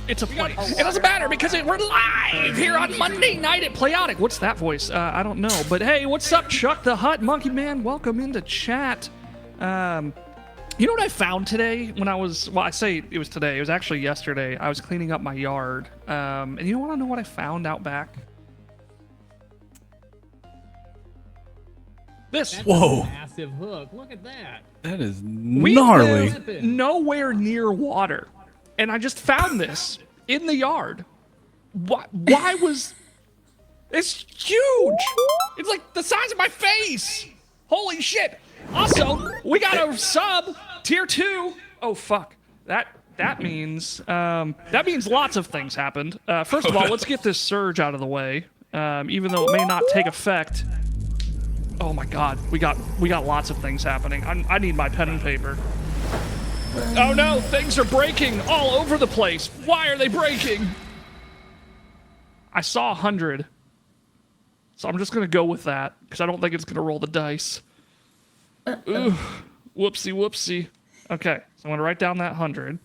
It's a plane. It doesn't matter because we're live here on Monday night at Playotic. What's that voice? I don't know. But hey, what's up, Chuck the Hut, Monkey Man? Welcome into chat. You know what I found today when I was, well, I say it was today. It was actually yesterday. I was cleaning up my yard. And you want to know what I found out back? This. That's Whoa. a massive hook. Look at that. That is We gnarly. live nowhere near water. And I just found this in the yard. Why was... It's huge! It's like the size of my face! Holy shit! Also, we got a sub, tier 2. Oh, fuck. That means lots of things happened. First of all, let's get this surge out of the way. Even though it may not take effect. Oh my god, we got lots of things happening. I need my pen and paper. Oh no, things are breaking all over the place. Why are they breaking? I saw 100. So I'm just gonna go with that, because I don't think it's gonna roll the dice. Ooh, whoopsie whoopsie. Okay, so I'm gonna write down that 100.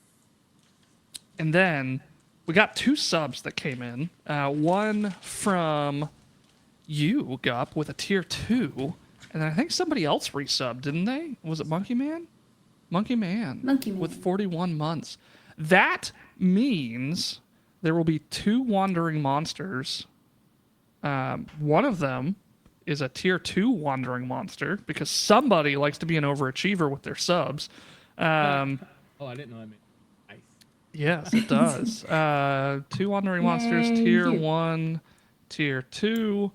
And then we got 2 subs that came in. One from you, Gup, with a tier 2. And then I think somebody else resubbed, didn't they? Was it Monkey Man? Monkey Man. With 41 months. That means there will be 2 wandering monsters. One of them is a tier 2 wandering monster because somebody likes to be an overachiever with their subs. Oh, I didn't know that meant ice. Yes, it does. 2 wandering monsters, tier 1, tier 2.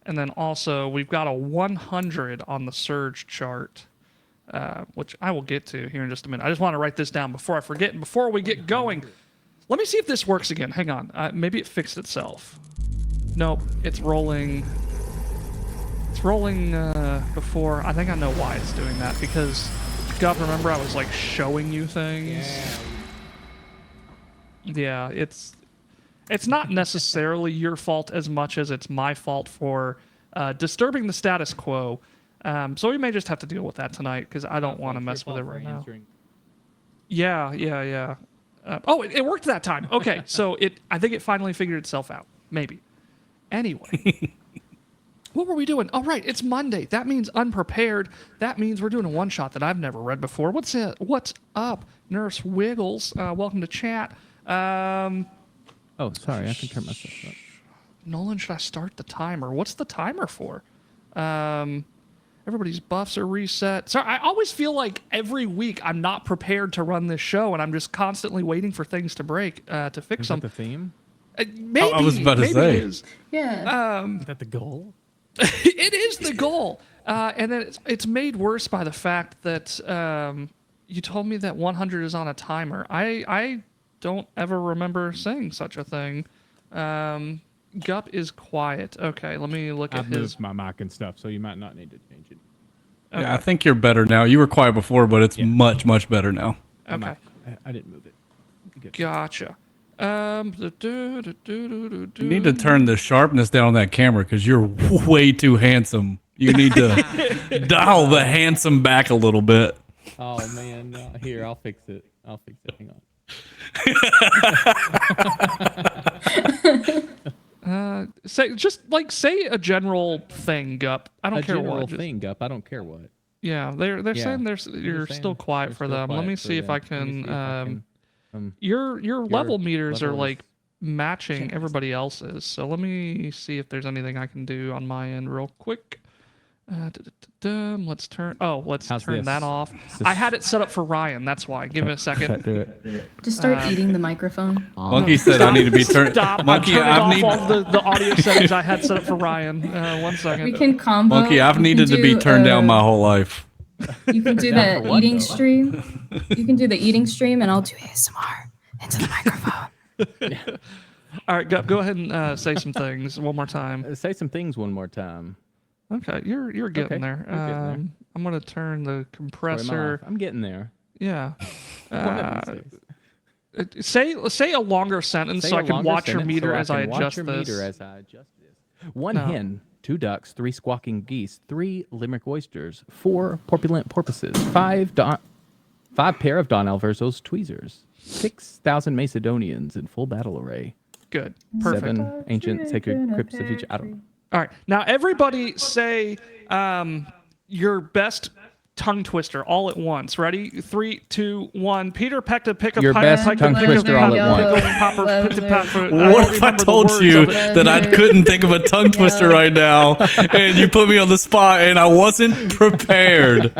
And then also we've got a 100 on the surge chart. Which I will get to here in just a minute. I just want to write this down before I forget and before we get going. Let me see if this works again. Hang on. Maybe it fixed itself. Nope. It's rolling. It's rolling before. I think I know why it's doing that. Because, God, remember I was like showing you things? Yeah, it's not necessarily your fault as much as it's my fault for disturbing the status quo. So we may just have to deal with that tonight because I don't want to mess with it right now. Yeah. Oh, it worked that time. Okay, so I think it finally figured itself out. Maybe. Anyway. What were we doing? Oh, right, it's Monday. That means unprepared. That means we're doing a one-shot that I've never read before. What's up, Nurse Wiggles? Welcome to chat. Oh, sorry, I can turn myself up. Nolan, should I start the timer? What's the timer for? Everybody's buffs are reset. Sorry, I always feel like every week I'm not prepared to run this show, and I'm just constantly waiting for things to break to fix them. Is that the theme? Maybe. I was about to say. It is. Yeah. Is that the goal? It is the goal. And then it's made worse by the fact that you told me that 100 is on a timer. I don't ever remember saying such a thing. Gup is quiet. Okay, let me look at I've his... moved my mic and stuff, so you might not need to change it. Okay. Yeah, I think you're better now. You were quiet before, but it's much, much better now. Okay. I didn't move it. Good. Gotcha. You need to turn the sharpness down on that camera because you're way too handsome. You need to dial the handsome back a little bit. Oh, man. Here, I'll fix it. Hang on. Say a general thing, Gup. I don't care what. A general thing, Gup. I don't care what. Yeah, they're saying you're still quiet for them. Let me see if I can. Your level meters are like matching everybody else's. So let me see if there's anything I can do on my end real quick. Let's turn that off. I had it set up for Ryan. That's why. Give me a second. Do it. Just start eating the microphone. Monkey said I need to be turned. Stop. Monkey, I'm turning off all the audio settings I had set up for Ryan. 1 second. We can combo. Monkey, I've needed to be turned down my whole life. You can do the eating stream. You can do the eating stream, and I'll do ASMR into the microphone. All right, go ahead and say some things one more time. Say some things one more time. Okay, you're getting there. We're getting there. I'm gonna turn the compressor. I'm getting there. Yeah. Say a longer sentence so I can watch your meter as I adjust this. 1 hen, 2 ducks, 3 squawking geese, 3 limerick oysters, 4 corpulent porpoises, 5 5 pair of Don Alverso's tweezers. 6,000 Macedonians in full battle array. Good. Perfect. 7 ancient sacred crypts of each. I don't know. All right. Now, everybody say your best tongue twister all at once. Ready? 3, 2, 1. Peter pecked a pick a Your pipe, best picked a tongue pick a twister pick all a at pickle, once. popper, picked a pepper. What if I told you that I couldn't think of a tongue twister right now, and you put me on the spot, and I wasn't prepared?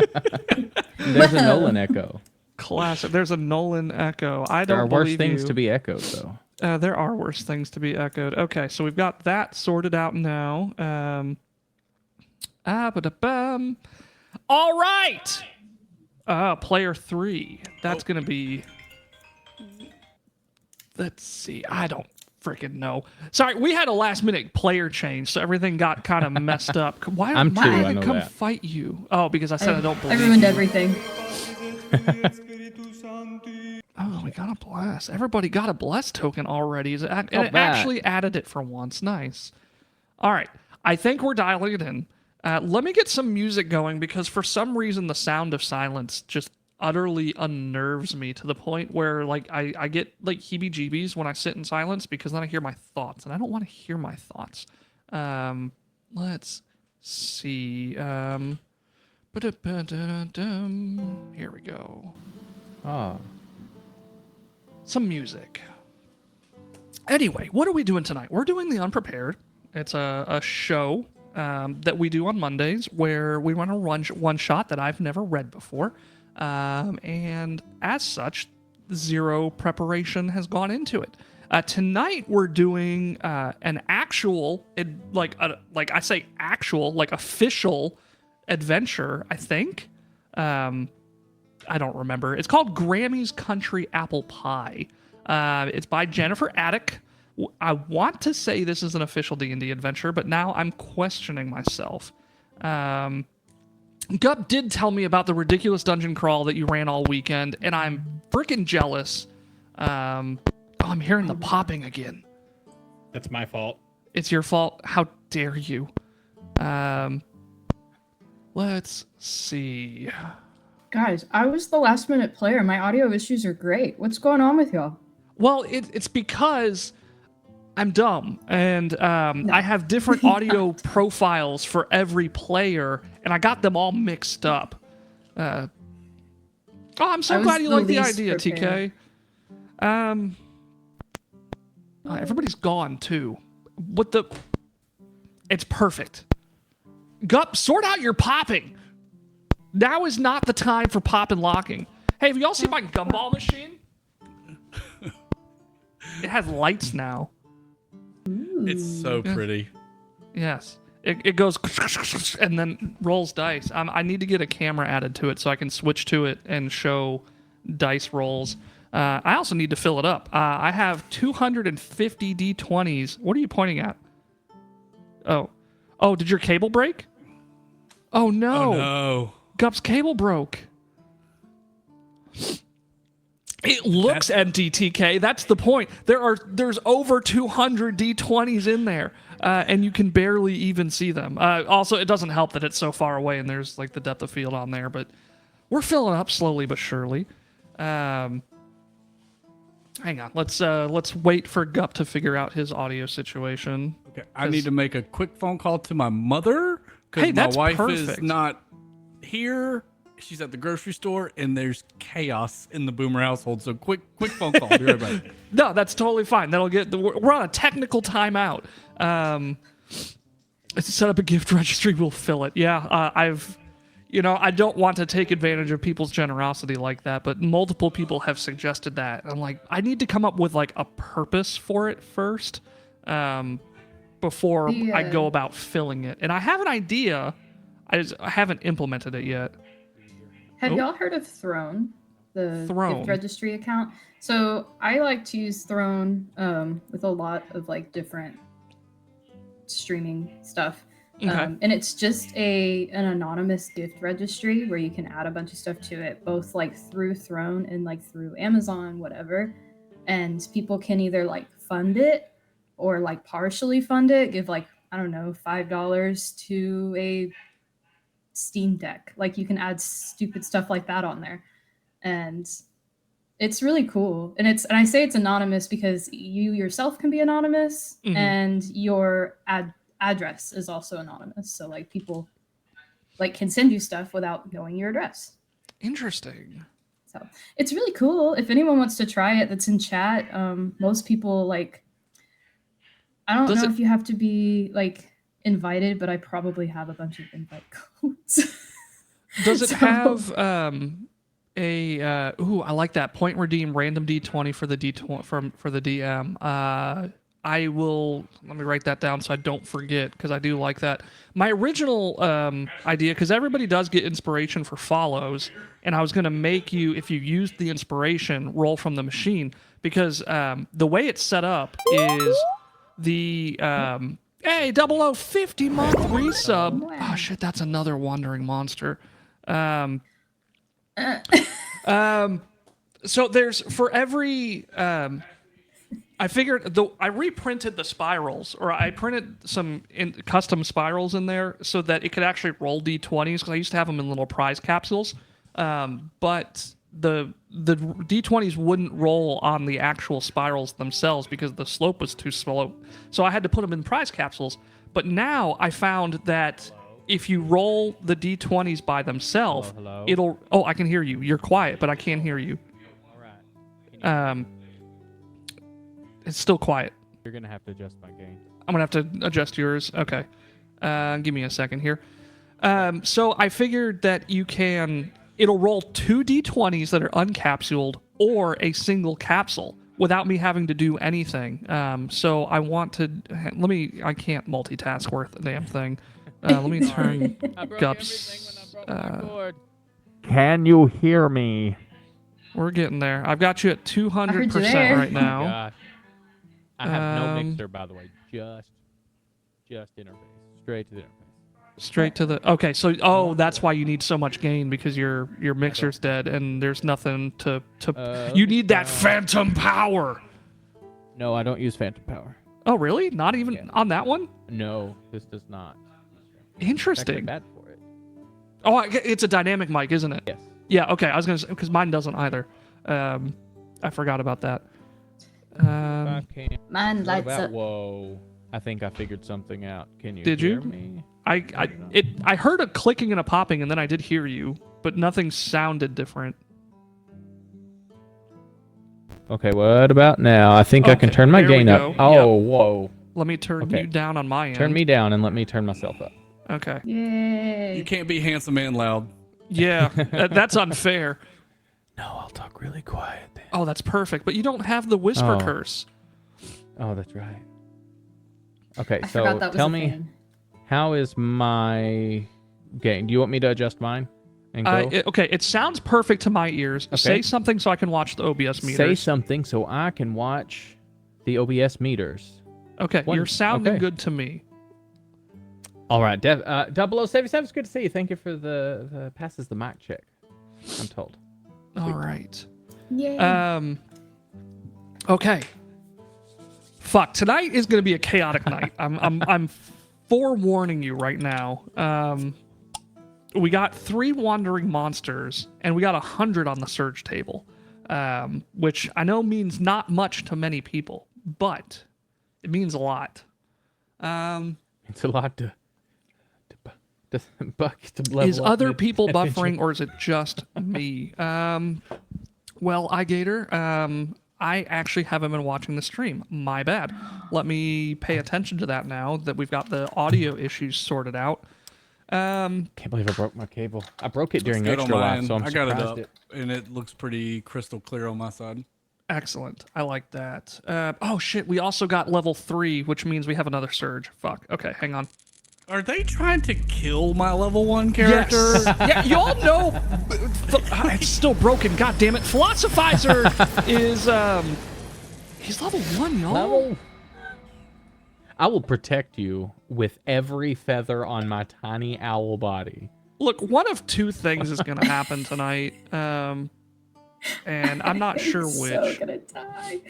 There's a Nolan echo. Classic. There's a Nolan echo. I There don't are worse believe things you. to be echoed, though. There are worse things to be echoed. Okay, so we've got that sorted out now. Ba-da-bum. All right. Player 3. That's going to be... Let's see. I don't freaking know. Sorry, we had a last-minute player change, so everything got kind of messed up. Why I'm why true, did I it know come that. fight you? Oh, because I said I don't believe I ruined you. everything. Oh, we got a bless. Everybody got a bless token already. And it that. actually added it for once. Nice. All right. I think we're dialing it in. Let me get some music going because for some reason the sound of silence just utterly unnerves me to the point where like I get like heebie-jeebies when I sit in silence because then I hear my thoughts and I don't want to hear my thoughts. Let's see. Here we go. Ah. Some music. Anyway, what are we doing tonight? We're doing the Unprepared. It's a show that we do on Mondays where we run a one shot that I've never read before. And as such, zero preparation has gone into it. Tonight we're doing an actual, official adventure, I think. I don't remember. It's called Grammy's Country Apple Pie. It's by Jennifer Attic. I want to say this is an official D&D adventure, but now I'm questioning myself. Gup did tell me about the ridiculous dungeon crawl that you ran all weekend, and I'm freaking jealous. I'm hearing the popping again. That's my fault. It's your fault. How dare you? Let's see. Guys, I was the last minute player. My audio issues are great. What's going on with y'all? Well, it's because I'm dumb, and I have different audio profiles for every player, and I got them all mixed up. I'm so glad you like the idea, TK. Everybody's gone, too. It's perfect. Gup, sort out your popping. Now is not the time for pop and locking. Hey, have you all seen my gumball machine? It has lights now. It's so pretty. Yes. It goes and then rolls dice. I need to get a camera added to it so I can switch to it and show dice rolls. I also need to fill it up. I have 250 D20s. What are you pointing at? Oh, did your cable break? Oh, no. Oh, no. Gup's cable broke. It looks empty, TK. That's the point. There's over 200 D20s in there, and you can barely even see them. Also, it doesn't help that it's so far away and there's like the depth of field on there, but we're filling up slowly but surely. Hang on. Let's wait for Gup to figure out his audio situation. Okay, I need to make a quick phone call to my mother because Hey, my that's wife perfect. is not here. She's at the grocery store, and there's chaos in the Boomer household. So quick phone call. Be right back. No, that's totally fine. We're on a technical timeout. Set up a gift registry. We'll fill it. Yeah, I don't want to take advantage of people's generosity like that, but multiple people have suggested that. I'm like, I need to come up with like a purpose for it first, before I go about filling it. And I have an idea. I haven't implemented it yet. Have y'all heard of Throne, the Throne. gift registry account? So I like to use Throne with a lot of like different streaming stuff. Okay. And it's just an anonymous gift registry where you can add a bunch of stuff to it, both like through Throne and like through Amazon, whatever. And people can either like fund it or like partially fund it, give like, I don't know, $5 to a Steam Deck. Like you can add stupid stuff like that on there. and it's really cool. And I say it's anonymous because you yourself can be anonymous, and your address is also anonymous. So like people like can send you stuff without knowing your address. Interesting. So it's really cool. If anyone wants to try it, that's in chat. Most people like. I don't know if you have to be like invited, but I probably have a bunch of invite codes. Does it have I like that point redeem random D20 for the D20 for the DM. I will let me write that down so I don't forget because I do like that. My original idea, because everybody does get inspiration for follows, and I was gonna make you, if you used the inspiration, roll from the machine, because the way it's set up is the hey 0050 month resub. Oh shit, that's another wandering monster. So there's for every I figured I reprinted the spirals, or I printed some custom spirals in there so that it could actually roll D20s, because I used to have them in little prize capsules, but the D20s wouldn't roll on the actual spirals themselves because the slope was too slow. So I had to put them in prize capsules. But now I found that if you roll the D20s by themselves, it'll... Oh, I can hear you. You're quiet, but I can't hear you. All right. It's still quiet. You're going to have to adjust my gain. I'm going to have to adjust yours. Okay. Give me a second here. So I figured that you can... It'll roll 2 D20s that are uncapsuled or a single capsule without me having to do anything. So I want to... I can't multitask worth a damn thing. Let me turn Gups. Can you hear me? We're getting there. I've got you at 200% right now. Gosh. I have no mixer, by the way. Just interface. Straight to the interface. Straight to the... Okay, so... that's why you need so much gain, because your mixer's dead, and there's nothing to... you need that phantom power! No, I don't use phantom power. Oh, really? Not even on that one? No, this does not. Interesting. Bad for it. Oh, it's a dynamic mic, isn't it? Yes. Yeah, okay, I was going to say... Because mine doesn't either. I forgot about that. Mine lights up. Whoa. I think I figured something out. Can you Did hear you? me? I heard a clicking and a popping, and then I did hear you, but nothing sounded different. Okay, what about now? I think I can turn my gain up. Oh, yep. Whoa. Let me turn you down on my end. Turn me down and let me turn myself up. Okay. Yay. You can't be handsome and loud. Yeah, that's unfair. No, I'll talk really quiet then. Oh, that's perfect. But you don't have the whisper curse. Oh, that's right. Okay, I so forgot that was tell a me, thing. how is my gain? Do you want me to adjust mine? And go? Okay, it sounds perfect to my ears. Okay. Say something so I can watch the OBS meters. Say something so I can watch the OBS meters. Okay, you're sounding good to me. All right, 0077, it's good to see you. Thank you for the passes the mic check, I'm told. All right. Yay. Okay. Fuck, tonight is going to be a chaotic night. I'm forewarning you right now. We got 3 wandering monsters, and we got 100 on the surge table, which I know means not much to many people, but it means a lot. It's a lot to level Is up other people buffering, or is it just me? Well, iGator, I actually haven't been watching the stream. My bad. Let me pay attention to that now that we've got the audio issues sorted out. Can't believe I broke my cable. I broke it during Looks good extra on my life, end. so I'm I got it surprised up, and it looks pretty crystal clear on my side. Excellent. I like that. Oh, shit. We also got level 3, which means we have another surge. Fuck. Okay, hang on. Are they trying to kill my level 1 character? Yes. Yeah, y'all know. It's still broken. God damn it. Philosophizer is, he's level 1, y'all. I will protect you with every feather on my tiny owl body. Look, one of 2 things is going to happen tonight. And I'm not sure which. So gonna die.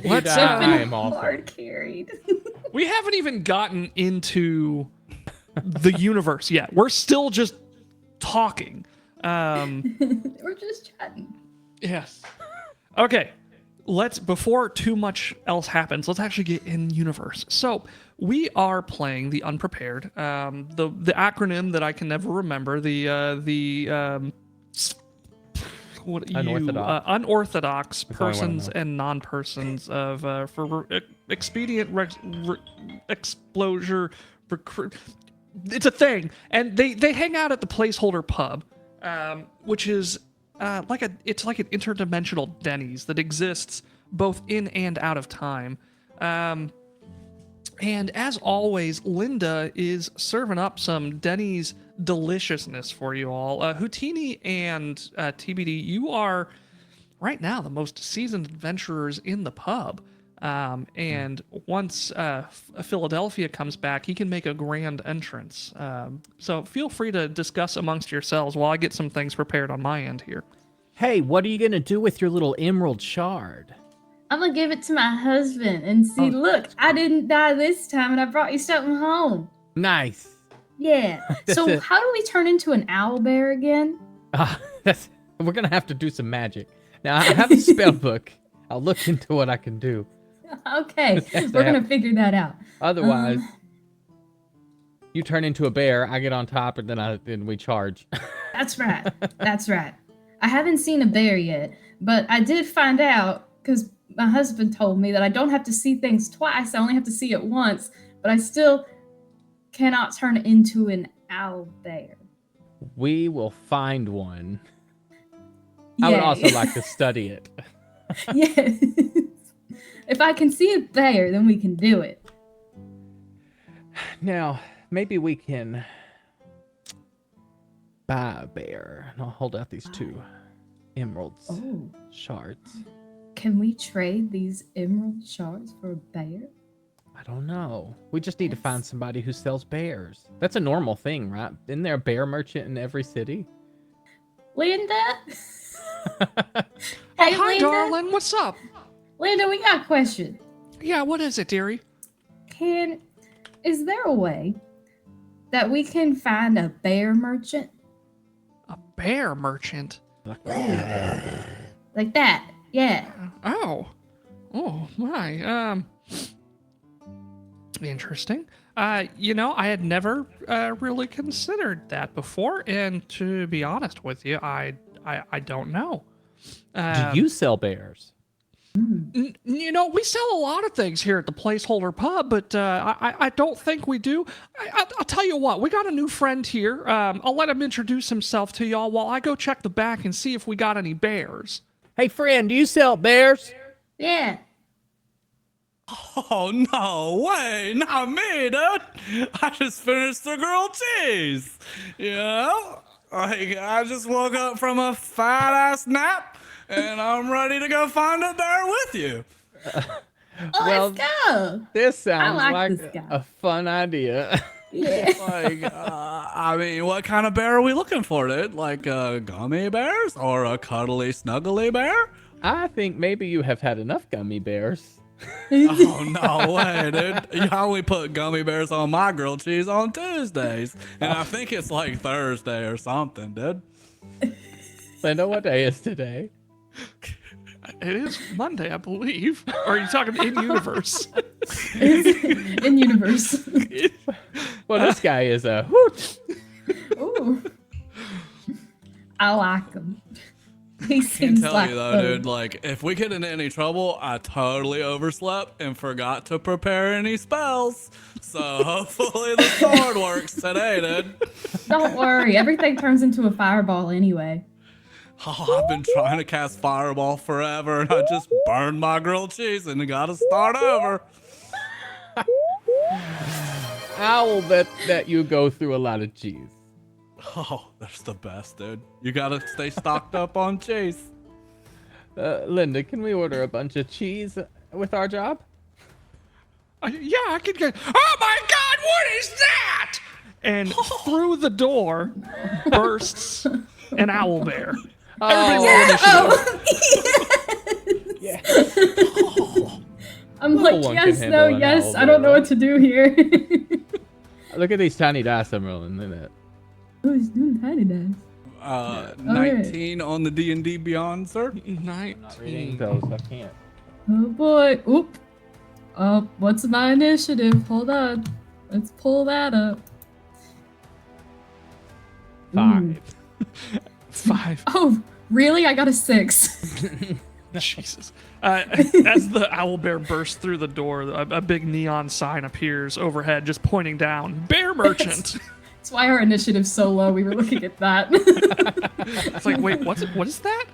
Let's I am awesome. Hard carried. We haven't even gotten into the universe yet. We're still just talking. We're just chatting. Yes. Okay. Before too much else happens, let's actually get in universe. So we are playing the Unprepared, the acronym that I can never remember, unorthodox That's all I wanna persons know. and non-persons of for expedient exposure recruit. It's a thing, and they hang out at the Placeholder Pub, which is it's like an interdimensional Denny's that exists both in and out of time. And as always, Linda is serving up some Denny's deliciousness for you all. Houtini and TBD, you are right now the most seasoned adventurers in the pub. And once Philadelphia comes back, he can make a grand entrance. So feel free to discuss amongst yourselves while I get some things prepared on my end here. Hey, what are you gonna do with your little emerald shard? I'm gonna give it to my husband and see. Look, I didn't die this time, and I brought you something home. Nice. Yeah. So it. how do we turn into an owl bear again? We're gonna have to do some magic. Now I have a spell book. I'll look into what I can do. Okay, we're gonna figure that out. Otherwise, you turn into a bear. I get on top, and then we charge. That's right. That's right. I haven't seen a bear yet, but I did find out because my husband told me that I don't have to see things twice. I only have to see it once, but I still cannot turn into an owl bear. We will find one. I would also like to study it. Yes. If I can see a bear, then we can do it. Now, maybe we can buy a bear. And I'll hold out these two emeralds shards. Can we trade these emerald shards for a bear? I don't know. We just need to find somebody who sells bears. That's a normal thing, right? Isn't there a bear merchant in every city? Linda? Hey, hi, Linda? darling. What's up? Linda, we got a question. Yeah, what is it, dearie? Is there a way that we can find a bear merchant? A bear merchant? Like that, yeah. Oh my. Interesting. I had never really considered that before, and to be honest with you, I don't know. Do you sell bears? We sell a lot of things here at the Placeholder Pub, but I don't think we do. I'll tell you what, we got a new friend here. I'll let him introduce himself to y'all while I go check the back and see if we got any bears. Hey, friend, do you sell bears? Yeah. Oh, no way. Not me, dude. I just finished the grilled cheese. I just woke up from a fat-ass nap, and I'm ready to go find a bear with you. Let's go. This sounds like this guy. a fun idea. Yeah. What kind of bear are we looking for, dude? Like gummy bears or a cuddly, snuggly bear? I think maybe you have had enough gummy bears. Oh, no way, dude. You only put gummy bears on my grilled cheese on Tuesdays. And I think it's like Thursday or something, dude. Linda, what day is today? It is Monday, I believe. Or are you talking in universe? In universe. Well, this guy is a hoot. Ooh. I like him. He I can seems tell like you though, fun. dude, like if we get into any trouble, I totally overslept and forgot to prepare any spells. So hopefully the sword works today, dude. Don't worry, everything turns into a fireball anyway. Oh, I've been trying to cast fireball forever and I just burned my grilled cheese and gotta start over. I will bet that you go through a lot of cheese. Oh, that's the best, dude. You gotta stay stocked up on cheese. Linda, can we order a bunch of cheese with our job? Yeah, I could get. Oh my God! What is that? And through the door bursts an owl bear. Everybody roll initiative. Yeah. I'm No like, one yes, can no, handle an yes. owl I don't know bear. what to do here. Look at these tiny dice I'm rolling. Look at that. Oh, he's doing tiny dice. 19 on the D&D Beyond, sir. 19. I'm not reading those. I can't. Oh boy. Oop. Oh, what's my initiative? Hold on. Let's pull that up. 5. 5. Oh, really? I got a 6. Jesus. As the owlbear bursts through the door, a big neon sign appears overhead, just pointing down. Bear merchant. That's why our initiative's so low. We were looking at that. It's like, wait, what is that?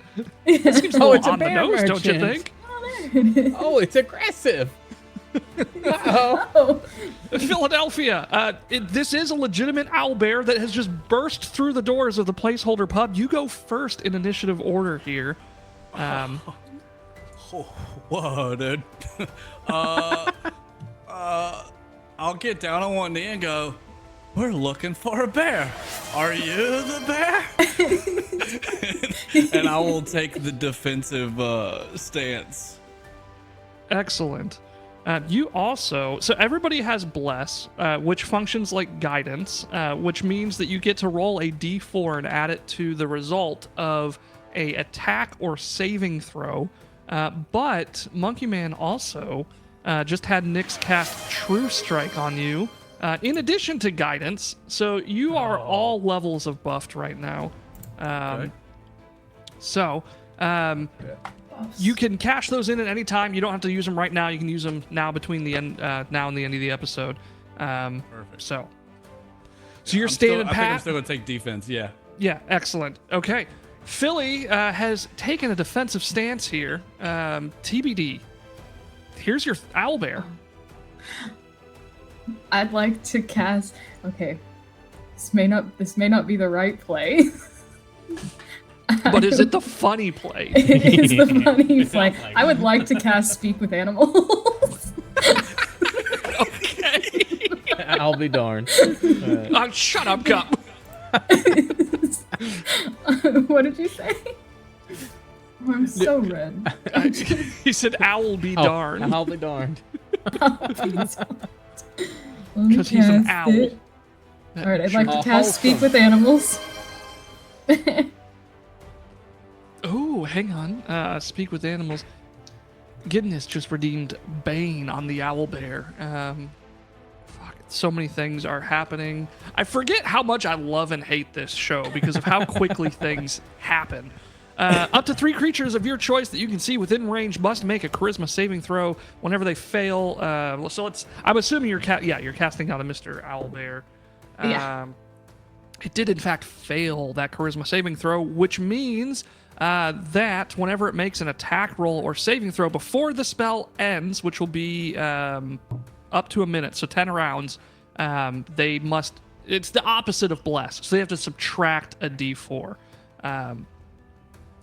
It seems a Oh, little it's a on the bear nose, don't you merchant. think? Oh, there it is. Oh, it's aggressive. Uh-oh. Oh. Philadelphia, this is a legitimate owlbear that has just burst through the doors of the placeholder pub. You go first in initiative order here. Whoa, dude. I'll get down on one knee and go, we're looking for a bear. Are you the bear? And I will take the defensive stance. Excellent. You also, so everybody has Bless, which functions like guidance, which means that you get to roll a d4 and add it to the result of a attack or saving throw. But Monkey Man also just had Nyx cast True Strike on you, in addition to guidance. So you are all levels of buffed right now. Okay. So, you can cash those in at any time. You don't have to use them right now. You can use them now between the end, now and the end of the episode. Perfect. So you're I standing think I'm pat. still gonna take defense. Yeah. Yeah, excellent. Okay, Philly has taken a defensive stance here. TBD. Here's your owlbear. I'd like to cast. Okay, this may not be the right play. But is it the funny play? It's the funny It play. sounds like I would like to cast Speak with Animals. Okay. I'll be darned. Shut up, Cup. What did you say? Oh, I'm so red. He said, "Owl be darned," I'll be darned. Because because he's an owl. All right, I'd like to Oh, cast Speak wholesome. with Animals. Oh, hang on. Speak with animals. Goodness just redeemed Bane on the owlbear. Fuck, so many things are happening. I forget how much I love and hate this show because of how quickly things happen. Up to 3 creatures of your choice that you can see within range must make a charisma saving throw. Whenever they fail, so I'm assuming you're casting out a Mr. Owlbear. Yeah. It did in fact fail that charisma saving throw, which means that whenever it makes an attack roll or saving throw before the spell ends, which will be up to a minute, so 10 rounds, they must. It's the opposite of bless, so they have to subtract a d4.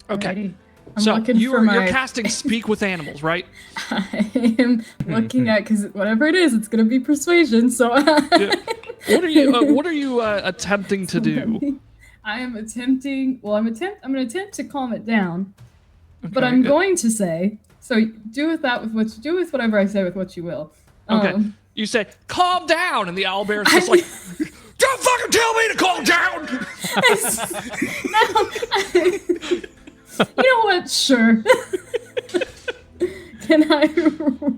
Okay. Alrighty. I'm So looking you're for my. casting Speak with Animals, right? I am looking at because whatever it is, it's gonna be persuasion. So. What are you attempting to do? I am attempting. Well, I'm gonna attempt to calm it down, but Okay, I'm good. going to say. So do with that with whatever I say with what you will. Okay. You say, "Calm down," and the owlbear is just like, "Don't fucking tell me to calm down." You know what? Sure. Can I?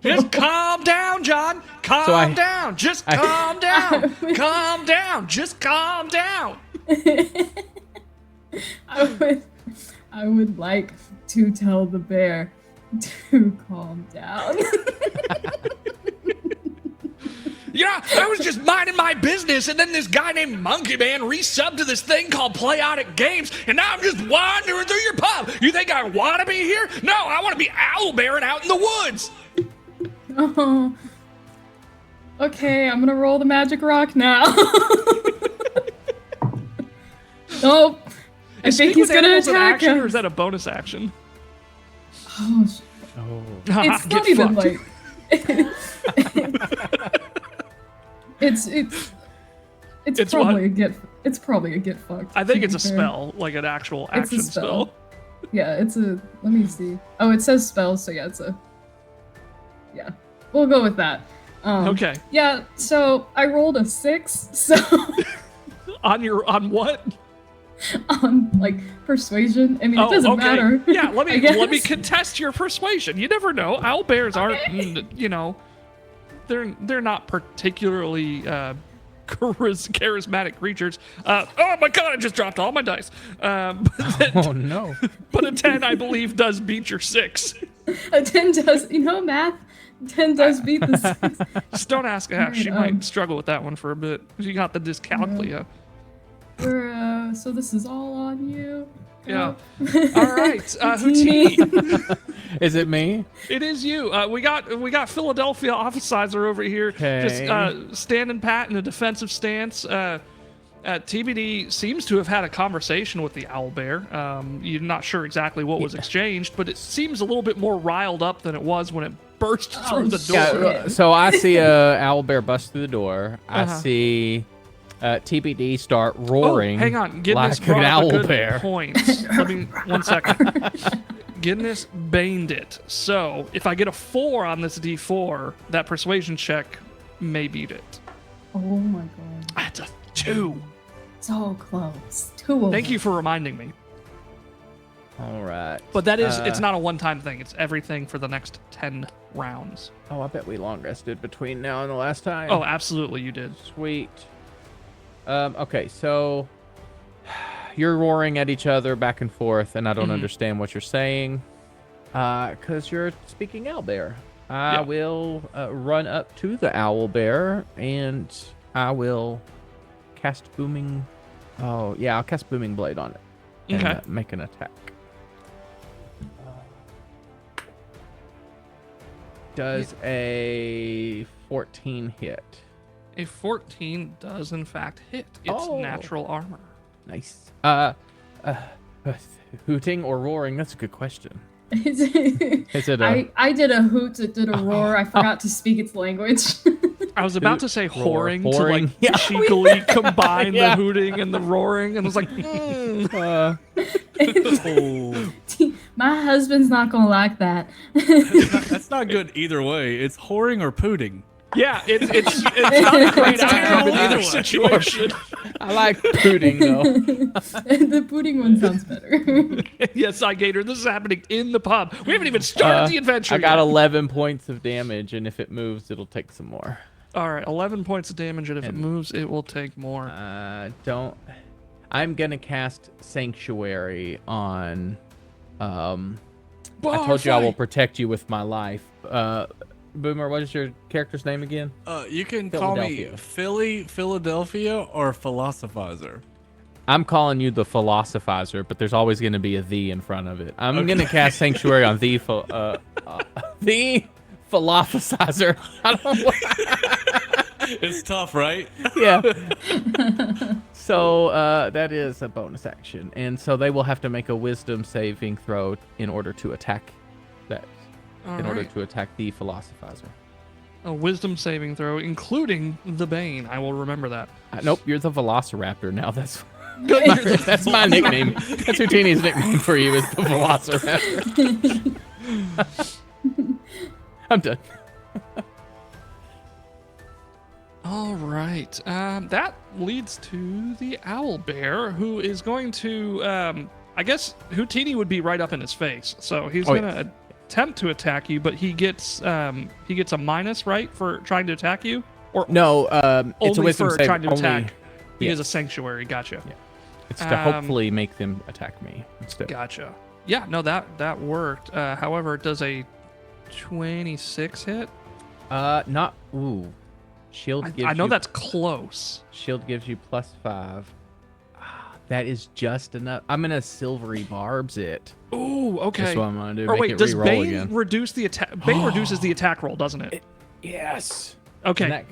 Just calm down, John. Calm down. Just calm down. Calm down. Just calm down. I would like to tell the bear to calm down. Yeah, I was just minding my business, and then this guy named Monkey Man resubbed to this thing called Playotic Games, and now I'm just wandering through your pub. You think I want to be here? No, I want to be owlbearing out in the woods. Oh. Okay, I'm gonna roll the magic rock now. Nope. I think he's gonna attack action, him. or is that a bonus action? Oh, it's Get not even fucked. like. It's It's probably what? it's probably a get fucked. I think to it's a be fair. spell, like an actual It's a action spell. spell. Yeah, it's a. Let me see. Oh, it says spells, so yeah, it's a. Yeah, we'll go with that. Okay. Yeah, so I rolled a 6. So On what? on like persuasion. I mean, it doesn't matter. Yeah, let I me guess. contest your persuasion. You never know. Owlbears aren't, you know, they're not particularly charismatic creatures. Oh my god! I just dropped all my dice. Oh no. But a 10, I believe, does beat your 6. A 10 does, math. 10 does beat the 6. Just don't ask Ash. She might struggle with that one for a bit. She got the dyscalculia. So this is all on you. Yeah. All right. Houtini. Is it me? It is you. We got Philadelphia officer over here, just standing pat in a defensive stance. TBD seems to have had a conversation with the owlbear. You're not sure exactly what was exchanged, but it seems a little bit more riled up than it was when it burst through the door. Yeah, so I see a owlbear bust through the door. I see TBD start roaring. Oh, hang on. Guinness like an brought up a good owlbear. point. Let me 1 second. Guinness baned it. So if I get a 4 on this D4, that persuasion check may beat it. Oh my god. That's a 2. So close. 2. Thank you for reminding me. All right. But that is, it's not a one-time thing. It's everything for the next 10 rounds. Oh, I bet we long rested between now and the last time. Oh, absolutely, you did. Sweet. Okay, so you're roaring at each other back and forth, and I don't understand what you're saying, because you're speaking owlbear. I will run up to the owlbear, and I will cast booming. Oh yeah, I'll cast booming blade on it and make an attack. Does a 14 hit? A 14 does in fact hit. It's natural armor. Nice. Hooting or roaring? That's a good question. Is it I did a hoot, it did a roar. I forgot to speak its language. I was about to say whoring to whoring. like cheekily combine the hooting and the roaring, and I was like, My husband's not gonna like that. That's not good either way. It's whoring or pooting. yeah, it's not a great outcome in either situation. I like pooting though. The pudding one sounds better. Yes, Gator, this is happening in the pub. We haven't even started the adventure I got yet. 11 points of damage, and if it moves, it'll take some more. All right, 11 points of damage, and if it moves, it will take more. I'm gonna cast Sanctuary on. I told you I will protect you with my life. Boomer, what is your character's name again? You can call me Philadelphia, or Philosophizer. I'm calling you the Philosophizer, but there's always going to be a "the" in front of it. I'm going to cast Sanctuary on the Philosophizer. I don't know. It's tough, right? Yeah. So that is a bonus action, and so they will have to make a Wisdom saving throw in order to attack that. Order to attack the Philosophizer. A wisdom saving throw, including the Bane. I will remember that. Nope, you're the Velociraptor now. That's my nickname. That's Houtini's nickname for you, is the Velociraptor. I'm done. All right. That leads to the owlbear, who is going to. I guess Houtini would be right up in his face, so he's gonna attempt to attack you, but he gets a minus, right, for trying to attack you, or no? It's a only wisdom for save. trying to attack. Yeah. He is a sanctuary. Gotcha. Yeah. It's to hopefully make them attack me instead. Gotcha. Yeah. No, that worked. However, does a 26 hit? Not. Ooh. Shield gives I know you, that's close. Shield gives you +5. That is just enough. I'm gonna silvery barbs it. Ooh, okay. That's what I'm gonna do. Or Make wait, it does reroll Bane again. reduce the attack? Bane reduces the attack roll, doesn't it? Yes. Okay. In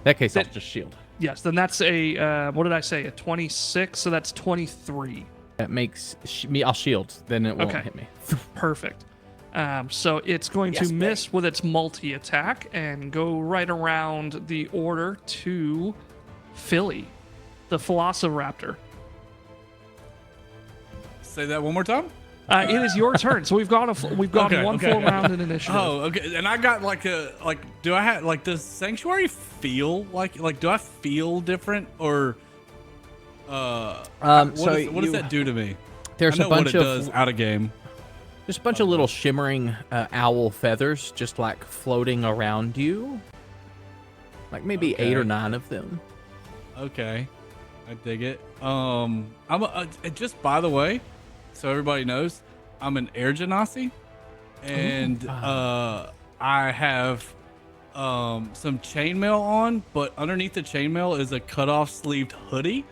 that case, I'll just shield. Yes. Then that's a what did I say? A 26. So that's 23. That makes me. I'll shield. Then it won't hit me. Perfect. So it's going to miss with its multi-attack and go right around the order to Philly, the Velociraptor. Say that one more time. It is your turn. So we've gone one full round in initiative. Oh, okay. And I got do I have does Sanctuary feel like do I feel different, or What so does that do to me? There's I know a bunch what it does out of game. There's a bunch of little shimmering owl feathers just like floating around you. Like maybe 8 or 9 of them. Okay, I dig it. Just by the way, so everybody knows, I'm an air genasi, and I have some chainmail on, but underneath the chainmail is a cut-off sleeved hoodie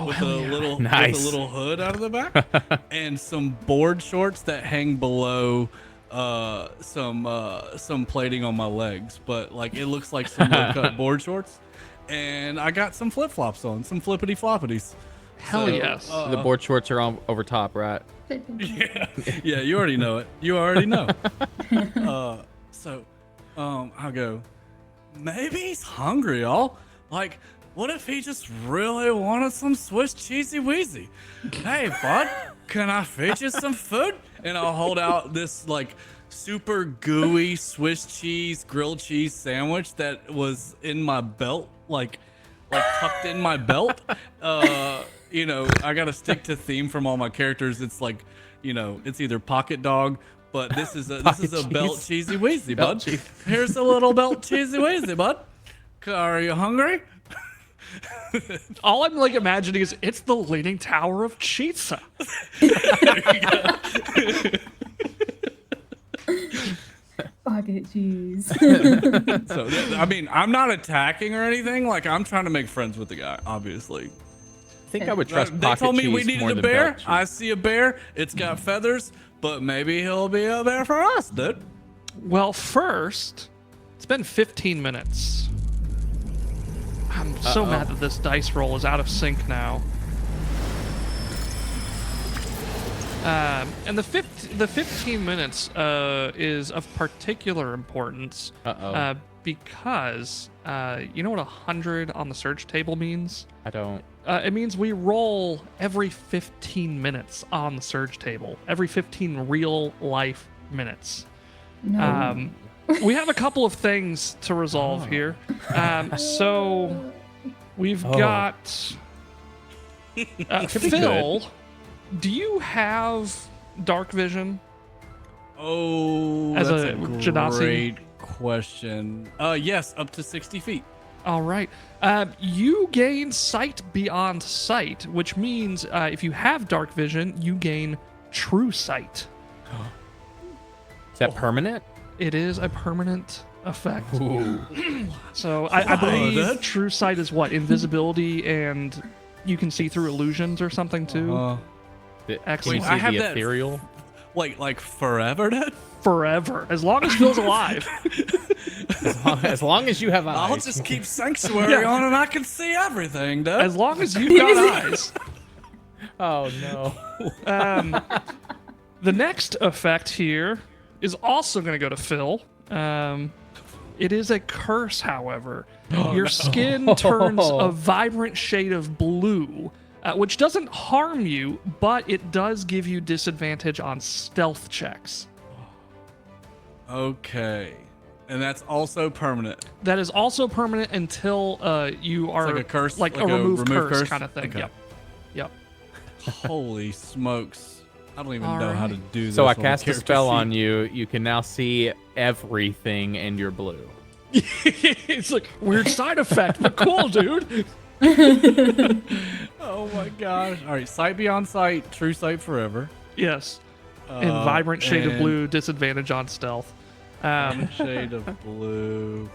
with a little Nice. with a little hood out of the back, and some board shorts that hang below some plating on my legs, but like it looks like some low-cut board shorts. And I got some flip-flops on, some flippity floppities. Hell yes. The board shorts are on over top, right? Yeah, you already know it. You already know. I'll go, maybe he's hungry, y'all. Like, what if he just really wanted some Swiss cheesy wheezy? Hey, bud, can I feed you some food? And I'll hold out this, like, super gooey Swiss cheese, grilled cheese sandwich that was in my belt, like tucked in my belt. You know, I got to stick to theme from all my characters. It's like, you know, it's either pocket dog, but this is a belt cheesy wheezy, bud. Here's a little belt cheesy wheezy, bud. Are you hungry? All I'm like imagining is it's the Leaning Tower of Cheetah. Pocket cheese. So, I mean, I'm not attacking or anything. Like, I'm trying to make friends with the guy, obviously. I think I would trust They pocket told me cheese we needed more a than bear. belt cheese. I see a bear. It's got feathers, but maybe he'll be a bear for us, dude. Well, first, it's been 15 minutes. I'm so mad that this dice roll is out of sync now. And the 15 minutes is of particular importance because you know what 100 on the search table means? I don't. It means we roll every 15 minutes on the surge table, every 15 real life minutes. No. We have a couple of things to resolve here. So we've got Phil. Do you have dark vision? Oh, As that's a a Genasi? great question. Yes, up to 60 feet. All right. You gain sight beyond sight, which means if you have dark vision, you gain true sight. Is that permanent? It is a permanent effect. So I believe true sight is what? Invisibility, and you can see through illusions or something too? Excellent. Can you I see have the that- ethereal? Like forever, dude? Forever. As long as Phil's alive. As long as you have eyes. I'll just keep sanctuary on and I can see everything, dude. As long as you've got eyes. Oh no. The next effect here is also going to go to Phil. It is a curse, however. Your skin turns a vibrant shade of blue, which doesn't harm you, but it does give you disadvantage on stealth checks. Okay. And that's also permanent. That is also permanent until you are like a curse, like like a a remove remove curse curse? kind of thing. Okay. Yep. Holy smokes. I don't even All know how to right. do this. So I on the cast a character spell sheet. on you. You can now see everything, and you're blue. It's like weird side effect, but cool, dude. Oh my gosh. All right, sight beyond sight, true sight forever. Yes. In vibrant shade of and- blue, disadvantage on stealth. Shade of blue.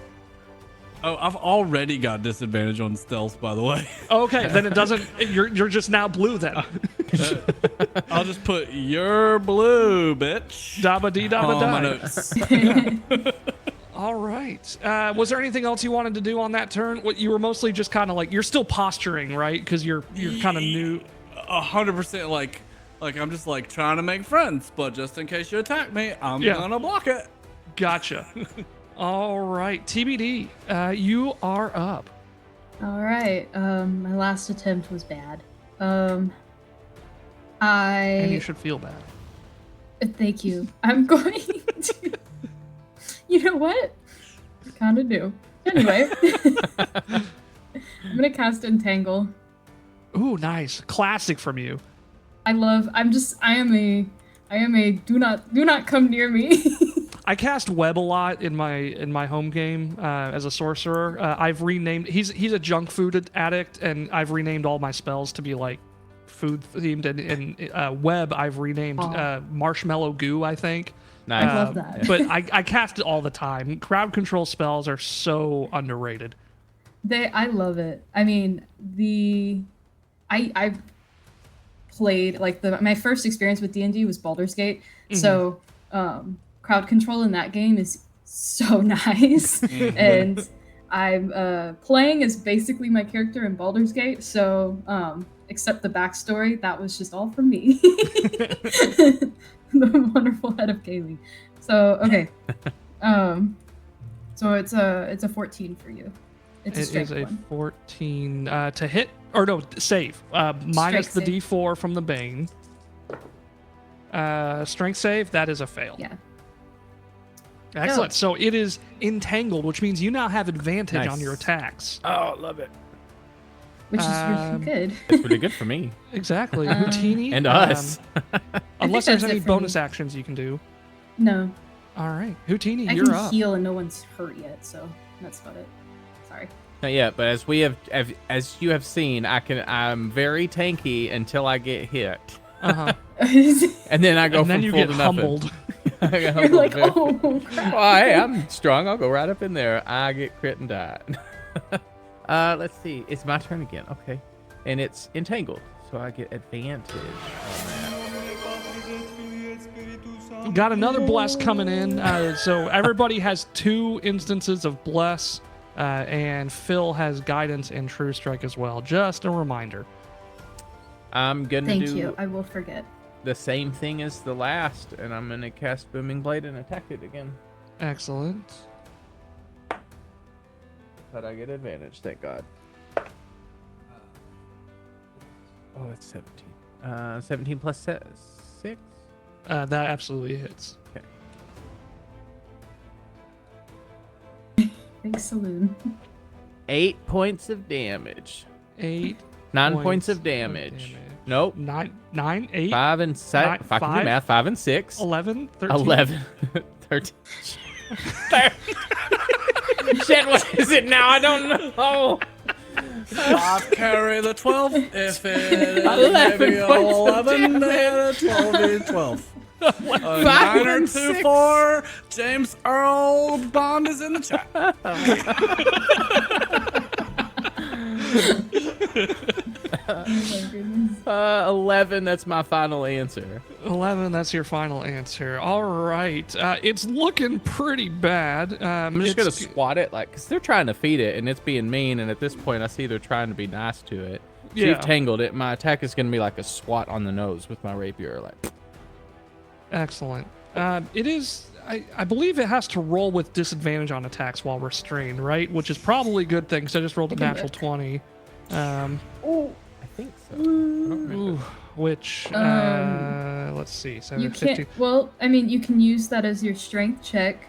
Oh, I've already got disadvantage on stealth, by the way. Okay, then it doesn't. You're just now blue then. I'll just put your blue, bitch. Dabba dee dabba on my die. notes. All right. Was there anything else you wanted to do on that turn? What you were mostly just kind of like you're still posturing, right? Because you're kind of new. 100% like I'm just like trying to make friends, but just in case you attack me, I'm Yeah. gonna block it. Gotcha. All right, TBD. You are up. All right. My last attempt was bad. And you I should feel bad. thank you. I'm going to. You know what? I kind of do. Anyway, I'm gonna cast Entangle. Ooh, nice. Classic from you. I am a do not come near me. I cast web a lot in my home game as a sorcerer. I've renamed. He's a junk food addict, and I've renamed all my spells to be like food themed. And web I've renamed marshmallow goo, I think. Nice. I love that. But I cast it all the time. Crowd control spells are so underrated. I love it. I mean, I played like my first experience with D&D was Baldur's Gate. So crowd control in that game is so nice. And I'm playing as basically my character in Baldur's Gate. So except the backstory, that was just all from me. The wonderful head of Kaylee. So okay. So it's a 14 for you. It's It is a one. 14 to hit, or no, save. Minus the save. D4 from the Bane. Strength save, that is a fail. Yeah. Excellent. So it is entangled, which means you now have advantage Nice. on your attacks. Oh, love it. Which is really good. It's pretty good for me. Exactly. Houdini. And us. Unless that's there's any it for me. bonus actions you can do. No. All right. Houdini, I you're can up. heal and no one's hurt yet, so that's about it. Sorry. Not yet, but as you have seen, I'm very tanky until I get hit. Uh-huh. And then I go And from then you full get to nothing. humbled. I get You're humbled like, very- oh crap. Well, hey, I'm strong. I'll go right up in there. I get crit and die. Let's see. It's my turn again. Okay. And it's entangled, so I get advantage on that. Got another bless coming in. So everybody has 2 instances of bless, and Phil has guidance and true strike as well. Just a reminder. I'm gonna Thank do you. I will forget. the same thing as the last, and I'm gonna cast Booming Blade and attack it again. Excellent. But I get advantage, thank God. Oh, it's 17. 17 plus 6? That absolutely hits. Big saloon. 8 points of damage. 8. 9 points of damage. Nope. 9, 8, 5 and 7. Nine- If I can do five? math, 5 and 6. 11, 13. 11. 13. Shit, what is it now? I don't know. 5 carry the 12. If it 11 maybe points of 11, damage. 12 is 12. 5 9 or and 2 6. 4. James Earl Bond is in the chat. Oh my goodness. 11, that's my final answer. 11, that's your final answer. All right. It's looking pretty bad. I'm just going to swat it, like, because they're trying to feed it, and it's being mean, and at this point, I see they're trying to be nice to it. So Yeah. you've tangled it. My attack is going to be like a swat on the nose with my rapier, like... Excellent. It is... I believe it has to roll with disadvantage on attacks while restrained, right? Which is probably a good thing, because I just rolled a Okay, natural look. 20. I think so. I don't remember. Ooh, which, let's see, 7, You 15. can't. Well, I mean, you can use that as your strength check.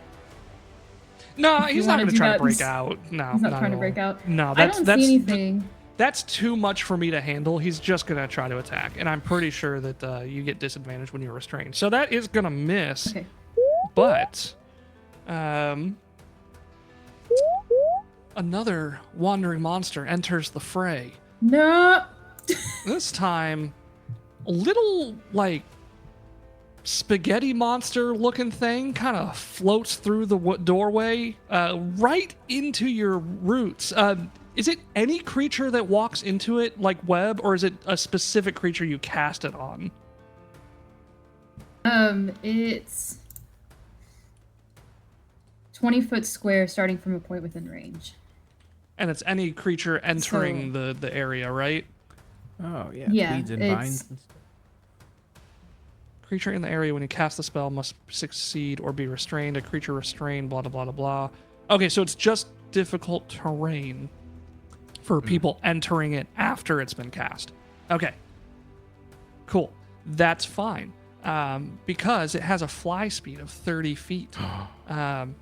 No, if you he's not wanna going to do try to that, break he's- out. No, He's not at trying to all. break out. No, I don't see anything. That's too much for me to handle. He's just going to try to attack, and I'm pretty sure that you get disadvantage when you're restrained. So that is going to miss, Okay. but another wandering monster enters the fray. No. This time, a little, like, spaghetti monster looking thing kind of floats through the doorway right into your roots. Is it any creature that walks into it like Webb, or is it a specific creature you cast it on? It's 20-foot square starting from a point within range. And it's any creature entering the area, right? Oh, yeah. Yeah, Weeds and it's- vines and stuff. Creature in the area when you cast the spell must succeed or be restrained. A creature restrained, blah, blah, blah, blah, blah. Okay, so it's just difficult terrain for people entering it after it's been cast. Okay. Cool. That's fine. Because it has a fly speed of 30 feet. And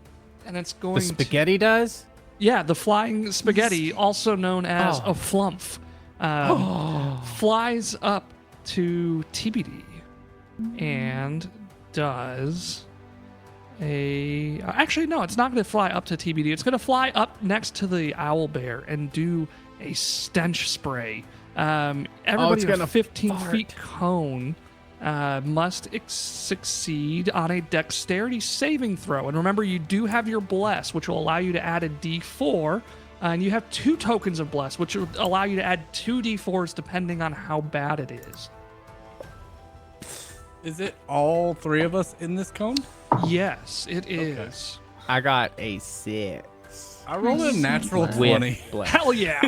it's going The spaghetti does? Yeah, the flying spaghetti, also known as Oh. a flumph. flies up to TBD and does a. Actually, no, it's not going to fly up to TBD. It's going to fly up next to the owlbear and do a stench spray. Everybody in a 15 feet cone must succeed on a dexterity saving throw. And remember, you do have your bless, which will allow you to add a d4. And you have 2 tokens of bless, which will allow you to add 2 d4s depending on how bad it is. Is it all 3 of us in this cone? Yes, it is. I got a 6. I rolled a natural 20. Hell yeah!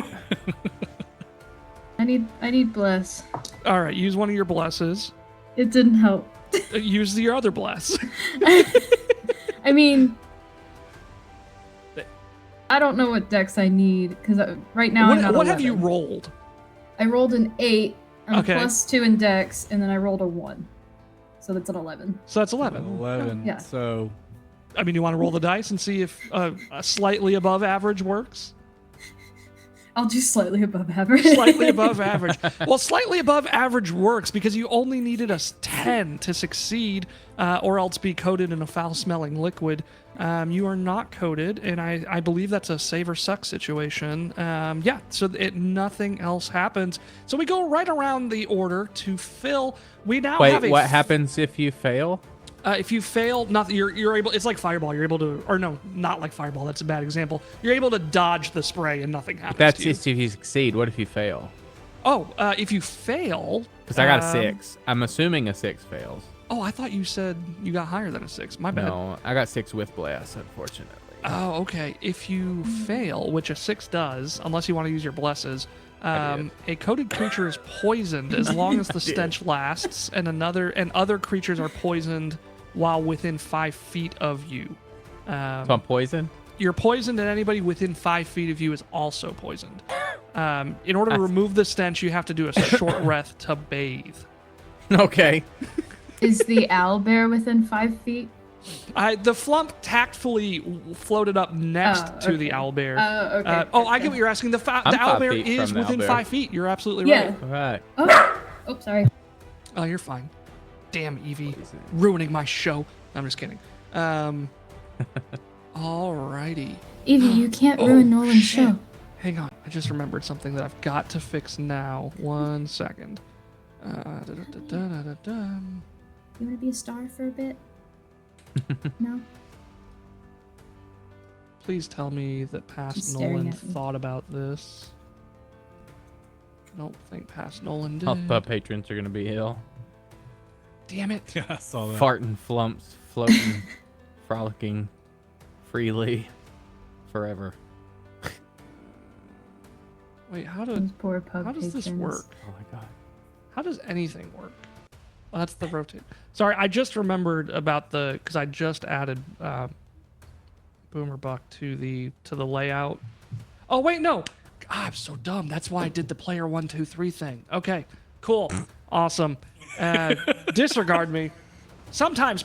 I need bless. All right, use one of your blesses. It didn't help. Use your other bless. I mean, I don't know what dex I need because right now I'm at what 11. have you rolled? I rolled an 8. I'm Okay. +2 in dex, and then I rolled a 1. So that's an 11. So that's 11. 11. Yeah. So I mean, you want to roll the dice and see if a slightly above average works? I'll do slightly above average. Slightly above average. Well, slightly above average works because you only needed a 10 to succeed or else be coated in a foul-smelling liquid. You are not coated, and I believe that's a save or suck situation. Yeah, so nothing else happens. So we go right around the order to Phil. We now have Wait, what happens if you fail? if you fail, you're able. It's like fireball. You're able to, or no, not like fireball. That's a bad example. You're able to dodge the spray and nothing happens. That's to you. just if you succeed. What if you fail? Oh, if you fail, Because I got a 6. I'm assuming a 6 fails. Oh, I thought you said you got higher than a 6. My bad. No, I got 6 with bless, unfortunately. Oh, okay. If you fail, which a 6 does, unless you want to use your blesses, a coated creature is poisoned as long as the stench lasts, and other creatures are poisoned while within 5 feet of you. So I'm poisoned? You're poisoned, and anybody within 5 feet of you is also poisoned. In order to remove the stench, you have to do a short rest to bathe. Okay. Is the owlbear within 5 feet? The flump tactfully floated up next to the owlbear. Okay. I get what you're asking. The I'm 5 owlbear feet is from the within owlbear. 5 feet. You're absolutely Yeah. right. All right. Oh, sorry. Oh, you're fine. Damn, Evie. Ruining my show. I'm just kidding. Alrighty. Evie, you can't ruin Nolan's show. Hang on. I just remembered something that I've got to fix now. 1 second. You want to be a star for a bit? No? Please tell me that She's past staring Nolan at me. thought about this. I don't think past Nolan did. All the patrons are going to be ill. Damn it. Yeah, I saw that. Farting flumps, floating, frolicking freely forever. Wait, how Those poor pub does this patrons. work? Oh my god. How does anything work? Oh, that's the rotate. Sorry, I just remembered about because I just added Boomer Buck to the layout. Oh wait, no. God, I'm so dumb. That's why I did the player 1, 2, 3 thing. Okay, cool, awesome. Disregard me. Sometimes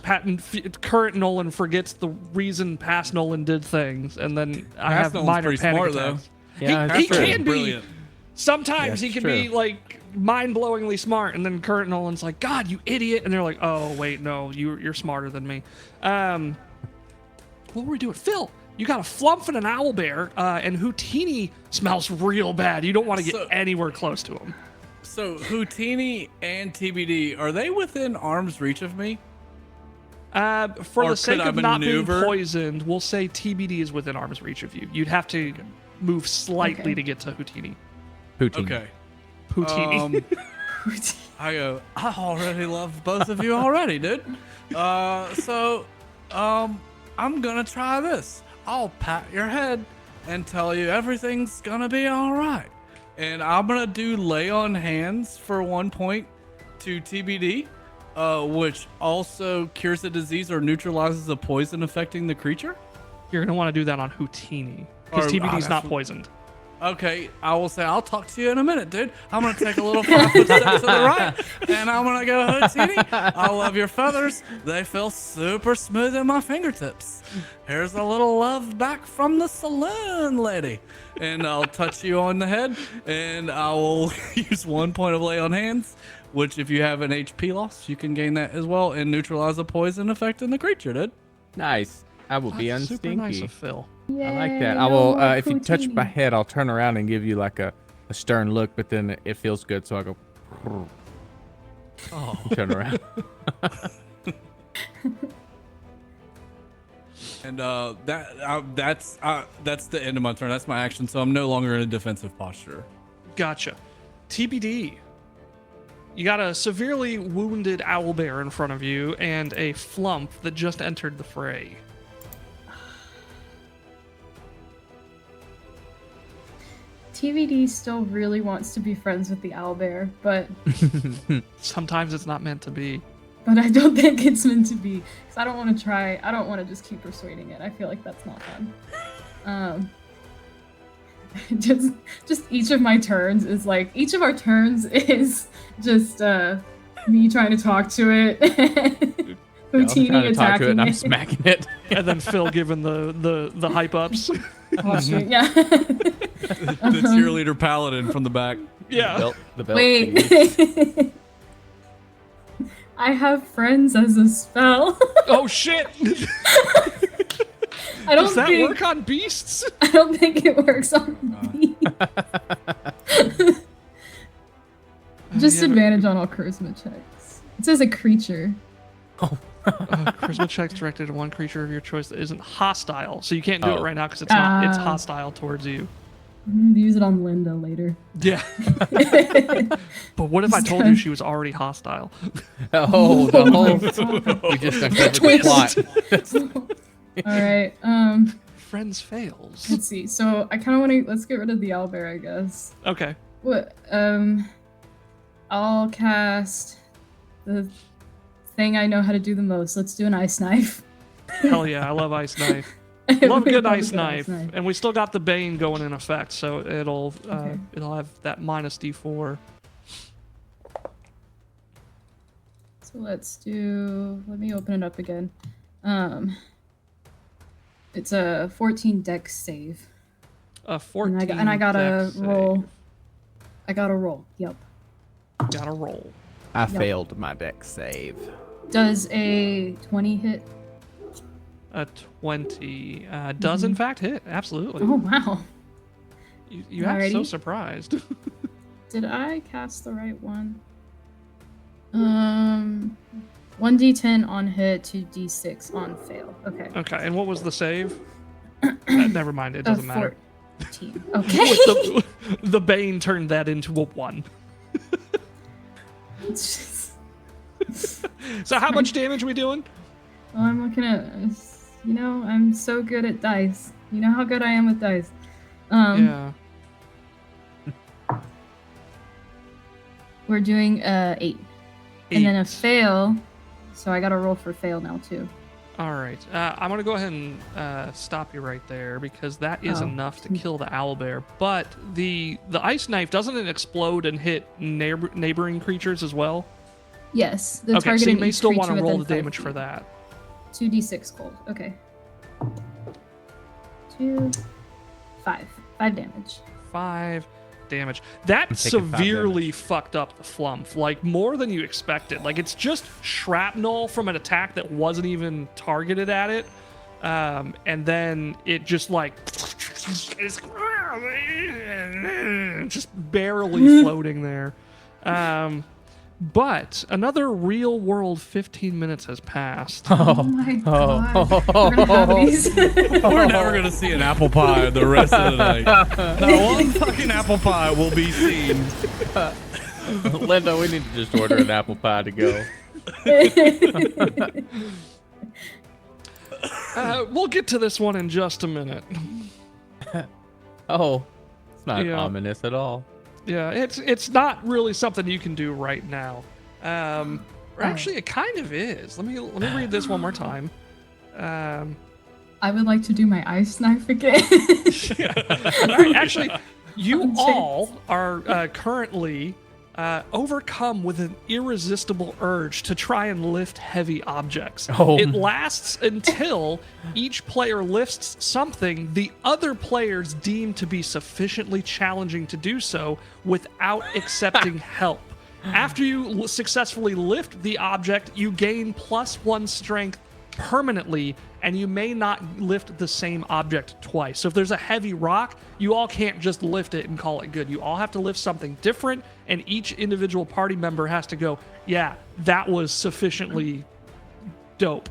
current Nolan forgets the reason past Nolan did things, and then I Past have Nolan's minor pretty panic smart, attacks. Yeah, he it's true. can be. Brilliant. Sometimes Yeah, he can true. be like mind-blowingly smart, and then current Nolan's like, "God, you idiot!" And they're like, "Oh, wait, no, you're smarter than me." What were we doing, Phil? You got a flump and an owlbear, and Houdini smells real bad. You don't want to get anywhere close to him. So Houdini and TBD, are they within arm's reach of me? For Or the sake could I of not being maneuver? poisoned, we'll say TBD is within arm's reach of you. You'd have to move slightly Okay. to get to Houdini. Poutine. Okay. Houdini. I go, I already love both of you already, dude. So I'm gonna try this. I'll pat your head and tell you everything's gonna be all right. And I'm gonna do lay on hands for 1 point to TBD, which also cures a disease or neutralizes a poison affecting the creature. You're gonna want to do that on Houdini because Or- TBD's not that's- poisoned. Okay, I will say I'll talk to you in a minute, dude. I'm gonna take a little 5-foot step to the right, and I'm gonna go, Hootini, I love your feathers. They feel super smooth in my fingertips. Here's a little love back from the saloon, lady. And I'll touch you on the head, and I will use 1 point of lay on hands, which if you have an HP loss, you can gain that as well, and neutralize the poison effect in the creature, dude. Nice. I will be That's super nice unstinky. of Phil. I like that. Yay, I no will. more If you touch my poutine. head, I'll turn around and give you like a stern look, but then it feels good, so I go. Oh. Turn around. And that's the end of my turn. That's my action, so I'm no longer in a defensive posture. Gotcha. TBD. You got a severely wounded owlbear in front of you and a flump that just entered the fray. TVD still really wants to be friends with the owlbear, but Sometimes it's not meant to be. I don't think it's meant to be. Cause I don't want to try. I don't want to just keep persuading it. I feel like that's not fun. Just each of my turns is like each of our turns is just me trying to talk to it. I'm trying Houtini to talk to it, and I'm attacking smacking it. And then Phil giving the hype ups. it. Yeah. The cheerleader paladin from the back. Yeah. The belt. Wait. I have friends as a spell. Oh shit! I don't Does that think work on beasts? I don't think it works on me. Disadvantage on all charisma checks. It says a creature. Charisma checks directed at one creature of your choice that isn't hostile, so you can't do it Oh. right now because it's not. It's Ah. hostile towards you. I'm gonna use it on Linda later. Yeah. But what if I told you she was already hostile? Oh, the whole. We just uncovered the plot. All right. Friends fails. Let's see. So I kind of want to. Let's get rid of the owlbear, I guess. Okay. What? I'll cast the thing I know how to do the most. Let's do an ice knife. Hell yeah, I love ice knife. Love a good ice knife. And we still got the Bane going in effect, so it'll Okay. it'll have that minus D4. So let's do. Let me open it up again. It's a 14 dex save. A 14. And I gotta dex roll. save. I gotta roll. Yep. Gotta roll. I failed my deck save. Does a 20 hit? A 20 does in fact hit. Absolutely. Oh wow. You act so Alrighty. surprised. Did I cast the right one? 1d10 on hit, 2d6 on fail. Okay. Okay, and what was the save? Never mind, it doesn't matter. 14. Okay. The Bane turned that into a 1. So how much damage are we doing? Well, I'm looking at, I'm so good at dice. You know how good I am with dice. Yeah. We're doing 8. And then a fail. So I gotta roll for fail now too. All right. I'm going to go ahead and stop you right there because that is Oh. enough to kill the owlbear. But the ice knife, doesn't it explode and hit neighboring creatures as well? Yes. The Okay, so target you in may each still want to creature roll the within 5 damage for feet. that. 2d6 cold. Okay. 2, 5. 5 damage. 5 damage. That I'm taking 5 severely fucked up the flump, like more than you expected. Like it's just shrapnel from an attack that wasn't even targeted at it, and then it just like just barely floating there. But another real world 15 minutes has passed. Oh my god. We're gonna have these. We're never gonna see an apple pie the rest of the night. Not one fucking apple pie will be seen. Linda, we need to just order an apple pie to go. We'll get to this one in just a minute. Oh, it's not Yeah. ominous at all. Yeah, it's not really something you can do right now. Or actually, it kind of is. Let me read this one more time. I would like to do my ice knife again. All right, actually, You all are currently overcome with an irresistible urge to try and lift heavy objects. Oh. It lasts until each player lifts something the other players deem to be sufficiently challenging to do so without accepting help. After you successfully lift the object, you gain +1 strength permanently, and you may not lift the same object twice. So if there's a heavy rock, you all can't just lift it and call it good. You all have to lift something different, and each individual party member has to go, yeah, that was sufficiently dope.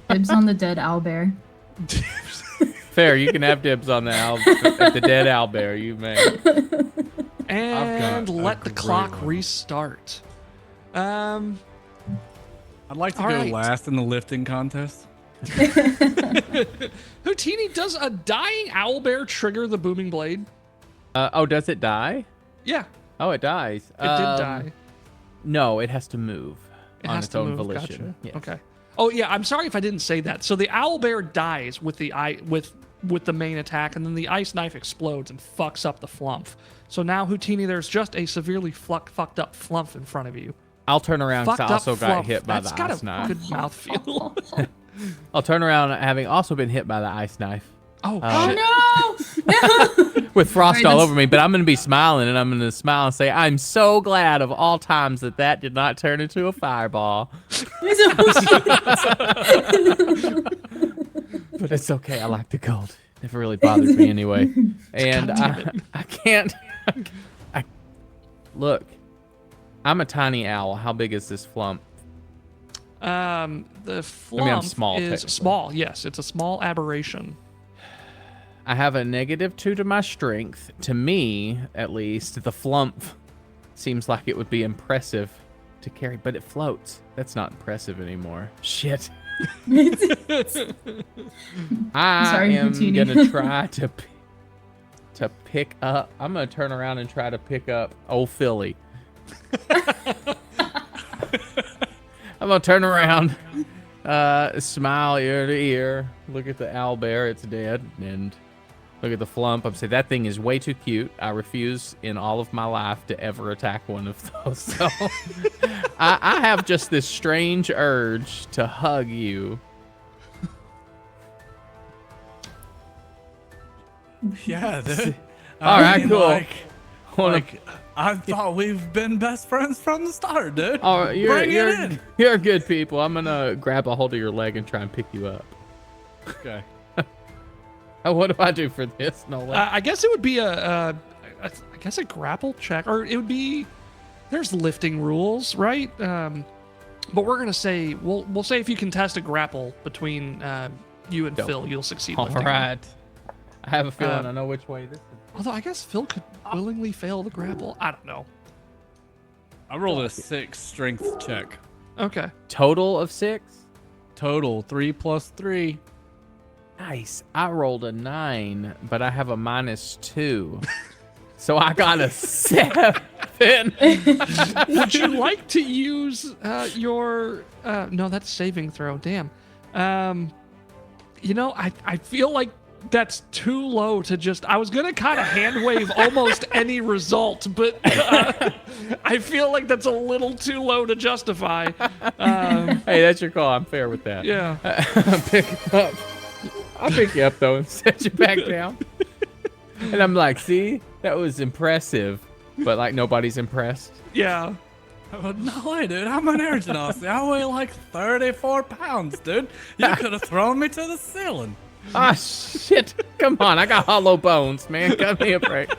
Dibs on the dead owlbear. Fair, you can have dibs on the dead owlbear. You may. And let the clock one. restart. I'd like to All go right. last in the lifting contest. Houdini, does a dying owlbear trigger the booming blade? Does it die? Yeah, Oh, it dies. it did die. No, it has to move It on has its to own move. volition. Gotcha. Yes. Okay. Oh yeah, I'm sorry if I didn't say that. So the owlbear dies with the with the main attack, and then the ice knife explodes and fucks up the flump. So now, Houdini, there's just a severely fucked up flump in front of you. I'll turn around because I Fucked up also got flump. hit by That's the got ice a knife. good mouthfeel. I'll turn around having also been hit by the ice knife. Oh, shit. No! With frost Alright, all that's- over me, but I'm going to be smiling, and I'm going to smile and say, I'm so glad of all times that did not turn into a fireball. But it's okay. I like the gold. Never really bothered me anyway. And I can't. Look, I'm a tiny owl. How big is this flump? The flump I'm small, is technically. small. Yes, it's a small aberration. I have a -2 to my strength. To me, at least, the flump seems like it would be impressive to carry, but it floats. That's not impressive anymore. Shit. I Sorry, am Houdini. gonna try to pick up. I'm gonna turn around and try to pick up old Philly. I'm gonna turn around, smile ear to ear, look at the owlbear, it's dead, and look at the flump. I'm saying that thing is way too cute. I refuse in all of my life to ever attack one of those. So I have just this strange urge to hug you. Yeah, dude. All right, cool. Like, I thought we've been best friends from the start, dude. Oh, Bring it in. you're good people. I'm gonna grab a hold of your leg and try and pick you up. Okay. What do I do for this, Nolan? I guess it would be I guess a grapple check, or it would be. There's lifting rules, right? But we're gonna say we'll say if you can test a grapple between you and Dope. Phil, you'll succeed. All lifting. right. I have a feeling I know which way this is. Although I guess Phil could willingly fail the grapple. I don't know. I rolled a 6 strength check. Okay. Total of 6? Total 3 + 3. Nice. I rolled a 9, but I have a -2. So I got a 7. Would you like to use your no, that's saving throw. Damn. You know, I feel like that's too low to just. I was gonna kind of hand wave almost any result, but I feel like that's a little too low to justify. Hey, that's your call. I'm fair with that. Yeah. I'll pick you up though and set you back down. And I'm like, see, that was impressive, but like nobody's impressed. Yeah. Oh, no way, dude. I'm an air genasi. I weigh like 34 pounds, dude. You could have thrown me to the ceiling. Ah, shit. Come on. I got hollow bones, man. Cut me a break.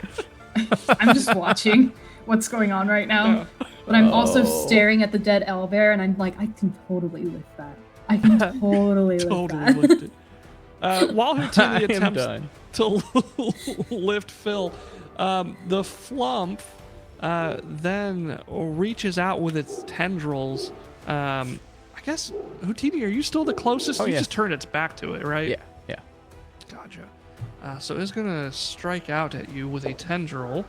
I'm just watching what's going on right now. But I'm also staring at the dead owlbear, and I'm like, I can totally lift that. I can totally lift Totally that. lift it. While I Houdini am attempts done. to lift Phil, the flump then reaches out with its tendrils. I guess, Houdini, are you still the closest? Oh, You yeah. just turned its back to it, right? Yeah, yeah. Gotcha. So it's going to strike out at you with a tendril,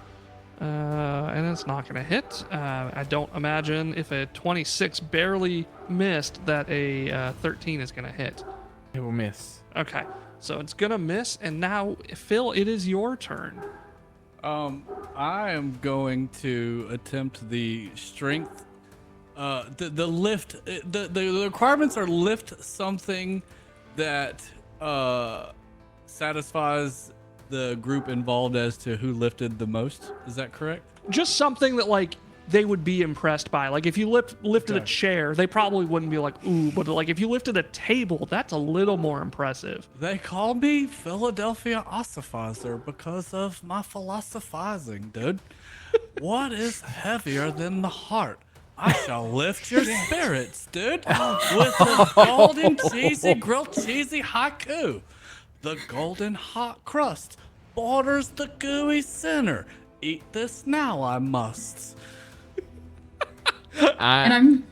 and it's not going to hit. I don't imagine if a 26 barely missed that a 13 is going to hit. It will miss. Okay. So it's gonna miss, and now, Phil, it is your turn. I am going to attempt the strength. The lift. The requirements are lift something that satisfies the group involved as to who lifted the most. Is that correct? Just something that like they would be impressed by. Like if you lifted a Okay. chair, they probably wouldn't be like, ooh, but like if you lifted a table, that's a little more impressive. They call me Philadelphia Ossifizer because of my philosophizing, dude. What is heavier than the heart? I shall lift your spirits, dude, with the golden cheesy grilled cheesy haiku. The golden hot crust borders the gooey center. Eat this now, I must. And I'm.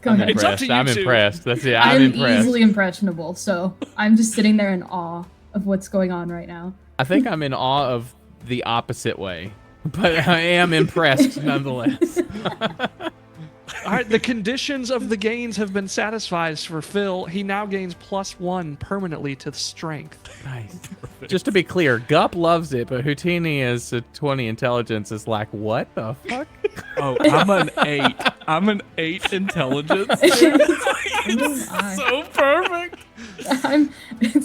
Go I'm ahead. It's up to impressed. you I'm two. impressed. That's it. I'm I'm impressed. easily impressionable, so I'm just sitting there in awe of what's going on right now. I think I'm in awe of the opposite way, but I am impressed nonetheless. All right, the conditions of the gains have been satisfied for Phil. He now gains +1 permanently to strength. Nice. Just to be clear, Gup loves it, but Houdini is a 20 intelligence is like, what the fuck? Oh, I'm an 8. I'm an 8 intelligence. I- So perfect.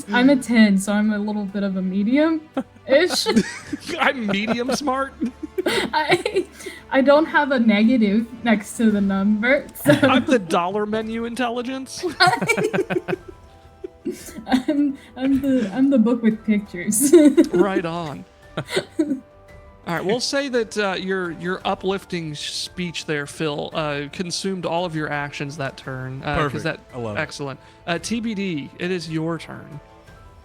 I'm a 10, so I'm a little bit of a medium-ish. I'm medium smart. I don't have a negative next to the number, so I'm the dollar menu intelligence. I'm the book with pictures. Right on. All right, we'll say that your uplifting speech there, Phil, consumed all of your actions that turn. Perfect. I love it. Excellent. TBD, it is your turn.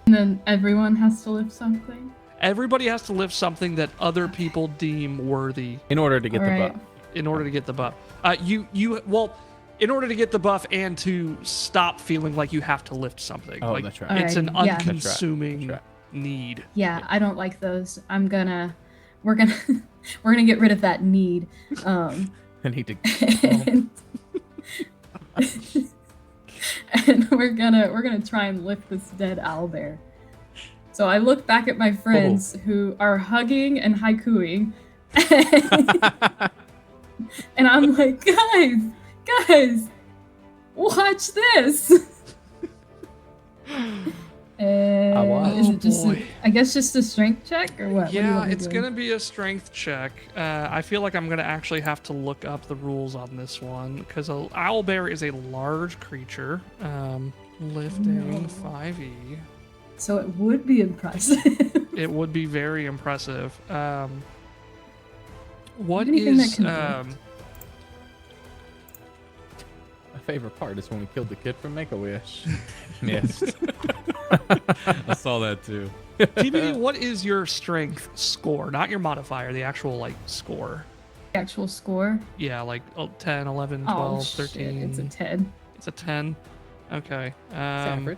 And then everyone has to lift something. Everybody has to lift something that other people deem worthy In order to get the Alright. buff. in order to get the buff. In order to get the buff and to stop feeling like you have to lift something. Oh, like, that's right. It's an Alrighty, yeah. unconsuming That's need. Yeah, I don't like those. We're gonna get rid of that need. I need to. And we're gonna try and lift this dead owlbear. So I look back at my friends who are hugging and haikuing, and I'm like, guys, watch this. watch. Is it just boy. I guess just a strength check or what? What do you Yeah, want me it's to do? gonna be a strength check. I feel like I'm gonna actually have to look up the rules on this one because an owlbear is a large creature. Lifting No. 5e. So it would be impressive. It would be very impressive. What Anything that is can lift. My favorite part is when we killed the kid from Make-A-Wish. Missed. I saw that too. TBD? What is your strength score? Not your modifier, the actual like score. Actual score. Yeah, like 10, 11, 12, Oh, 13. shit, it's a 10. It's a 10. Okay. It's average.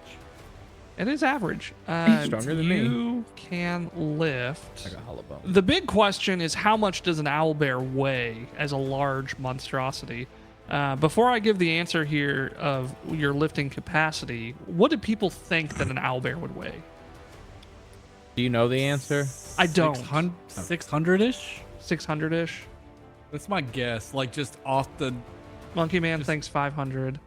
It is average. Stronger than me. You can lift. I got hollow bone. The big question is how much does an owlbear weigh as a large monstrosity? Before I give the answer here of your lifting capacity, what do people think that an owlbear would weigh? Do you know the answer? I don't. 600-ish? 600-ish? That's my guess. Like just off the. Monkey Man thinks 500.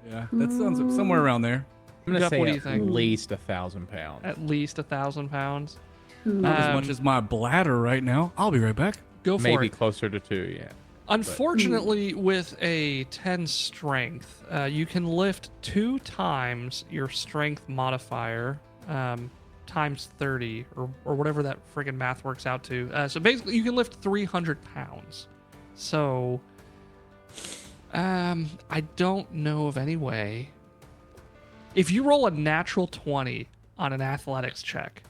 Yeah, that sounds somewhere around there. I'm gonna Jeff, say what do at you think? least 1,000 pounds. At least 1,000 pounds. Not as Um, much as my bladder right now. I'll be right back. Go for Maybe it. closer to 2, yeah. Unfortunately, with a 10 strength, you can lift 2 times your strength modifier times 30 or whatever that friggin' math works out to. So basically, you can lift 300 pounds. So I don't know of any way. If you roll a natural 20 on an athletics check,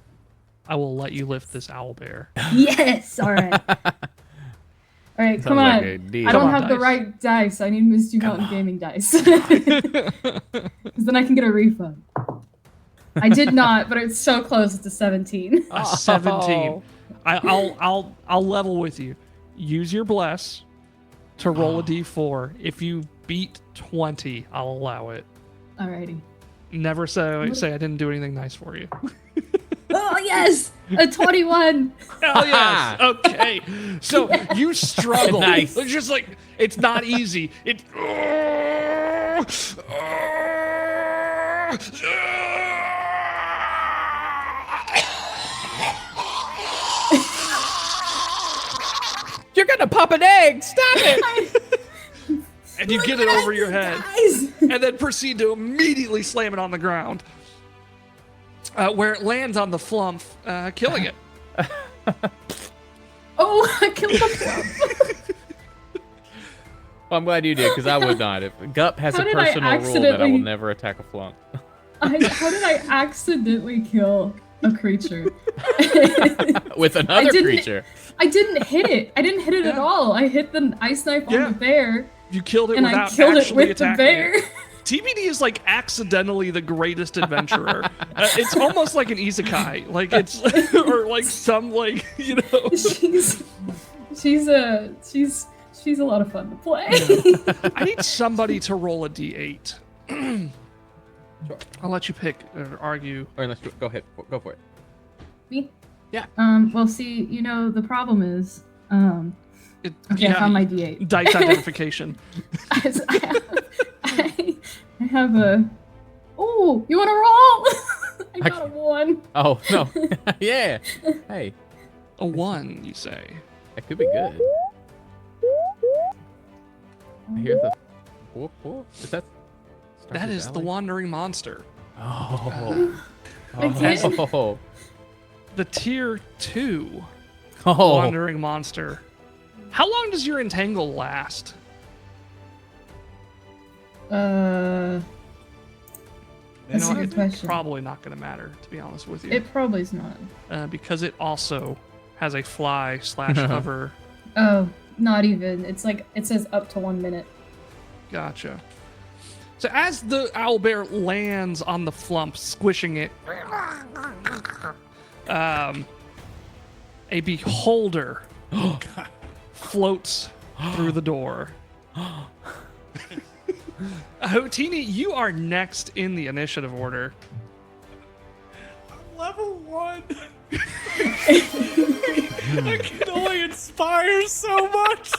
I will let you lift this owlbear. Yes. All right. All right. Come Sounds like on. a deal. I don't Come on, have the dice. right dice. I need Misty Mountain Gaming dice. 'Cause then I can get a refund. I did not, but it's so close. It's a 17. A 17. I'll level with you. Use your bless to roll a d4. If you beat 20, I'll allow it. Alrighty. Never say I didn't do anything nice for you. Oh yes, a 21. Hell yes. Okay. So you struggle. Nice. It's just like, it's not easy. It. You're gonna pop an egg. Stop it. And you get it over your head. Guys. And then proceed to immediately slam it on the ground. Where it lands on the flump, killing it. Oh, I killed the flump. Well, I'm glad you did, because I would not. If Gup has How a did I personal rule that I will accidentally- never attack a flunk. How did I accidentally kill a creature? With another didn't- creature. I didn't hit it. I didn't hit it at all. I hit the ice knife on Yeah. the bear, You killed it and I without killed it actually with the attacking bear. it. TBD is like accidentally the greatest adventurer. It's almost like an isekai. Like it's, or like some like, you know. She's a lot of fun to play. I need somebody to roll a d8. I'll let you pick or argue. Or let's go ahead. Go for it. Me? Yeah. Well, see, the problem is, okay, Yeah, I found my D8. dice identification. I have a. Oh, you want to roll? I got a 1. Oh, no. Yeah. Hey, A 1, you say. that could be good. I hear the. Whoop, whoop. Is that? That is the wandering monster. Oh. Okay. Oh. The tier 2 Oh. wandering monster. How long does your entangle last? That's You know a what? good It's question. probably not going to matter, to be honest with you. It probably is not. Because it also has a fly/hover. Oh, not even. It's like it says up to 1 minute. Gotcha. So as the owlbear lands on the flump, squishing it, a beholder floats through the door. Hotini, you are next in the initiative order. Level 1. I can only inspire so much.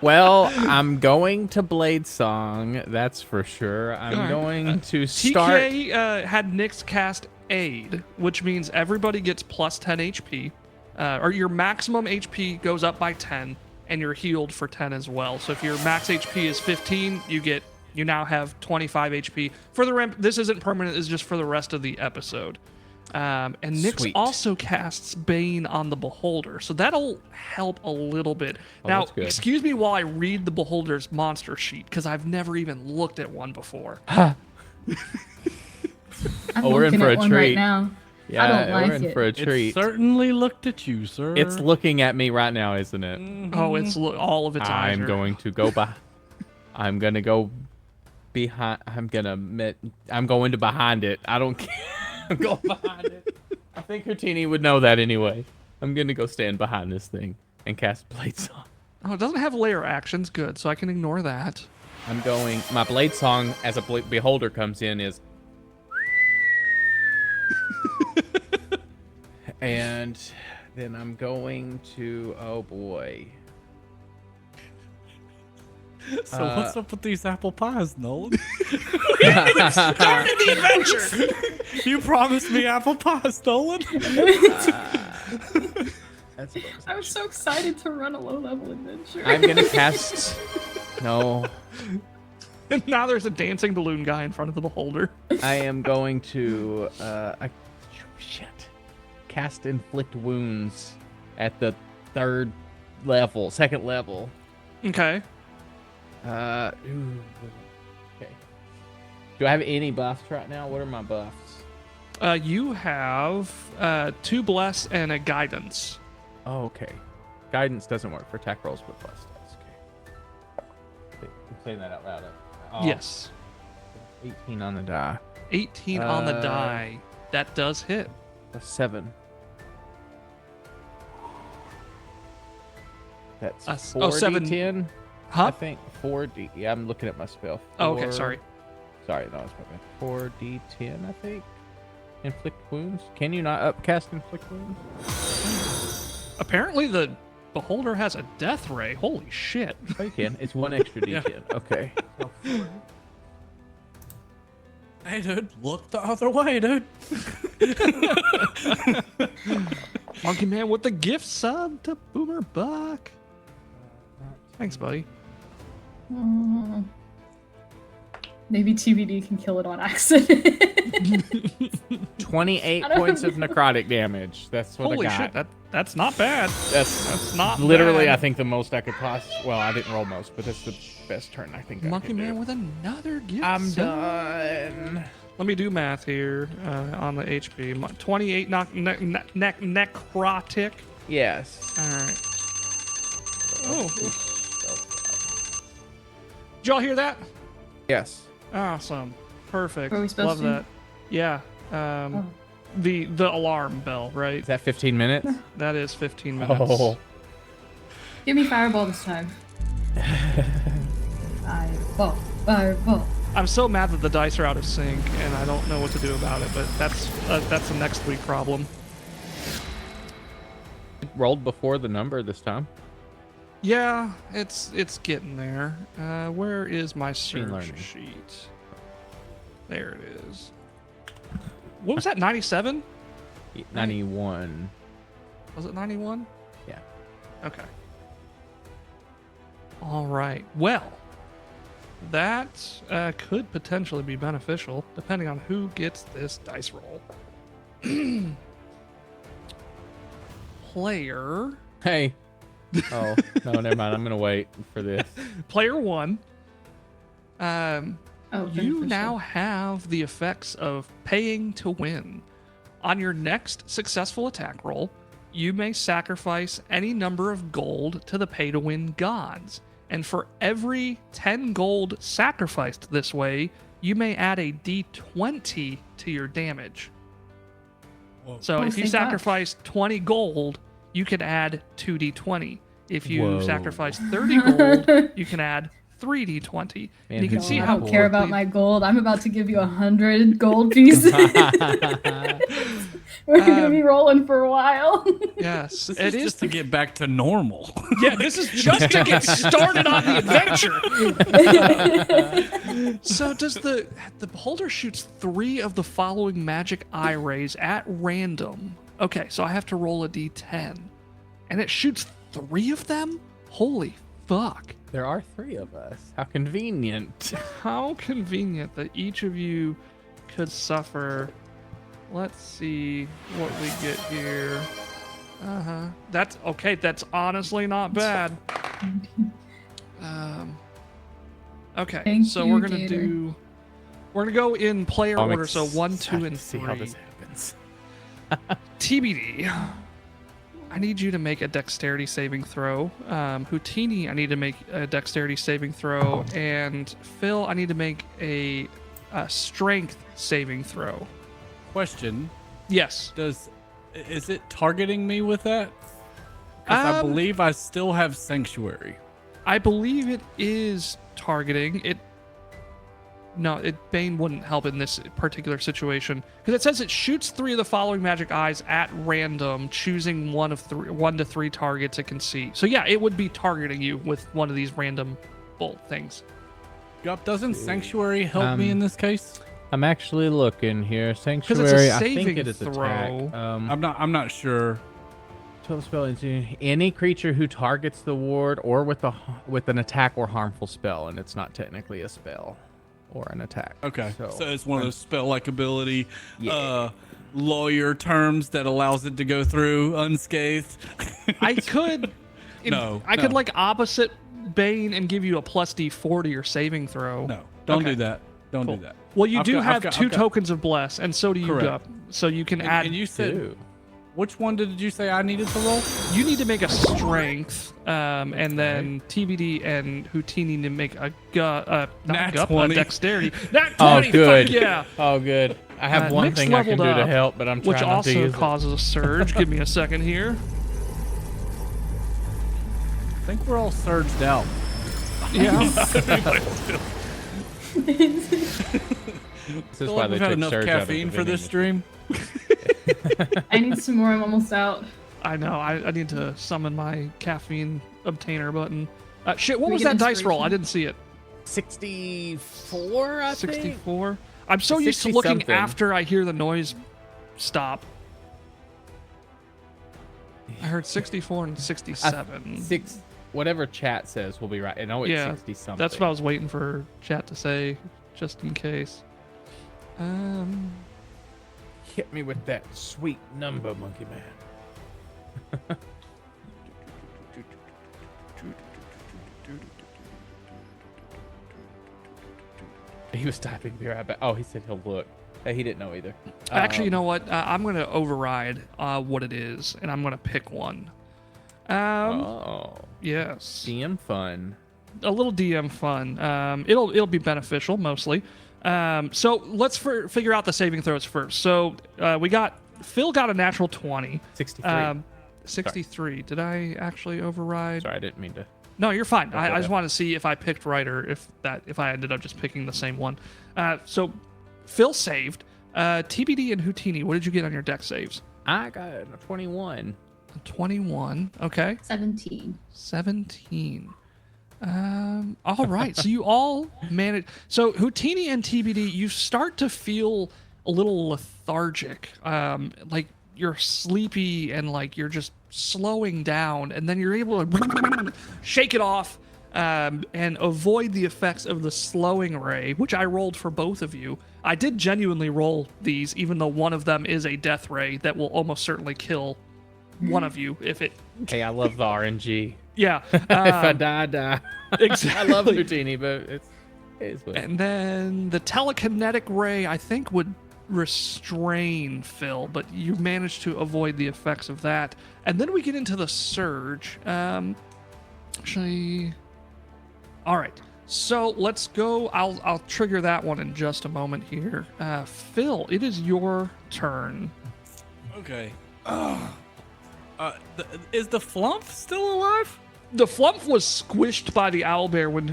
Well, I'm going to Blade Song, that's for sure. I'm Alright. going to start. TK had Nyx cast Aid, which means everybody gets plus 10 HP, or your maximum HP goes up by 10, and you're healed for 10 as well. So if your max HP is 15, you now have 25 HP. For the ramp, this isn't permanent; it's just for the rest of the episode. And Nyx Sweet. also casts Bane on the Beholder, so that'll help a little bit. Oh, Now, that's good. excuse me while I read the Beholder's monster sheet, because I've never even looked at one before. I'm Oh, we're in looking for at a one treat. right now. Yeah, I don't like we're in it. for a It treat. certainly looked at you, sir. It's looking at me right now, isn't it? Oh, it's all of its eyes. I'm are- going to go by. I'm gonna go behind. I'm going to behind it. I don't care. I'm going behind it. I think Hurtini would know that anyway. I'm gonna go stand behind this thing and cast Blade Song. Oh, it doesn't have layer actions. Good, so I can ignore that. I'm going. My Blade Song, as a beholder comes in, is. And then I'm going to. Oh boy. So what's up with these apple pies, Nolan? Started the adventure. You promised me apple pies, Nolan. That's I was so excited to run a low-level adventure. I'm gonna cast. No. And now there's a dancing balloon guy in front of the beholder. I am going to cast inflict wounds at the second level. Okay. Ooh, okay. Do I have any buffs right now? What are my buffs? You have 2 bless and a guidance. Oh, okay. Guidance doesn't work for attack rolls, but bless does. Okay. I'm saying that out loud. Oh, Yes. 18 on the die. 18 on the die. That does hit. A 7. That's 7. 10. I Huh? think 4D. Yeah, I'm looking at my spell. Oh, okay, sorry. Sorry, that was my bad. 4d10, I think. Inflict wounds. Can you not upcast inflict wounds? Apparently the beholder has a death ray. Holy shit. Oh, you can. It's 1 extra d10. Yeah. Okay. Hey, dude, look the other way, dude. Monkey Man with the gift sub to Boomer Buck. Thanks, buddy. Maybe TBD can kill it on accident. 28 points of necrotic damage. That's what Holy I got. shit, that's not bad. That's not literally, bad. I think, the most I could possibly. Well, I didn't roll most, but that's the best turn I think I Monkey could Man do. with another gift I'm sub. done. Let me do math here on the HP. 28 necrotic. Yes. All right. Oh. Did y'all hear that? Yes. Awesome. Perfect. Are we supposed Love to? that. Yeah. The alarm bell, right? Is that 15 minutes? That is 15 minutes. Oh. Give me fireball this time. Fireball. Fireball. I'm so mad that the dice are out of sync, and I don't know what to do about it. But that's a next week problem. It rolled before the number this time. Yeah, it's getting there. Where is my Machine search learning. sheet? There it is. What was that? 97? 91. Was it 91? Yeah. Okay. All right. Well, that could potentially be beneficial, depending on who gets this dice roll. Player. Hey. Oh, no, never mind. I'm going to wait for this. Player 1. Oh, You beneficial. now have the effects of paying to win. On your next successful attack roll, you may sacrifice any number of gold to the pay to win gods. And for every 10 gold sacrificed this way, you may add a d20 to your damage. So Oh, if you thank God. sacrifice 20 gold, you can add 2d20. If you Whoa. sacrifice 30 gold, you can add 3d20. Man, and you can who's see I how don't care about quickly- my gold. I'm about to give you 100 gold pieces. We're gonna be rolling for a while. Yes, This it is is. just to get back to normal. Yeah, this is just to get started on the adventure. So does the beholder shoots 3 of the following magic eye rays at random. Okay, so I have to roll a d10, and it shoots 3 of them. Holy fuck! There are 3 of us. How convenient. How convenient that each of you could suffer. Let's see what we get here. That's okay. That's honestly not bad. Okay, Thank so you, we're gonna Gator. we're gonna go in player I'm order. So 1, 2, excited and to see 3. how this happens. TBD. I need you to make a dexterity saving throw. Houtini, I need to make a dexterity saving throw, and Phil, I need to make a strength saving throw. Question: Yes. is it targeting me with that? Because I Um, believe I still have sanctuary. I believe it is targeting it. No, Bane wouldn't help in this particular situation because it says it shoots 3 of the following magic eyes at random, choosing 1 to 3 targets it can see. So yeah, it would be targeting you with one of these random bolt things. Yup, doesn't sanctuary help me in this case? I'm actually looking here. it's a Sanctuary, I think saving it is attack. throw. I'm not sure. 12 spell into any creature who targets the ward or with an attack or harmful spell, and it's not technically a spell or an attack. Okay, So, so it's one of those spell-like ability Yeah. lawyer terms that allows it to go through unscathed. I could. I could no. like opposite Bane and give you a plus D4 to your saving throw. No, don't Okay. do that. Don't Cool. do that. Well, you I've do got- have I've got- 2 I've got- tokens of bless, and so do you, Correct. Gup. So you can add. And you said Two. which one did you say I needed to roll? You need to make a strength, and then TBD and Houtini need to make a Nat not 20. dexterity. Nat 20, Oh, fuck good. yeah. Oh, good. I have one Nick's thing I can do leveled to up, help, but I'm trying which not to also use causes a surge. Give me a second here. I think we're all surged out. Yeah. This is Feel why like they we've had took enough Surge out of the caffeine for vending this machine. stream. I need some more. I'm almost out. I know. I need to summon my caffeine obtainer button. Shit, what Can we was get that dice roll? I inspiration? didn't see it. 64, I think. 64. I'm so used to looking 60-something. after I hear the noise stop. I heard 64 and 67. Whatever chat says will be right. I know it's Yeah, 60 something. That's what I was waiting for chat to say, just in case. Hit me with that sweet number, Monkey Man. He was typing "be right back." Oh, he said he'll look. He didn't know either. Actually, you know what? I'm going to override what it is, and I'm going to pick one. Oh, Yes. DM fun. A little DM fun. It'll be beneficial mostly. So let's figure out the saving throws first. So Phil got a natural 20. 63. 63. Did I actually override? Sorry, I didn't mean to. No, you're fine. I just ahead. want to see if I picked right or if I ended up just picking the same one. So Phil saved. TBD and Houtini, what did you get on your deck saves? I got a 21. 21. Okay. 17. 17. All right. So you all managed. So Houtini and TBD, you start to feel a little lethargic. Like you're sleepy and like you're just slowing down, and then you're able to shake it off and avoid the effects of the slowing ray, which I rolled for both of you. I did genuinely roll these, even though one of them is a death ray that will almost certainly kill one of you if it. Hey, I love the RNG. Yeah. If I die, I die. Exactly. I love Houdini, but it is what it is. And then the telekinetic ray, I think, would restrain Phil, but you managed to avoid the effects of that. And then we get into the surge. Actually, all right. So let's go. I'll trigger that one in just a moment here. Phil, it is your turn. Okay. Is the flump still alive? The flump was squished by the owlbear when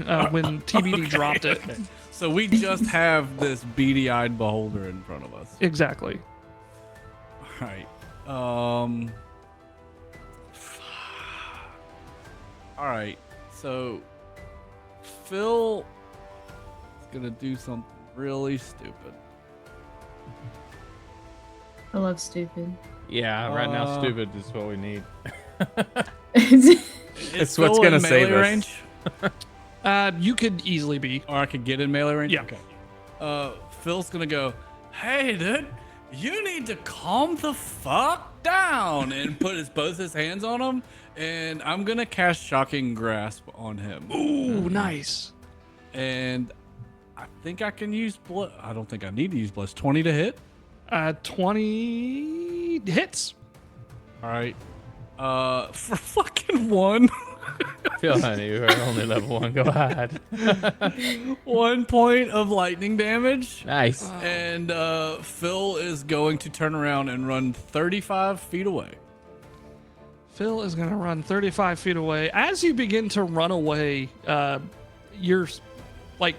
TBD dropped it. Okay. So we just have this beady-eyed beholder in front of us. Exactly. All right. All right. So Phil is gonna do something really stupid. I love stupid. Yeah, right now, stupid is what we need. It's what's Phil gonna in save melee us. range, You could easily be. or I could get in melee range. Yeah. Okay. Phil's gonna go. Hey, dude, you need to calm the fuck down, and put both his hands on him, and I'm gonna cast Shocking Grasp on him. Ooh, nice. And I think I can use blood. I don't think I need to use blood. 20 to hit. 20 hits. All right. For fucking one. Phil, honey, you're only level 1. Go ahead. 1 point of lightning damage. Nice. And Phil is going to turn around and run 35 feet away. Phil is going to run 35 feet away. As you begin to run away, you're like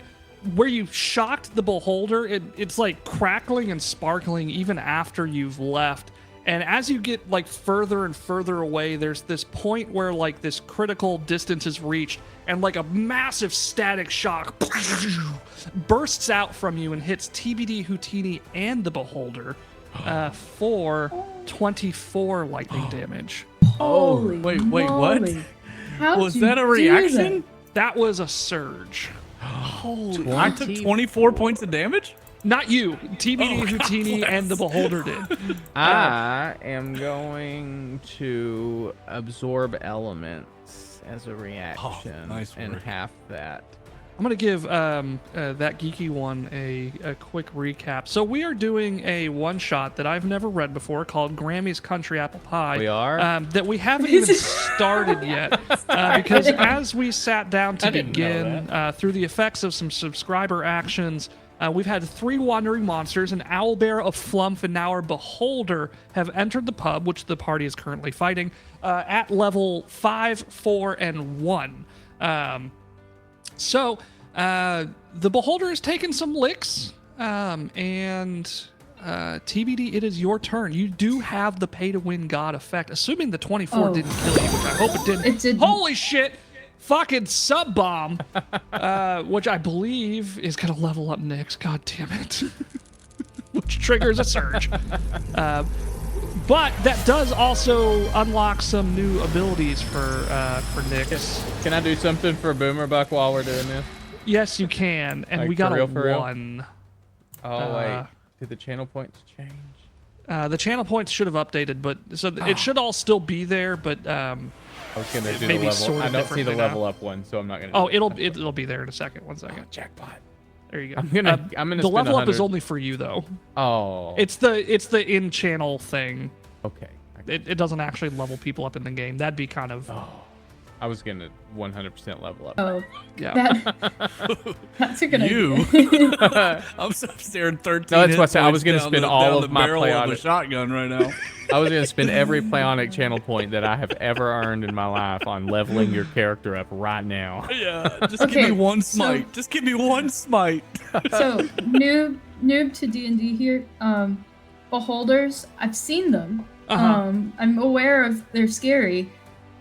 where you shocked the beholder, it's like crackling and sparkling even after you've left. And as you get like further and further away, there's this point where like this critical distance is reached, and like a massive static shock bursts out from you and hits TBD, Houtini, and the beholder for 24 lightning damage. Holy wait, what? moly. How'd Was you that a do reaction? That was a surge. Holy! I took 24 points of damage? Not you. TBD, Houtini, and the beholder did. I am going to absorb elements as a reaction nice and work. half that. I'm going to give that geeky one a quick recap. So we are doing a one-shot that I've never read before called Grammy's Country Apple Pie. We are? That we haven't even started yet. Because as we sat down to I didn't know begin, through the effects of some subscriber actions, we've had 3 wandering monsters, an owlbear, a flump, and now our beholder have entered the pub, which the party is currently fighting, at level 5, 4, and 1. So The beholder has taken some licks, and TBD, it is your turn. You do have the pay-to-win god effect, assuming the 24 didn't kill you, which I hope it didn't. It didn't. Holy shit! Fucking sub bomb, which I believe is gonna level up Nyx. God damn it, which triggers a surge. But that does also unlock some new abilities for Nyx. Can I do something for Boomer Buck while we're doing this? Yes, you can, and Like, we got for a real? 1. Oh wait, did the channel points change? The channel points should have updated, but it should all still be there. But I was gonna do the maybe level. sort of I don't see the differently now. level up one, so I'm not gonna. Oh, do it. it'll be there in a second. 1 second. Jackpot. There you go. I'm gonna The spend level up is 100. only for you though. Oh. It's the in channel thing. Okay. It doesn't actually level people up in the game. That'd be kind of I was gonna 100% level up. Oh, yeah. that's a good You. idea. I'm staring 13. No, that's hit what I was points gonna down spend the- all down of the my barrel of a Playotic. shotgun right now. I was gonna spend every Playotic channel point that I have ever earned in my life on leveling your character up right now. Yeah, just Okay, give me one so- smite. Just give me one smite. So noob to D&D here. Beholders, I've seen them. I'm aware of they're scary.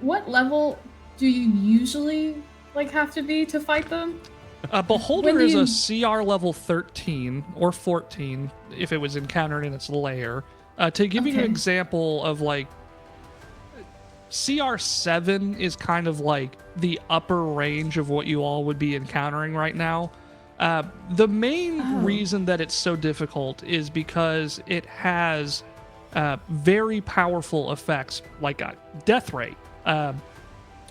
What level do you usually have to be to fight them? Beholder When do is a CR level 13 or 14 if it was encountered in its lair. To give you an Okay. example of CR 7 is kind of like the upper range of what you all would be encountering right now. The main reason that it's so difficult is because it has very powerful effects like a death rate.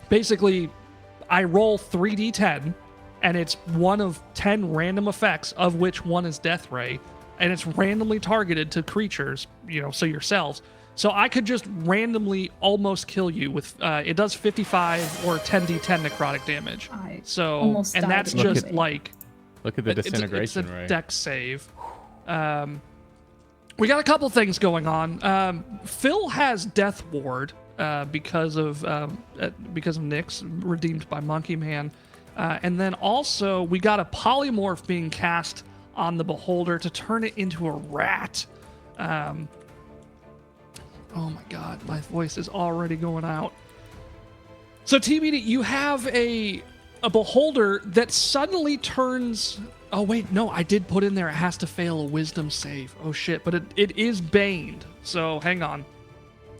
Basically, I roll 3d10, and it's one of 10 random effects, of which one is death ray, and it's randomly targeted to creatures, so yourselves. So I could just randomly almost kill you with it does 55 or 10d10 necrotic damage. I So almost and died that's anyway. just like Look at the it's disintegration a rate. dex save. We got a couple things going on. Phil has Death Ward because of Nyx, redeemed by Monkey Man, and then also we got a polymorph being cast on the Beholder to turn it into a rat. Oh my God, my voice is already going out. So TBD, you have a Beholder that suddenly turns. Oh wait, no, I did put in there it has to fail a wisdom save. Oh shit, but it is baned. So hang on.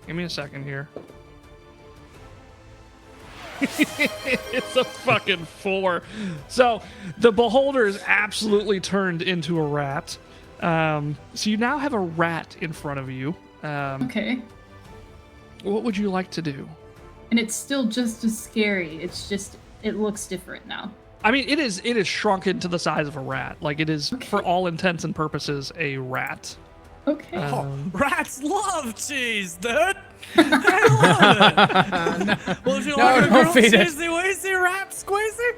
Give me a second here. It's a fucking 4. So the Beholder is absolutely turned into a rat. So you now have a rat in front of you. Okay. What would you like to do? And it's still just as scary. It's just, it looks different now. I mean, it is shrunken to the size of a rat. Like it is, for all intents and purposes, a rat. Okay. Rats love cheese, dude. They love it. Would you like a don't grilled feed it. cheesy weezy rat squeezy?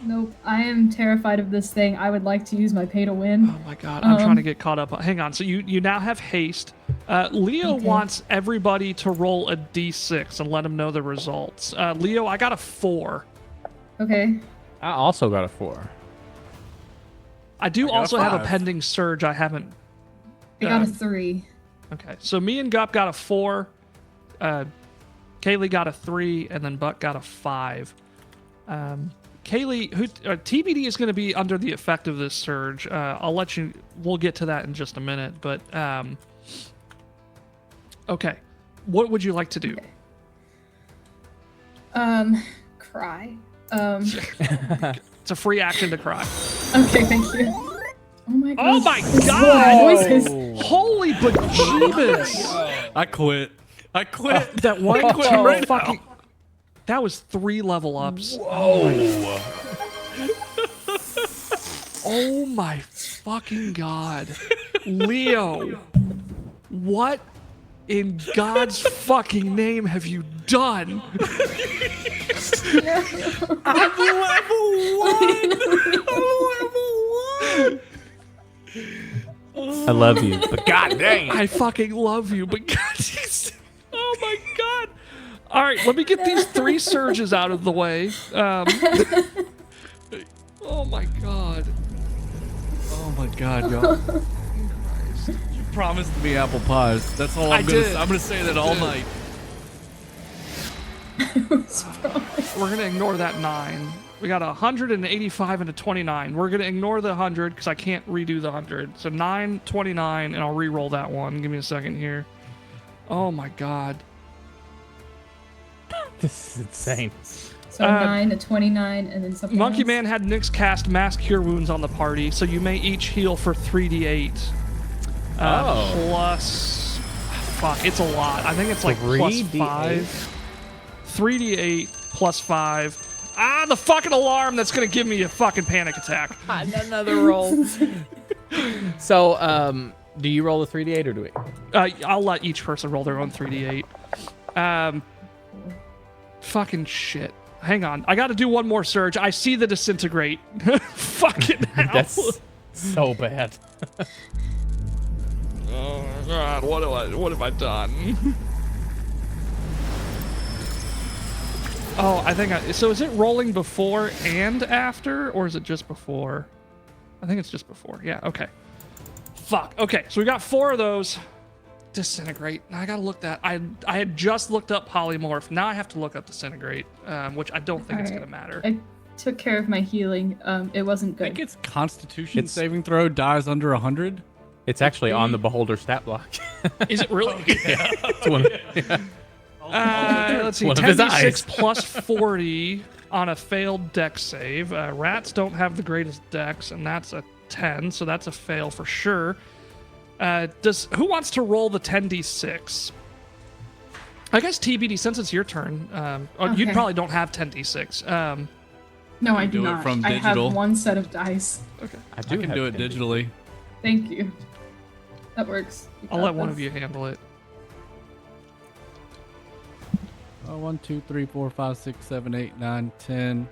Nope. I am terrified of this thing. I would like to use my pay to win. Oh my God, I'm trying to get caught up. Hang on. So you now have haste. Leo Okay. wants everybody to roll a d6 and let him know the results. Leo, I got a 4. Okay. I also got a 4. I do got a also have a 5. pending surge. I haven't. I got a 3. Okay, so me and Gup got a 4. Kaylee got a 3, and then Buck got a 5. Kaylee, TBD is going to be under the effect of this surge. I'll let you. We'll get to that in just a minute. But okay, what would you like to do? Cry. It's a free action to cry. Okay, thank you. Oh my god. Oh my This God! voice is- Holy bejeebus! I quit. I quit. That one I quit right fucking. That was 3 level ups. Whoa. Oh my fucking God. Leo, what in God's fucking name have you done? I'm level 1. I'm level 1. I love you, but god dang. I fucking love you, but God, oh my God. All right, let me get these 3 surges out of the way. Oh my god. Oh my god, y'all. You promised me apple pies. That's all I'm gonna did. I'm gonna say that all night. We're gonna ignore that 9. We got 185 and a 29. We're gonna ignore the 100 because I can't redo the 100. So 9, 29, and I'll re-roll that one. Give me a second here. Oh my god. This is insane. So 9, a 29, and then something Monkey else? Man had Nyx cast Mass Cure Wounds on the party, so you may each heal for 3d8. Oh. Plus... Fuck, it's a lot. I think it's like plus 3d8? 5. 3d8 plus 5. Ah, the fucking alarm that's gonna give me a fucking panic attack. Another roll. So, do you roll a 3d8 or do we? I'll let each person roll their own 3d8. Fucking shit. Hang on. I gotta do one more surge. I see the disintegrate. Fucking hell. That's so bad. Oh my god, what have I done? Oh, I think so is it rolling before and after, or is it just before? I think it's just before. Yeah, okay. Fuck. Okay, so we got 4 of those. Disintegrate. Now I gotta look that. I had just looked up polymorph. Now I have to look up disintegrate, which I don't think it's gonna matter. I took care of my healing. It wasn't I think good. it's Constitution saving throw dies under 100. It's actually on the beholder stat block. Is it really? Yeah. It's one, yeah. Let's see. One of his 10d6 eyes. plus 40 on a failed dex save. Rats don't have the greatest dex, and that's a 10, so that's a fail for sure. Who wants to roll the 10d6? I guess TBD, since it's your turn. You Okay. probably don't have 10d6. No, I do do it not. from I digital. have one set of dice. Okay. I can do it digitally. Thank you. That works. You I'll got let one this. of you handle it. 1, 2, 3, 4, 5, 6, 7, 8, 9, 10.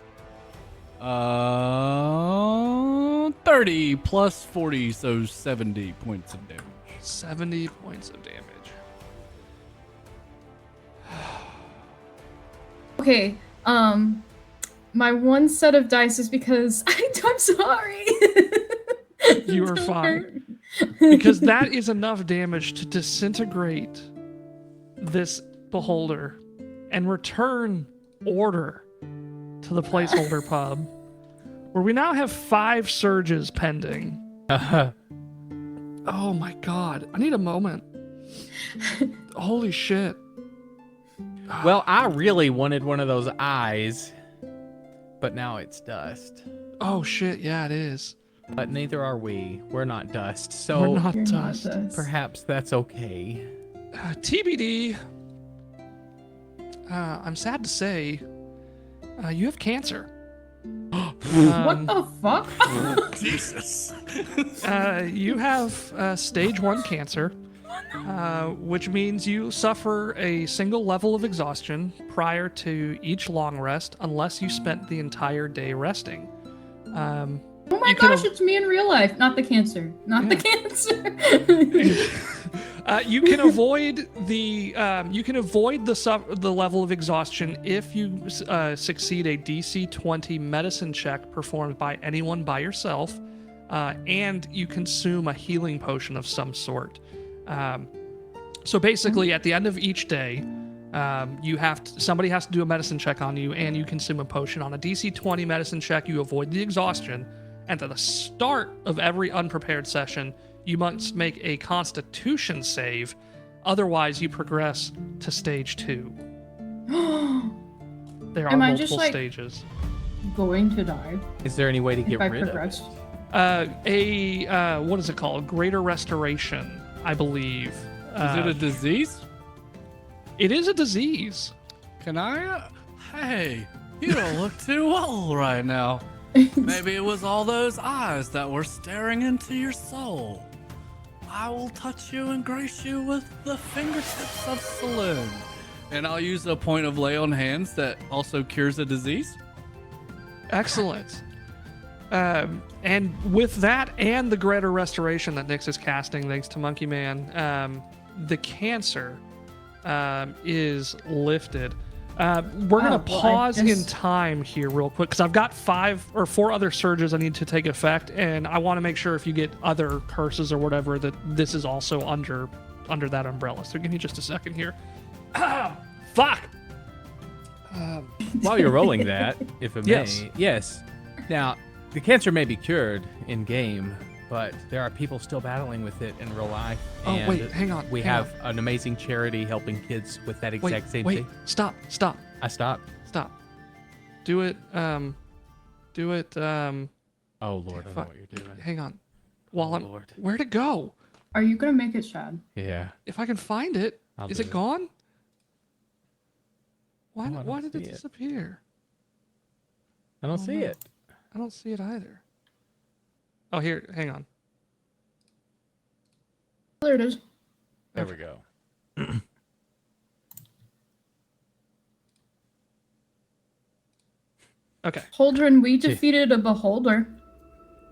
30 plus 40, so 70 points of damage. 70 points of damage. Okay. My one set of dice is because I'm sorry. You are Don't fine. hurt. Because that is enough damage to disintegrate this beholder and return order to the placeholder pub, where we now have 5 surges pending. Oh my god. I need a moment. Holy shit. Well, I really wanted one of those eyes, but now it's dust. Oh shit, yeah, it is. But neither are we. We're not dust, so We're not You're not dust. dust. perhaps that's okay. TBD. I'm sad to say, you have cancer. What the fuck? Jesus. You have stage 1 cancer, which means you suffer a single level of exhaustion prior to each long rest, unless you spent the entire day resting. Oh my You can gosh, av- it's me in real life, not the cancer. Not the cancer. You can avoid the the level of exhaustion if you succeed a DC 20 medicine check performed by anyone by yourself, and you consume a healing potion of some sort. So basically, at the end of each day, somebody has to do a medicine check on you, and you consume a potion. On a DC 20 medicine check, you avoid the exhaustion, and at the start of every unprepared session, you must make a Constitution save. Otherwise, you progress to stage 2. There are Am I multiple just, like, stages. Going to die Is there any way to if get I rid of it? progress. What is it called? Greater Restoration, I believe. Is it a disease? It is a disease. Can I? Hey, you don't look too well right now. Maybe it was all those eyes that were staring into your soul. I will touch you and grace you with the fingertips of Saloon. And I'll use a point of lay on hands that also cures a disease. Excellent. And with that and the Greater Restoration that Nyx is casting, thanks to Monkey Man, the cancer is lifted. We're gonna Oh, well, pause in time here real quick because I've got 5 or 4 other surges I need to take effect, and I want to make sure if you get other curses or whatever that this is also under that umbrella. So give me just a second here. Fuck. While you're rolling that, if it may, Yes. yes. Now, the cancer may be cured in game, but there are people still battling with it in real life. Oh, and wait, hang on, We hang have an amazing charity helping kids with that exact same Wait, thing. stop. I stopped. Do it. Oh Lord, I don't know fuck. what you're doing. Hang on. While I'm. Lord. Where'd it go? Are you gonna make it, Shad? Yeah. If I can find it, I'll is do it it. gone? Why? Oh, I don't Why did it see it. disappear? I don't see no. it. I don't see it either. Oh, here. Hang on. There it is. There we go. Okay. Holdren, we defeated a beholder.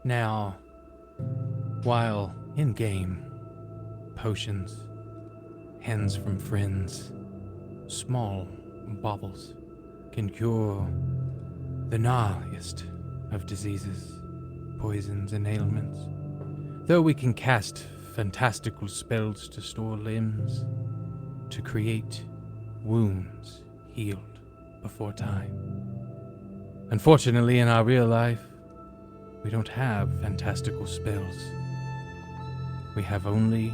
Now, while in game, potions, hands from friends, small baubles can cure the gnarliest of diseases, poisons, and ailments. Though we can cast fantastical spells to store limbs, to create wounds healed before time. Unfortunately, in our real life, we don't have fantastical spells. We have only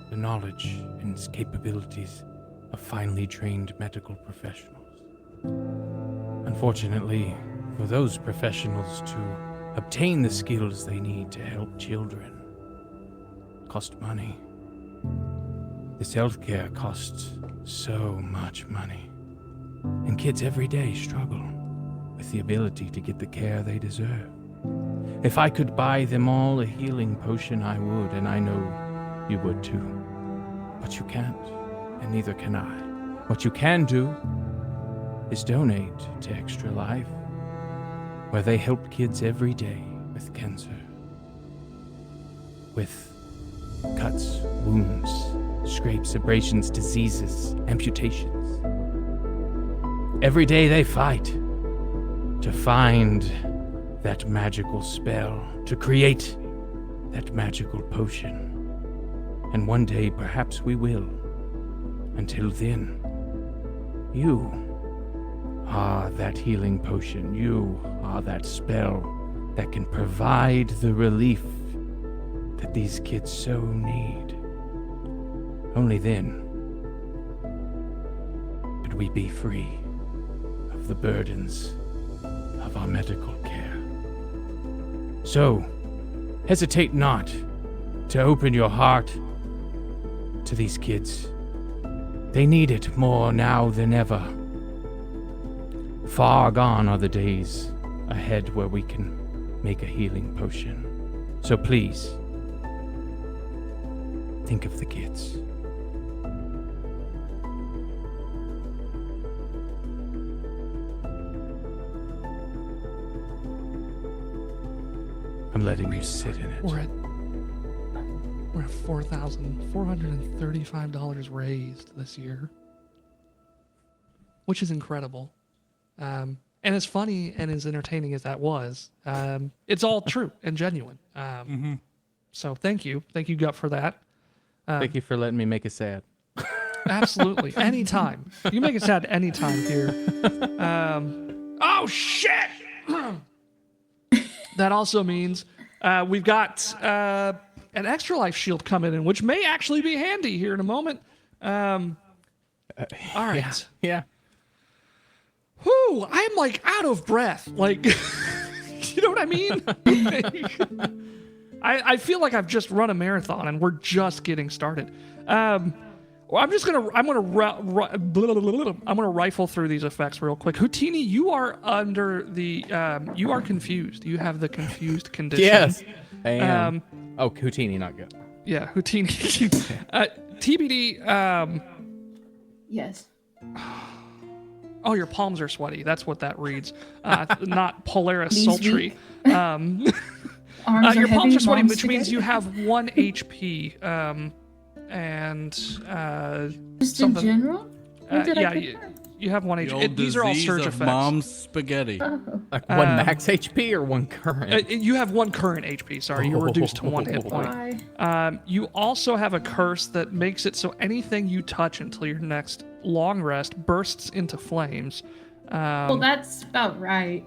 the knowledge and capabilities of finely trained medical professionals. Unfortunately, for those professionals to obtain the skills they need to help children, cost money. This healthcare costs so much money. And kids every day struggle with the ability to get the care they deserve. If I could buy them all a healing potion, I would, and I know you would too. But you can't, and neither can I. What you can do is donate to Extra Life, where they help kids every day with cancer. With cuts, wounds, scrapes, abrasions, diseases, amputations. Every day they fight to find that magical spell, to create that magical potion. And one day, perhaps we will. Until then, you are that healing potion. You are that spell that can provide the relief that these kids so need. Only then could we be free of the burdens of our medical care. So, hesitate not to open your heart to these kids. They need it more now than ever. Far gone are the days ahead where we can make a healing potion. So please, think of the kids. I'm letting you sit in it. We're at $4,435 raised this year, which is incredible. And as funny and as entertaining as that was, it's all true and genuine. So thank you, Gut, for that. Thank you for letting me make it sad. Absolutely, anytime you make it sad, anytime here. Oh shit! That also means we've got an extra life shield coming in, which may actually be handy here in a moment. All right. Yeah. Whew, I'm like out of breath. Like, you know what I mean? I feel like I've just run a marathon and we're just getting started. Well, I'm gonna rifle through these effects real quick. Houtini, you are under the you are confused. You have the confused condition. Yes. I am. Houtini, not good. Yeah, Houtini. TBD. Yes. Oh, your palms are sweaty. That's what that reads. Not Polaris Knees sultry. weak. Arms are Your palms heavy, are sweaty, mom's which means spaghetti. you have 1 HP. And Just in something. general? What did yeah, I pick up? You have 1 The HP. old These are all disease surge of effects. mom's spaghetti. Oh. Like one max HP or one current? You have 1 current HP. Sorry, you're reduced to 1 hit point. Why? You also have a curse that makes it so anything you touch until your next long rest bursts into flames. Well, that's about right.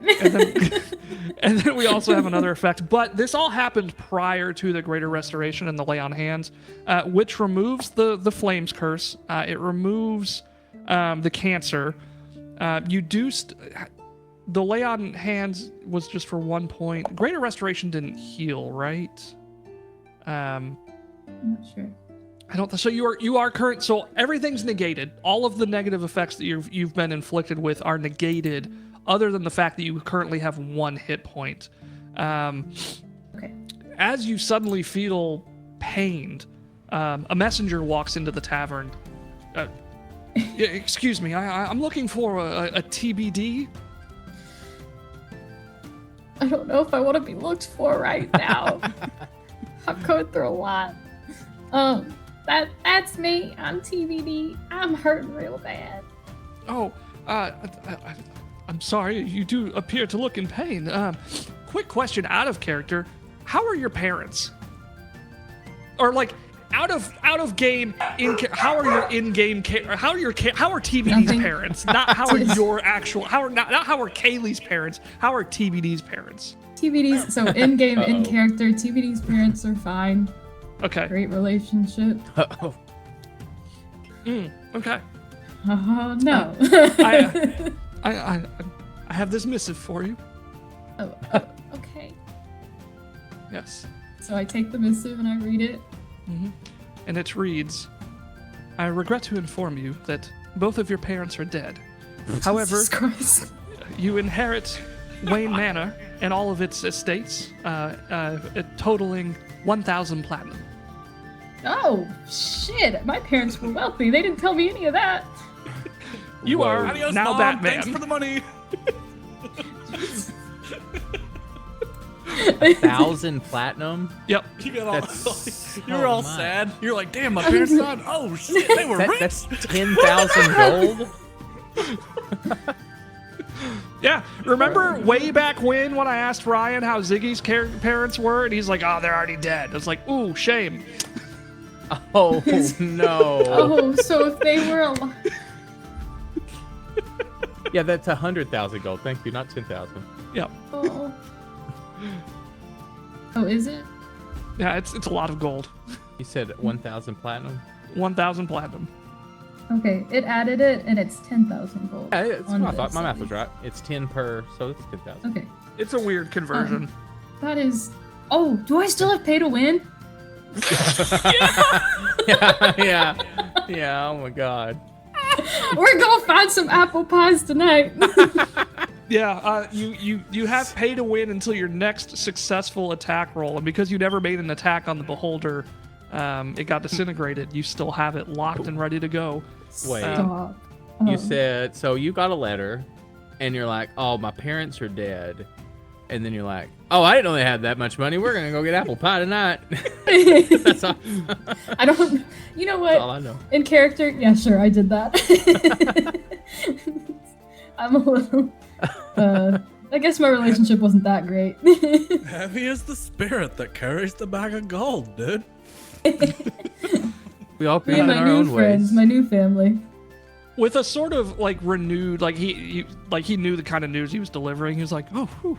And then we also have another effect. But this all happened prior to the Greater Restoration and the Lay on Hands, which removes the Flames curse. It removes the cancer. The Lay on Hands was just for 1 point. Greater Restoration didn't heal, right? I'm not sure. I don't. So you are current. So everything's negated. All of the negative effects that you've been inflicted with are negated, other than the fact that you currently have 1 hit point. Okay. As you suddenly feel pained, a messenger walks into the tavern. Yeah, excuse me, I'm looking for a TBD. I don't know if I want to be looked for right now. I'm going through a lot. That's me. I'm TBD. I'm hurting real bad. Oh, I'm sorry. You do appear to look in pain. Quick question, out of character. How are your parents? Or like out of game. How are your in-game? How are TBD's Nothing. parents? Not how are your actual. How are not how are Kaylee's parents? How are TBD's parents? TBD's, so in-game, in character, TBD's parents are fine. Okay. Great relationship. Oh, Okay. No. I have this missive for you. Oh, okay. Yes. So I take the missive and I read it. And it reads, I regret to inform you that both of your parents are dead. However, Jesus Christ. you inherit Wayne Manor and all of its estates, totaling 1,000 platinum. Oh, shit. My parents were wealthy. They didn't tell me any of that. You are Adios, now Mom. Batman. Thanks for the money. 1,000 platinum? Yep. You got all, That's you were all so much. sad. You're like, damn, my parents died. Oh shit, they were rich. That's 10,000 gold? Yeah. Remember way back when I asked Ryan how Ziggy's parents were, and he's like, "Oh, they're already dead." I was like, "Ooh, shame." Oh, no. Oh, so if they were alive. Yeah, that's 100,000 gold. Thank you, not 10,000. Yep. Oh. Oh, is it? Yeah, it's a lot of gold. You said 1,000 platinum? 1,000 platinum. Okay, it added it, and it's 10,000 gold. Yeah, it's on my the thought. My math site. was right. It's 10 per, so it's 10,000. Okay. It's a weird conversion. That is. Oh, do I still have pay to win? Yeah, oh my god. We're gonna find some apple pies tonight. Yeah, you have pay to win until your next successful attack roll, and because you never made an attack on the beholder, it got disintegrated. You still have it locked and ready to go. Wait, Stop. you said, so you got a letter, and you're like, oh, my parents are dead. And then you're like, oh, I didn't know they had that much money. We're going to go get apple pie tonight. That's all, I don't. You know what? that's all I know. In character, yeah, sure, I did that. I'm a little. I guess my relationship wasn't that great. Heavy is the spirit that carries the bag of gold, dude. We all Me grieve and in my our new own friends, ways. my new family. With a sort of like renewed, like he knew the kind of news he was delivering. He was like, oh, whew.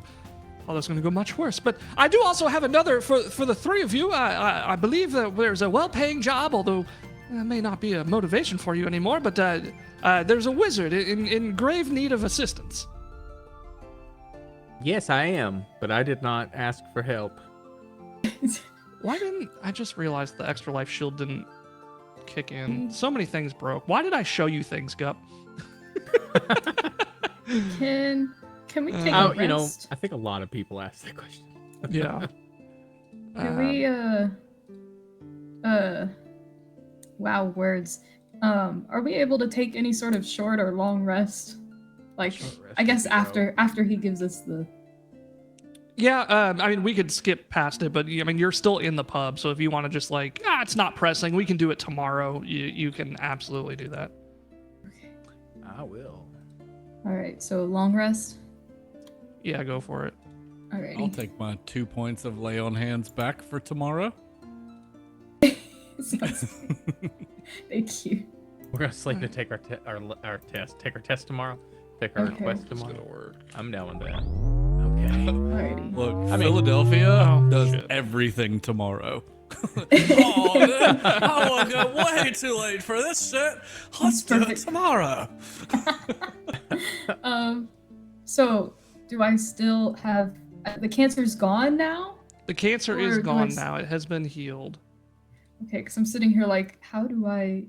Oh, that's going to go much worse. But I do also have another for the three of you. I believe that there's a well-paying job, although it may not be a motivation for you anymore. But there's a wizard in grave need of assistance. Yes, I am, but I did not ask for help. Why didn't I just realized the extra life shield didn't kick in? So many things broke. Why did I show you things, Gup? Can we take a Oh, rest? you know, I think a lot of people ask that question. Yeah. Can we wow, words. Are we able to take any sort of short or long rest? Like, Short rest I guess would be after he gives us the. Yeah, I mean, we could skip past it, but I mean, you're still in the pub, so if you want to just like, it's not pressing, we can do it tomorrow. You can absolutely do that. I will. All right, so long rest. Yeah, go for it. Alrighty. I'll take my 2 points of lay on hands back for tomorrow. Thank you. We're gonna slate to take our test. Take our test tomorrow. Take our Okay. quest It's tomorrow. gonna work. I'm down with that. Okay. Alrighty. Look, I mean- Philadelphia Oh, does shit. everything tomorrow. Oh, I woke up way too late for this shit. Let's do it Perfect. tomorrow. So do I still have the cancer's gone now? The cancer Or is do I gone s- now. It has been healed. Okay, because I'm sitting here like, how do I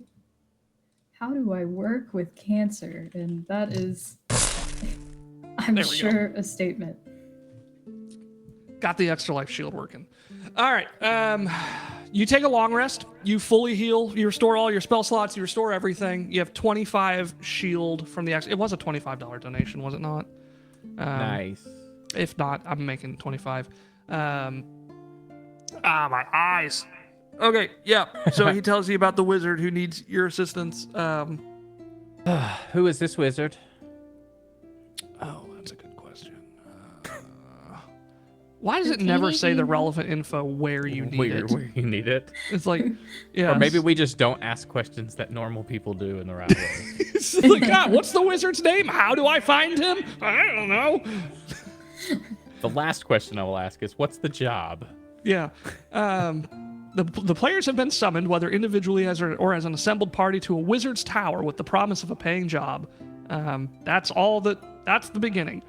work with cancer? And that is, I'm There we go. sure, a statement. Got the extra life shield working. All right. You take a long rest. You fully heal. You restore all your spell slots. You restore everything. You have 25 shield from the. It was a $25 donation, was it not? Nice. If not, I'm making 25. My eyes. Okay, yeah. So he tells you about the wizard who needs your assistance. Who is this wizard? Oh, that's a good question. Why does it never say the relevant info where you need it? Where you need it? It's like, yeah. Or maybe we just don't ask questions that normal people do in the right way. It's like, God, what's the wizard's name? How do I find him? I don't know. The last question I will ask is, what's the job? Yeah. The players have been summoned, whether individually or as an assembled party, to a wizard's tower with the promise of a paying job. That's the beginning.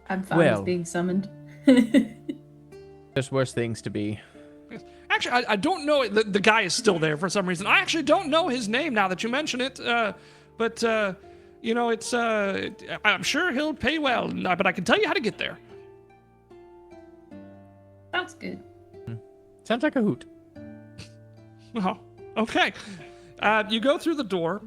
I'm fine Well. with being summoned. There's worse things to be. Actually, I don't know. The guy is still there for some reason. I actually don't know his name now that you mention it. But it's. I'm sure he'll pay well, but I can tell you how to get there. Sounds good. Sounds like a hoot. Oh, okay. You go through the door.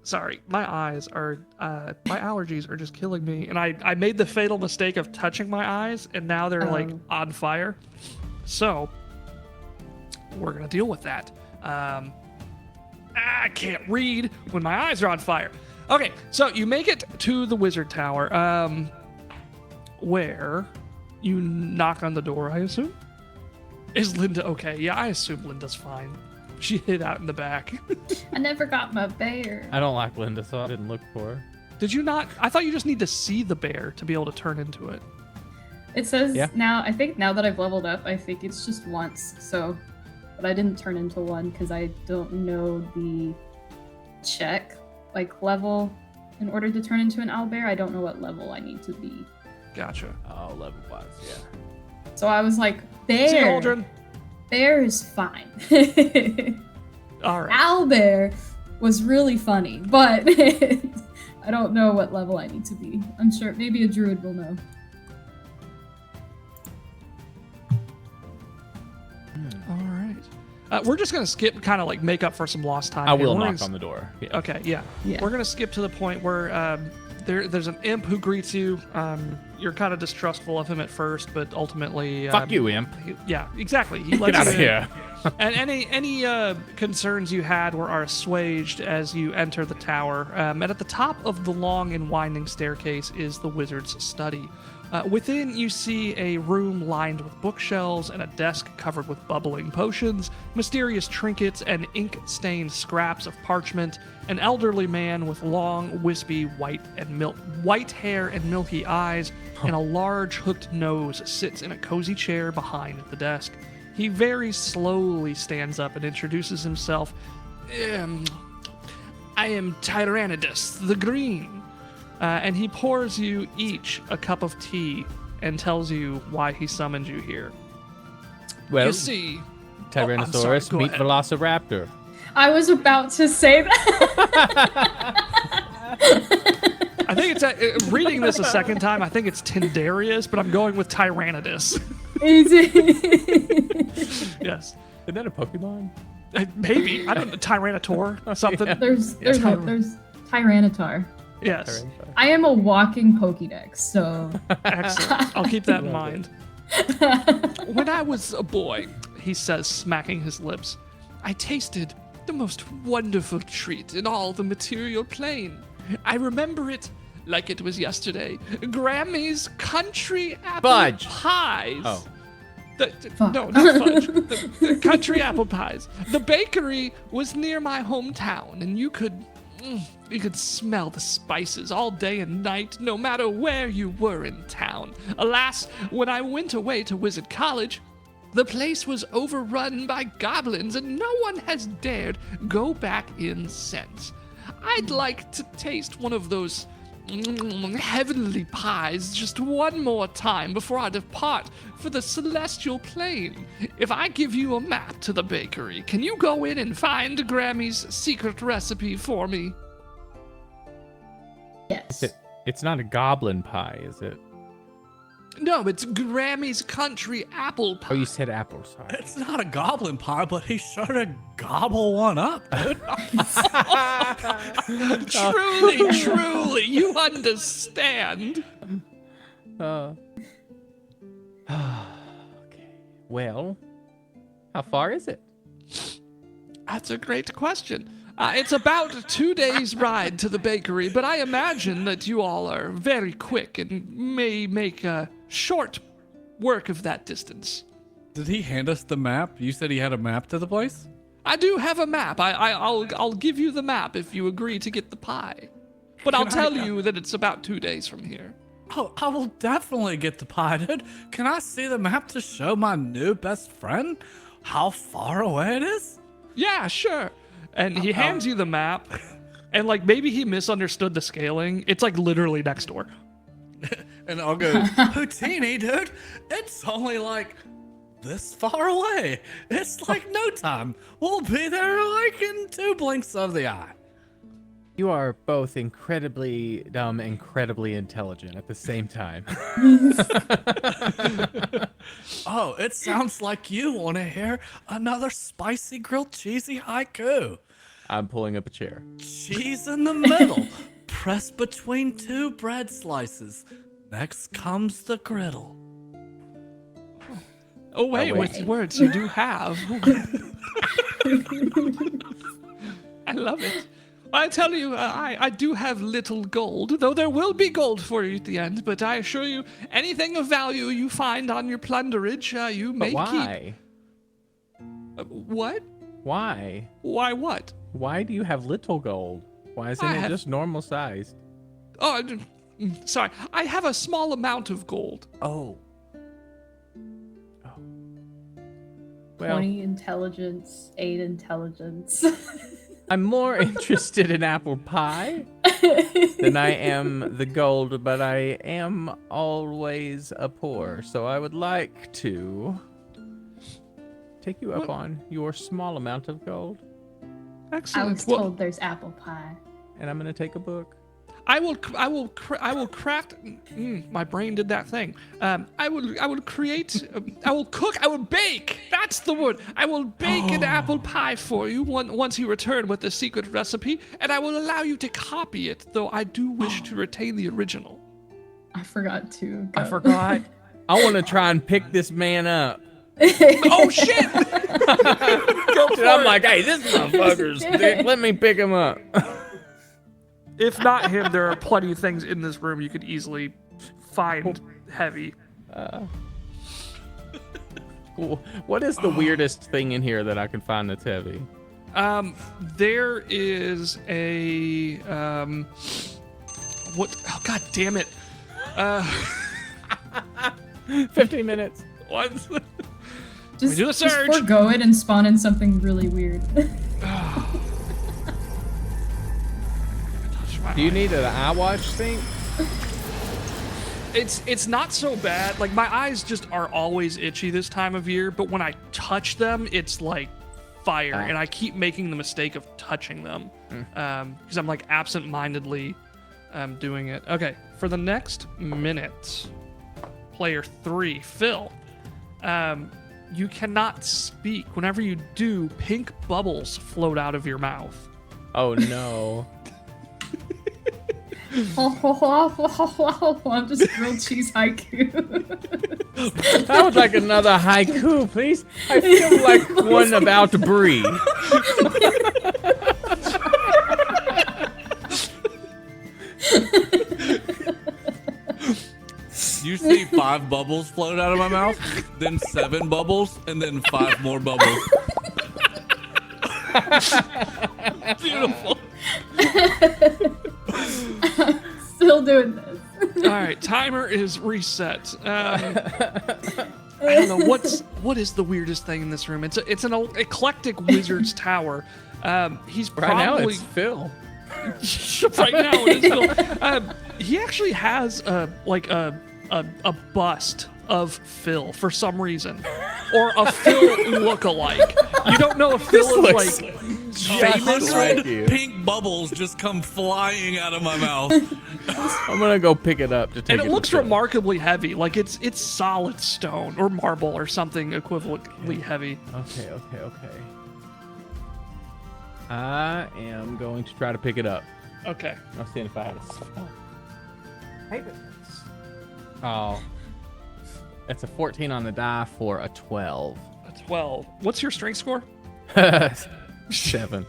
Sorry, my eyes are, my allergies are just killing me. And I made the fatal mistake of touching my eyes, and now they're like on fire. So, we're gonna deal with that. I can't read when my eyes are on fire. Okay, so you make it to the wizard tower, where you knock on the door, I assume? Is Linda okay? Yeah, I assume Linda's fine. She hid out in the back. I never got my bear. I don't like Linda, so I didn't look for her. Did you not? I thought you just need to see the bear to be able to turn into it. It says Yeah. now, I think now that I've leveled up, I think it's just once. So, but I didn't turn into one because I don't know the check, like level in order to turn into an owlbear. I don't know what level I need to be. Gotcha. Oh, level wise, yeah. So I was like, See you, bear. Aldrin. Bear is fine. All right. Owlbear was really funny, but I don't know what level I need to be. I'm sure maybe a druid will know. All right. We're just gonna skip, kind of like make up for some lost time. I here. will We're knock gonna on the door. Yeah. Okay, yeah. Yeah. We're gonna skip to the point where there's an imp who greets you. You're kind of distrustful of him at first, but ultimately, Fuck you, imp. Yeah, exactly. He Get lets out you of in. here. And any concerns you had are assuaged as you enter the tower. And at the top of the long and winding staircase is the wizard's study. Within, you see a room lined with bookshelves and a desk covered with bubbling potions, mysterious trinkets, and ink-stained scraps of parchment. An elderly man with long, wispy, white hair and milky eyes, and a large hooked nose sits in a cozy chair behind the desk. He very slowly stands up and introduces himself. I am Tyrannidus the Green. And he pours you each a cup of tea and tells you why he summoned you here. Well, You see, Tyrannosaurus, go meet ahead. Velociraptor. I was about to say that. I think it's reading this a second time. I think it's Tindarius, but I'm going with Tyrannidus. Is it? Yes, Isn't that a Pokemon? maybe I don't know, Tyrannosaur something. There's Tyranitar. Yes, I am a walking Pokédex, so excellent. I'll keep that in mind. When I was a boy, he says, smacking his lips, I tasted the most wonderful treat in all the material plane. I remember it like it was yesterday. Grammy's country apple Fudge. pies. Oh. No, not fudge. The country apple pies. The bakery was near my hometown, and you could smell the spices all day and night, no matter where you were in town. Alas, when I went away to Wizard College, the place was overrun by goblins, and no one has dared go back in since. I'd like to taste one of those heavenly pies just one more time before I depart for the celestial plane. If I give you a map to the bakery, can you go in and find Grammy's secret recipe for me? Yes. It's not a goblin pie, is it? No, it's Grammy's country apple pie. Oh, you said apple. Sorry. It's not a goblin pie, but he sure to gobble one up, dude. Truly, you understand. Okay. Well, how far is it? That's a great question. It's about a 2 days' ride to the bakery, but I imagine that you all are very quick and may make a short work of that distance. Did he hand us the map? You said he had a map to the place? I do have a map. I'll give you the map if you agree to get the pie. But I'll Can tell I- you that it's about 2 days from here. Oh, I will definitely get the pie, dude. Can I see the map to show my new best friend how far away it is? Yeah, sure. And he hands you the map, and like maybe he misunderstood the scaling. It's like literally next door. And I'll go, Houdini, dude, it's only like this far away. It's like no time. We'll be there like in 2 blinks of the eye. You are both incredibly dumb, incredibly intelligent at the same time. Oh, it sounds like you want to hear another spicy grilled cheesy haiku. I'm pulling up a chair. Cheese in the middle, pressed between 2 bread slices. Next comes the griddle. Oh wait, wait. with words you do have. I love it. I tell you, I do have little gold, though there will be gold for you at the end. But I assure you, anything of value you find on your plunderage, you may But why? keep. What? Why? Why what? Why do you have little gold? Why isn't I it have- just normal sized? Oh, sorry. I have a small amount of gold. Oh. Well, 20 intelligence, 8 intelligence. I'm more interested in apple pie than I am the gold, but I am always a poor, so I would like to take you up on your small amount of gold, I Excellent. was Well, told there's apple pie. and I'm gonna take a book. I will craft. My brain did that thing. I will create. I will cook. I will bake. That's the word. I will bake an apple pie for you once you return with the secret recipe, and I will allow you to copy it. Though I do wish to retain the original. I forgot to. I go. forgot. I want to try and pick this man up. Oh shit! And I'm like, hey, this motherfucker's dick. Let me pick him up. If not him, there are plenty of things in this room you could easily find heavy. Cool. What is the weirdest thing in here that I can find that's heavy? There is a what? Oh god damn it! 15 minutes. What? Just, do a just search. forego it and spawn in something really weird. Do you need an eye watch thing? It's not so bad. Like my eyes just are always itchy this time of year, but when I touch them, it's like fire, and I keep making the mistake of touching them because I'm like absent-mindedly doing it. Okay, for the next minute, player 3, Phil, you cannot speak. Whenever you do, pink bubbles float out of your mouth. Oh no. I'm just grilled cheese haiku. That was like another haiku, please. I feel like one about to breathe. You see 5 bubbles float out of my mouth, then 7 bubbles, and then 5 more bubbles. Beautiful. Still doing this. All right, timer is reset. I don't know what is the weirdest thing in this room. It's an eclectic wizard's tower. He's Right now probably it's Phil. right now it is Phil. He actually has a bust of Phil for some reason, or a Phil look-alike. You don't know if Phil is looks like famous. Like you. Pink bubbles just come flying out of my mouth. I'm gonna go pick it up to take and it it looks to Phil. remarkably heavy, like it's solid stone or marble or something equivalently heavy. Okay. I am going to try to pick it up. Okay. I'll see if I have a spell. Oh. That's a 14 on the die for a 12. A 12. What's your strength score? 7.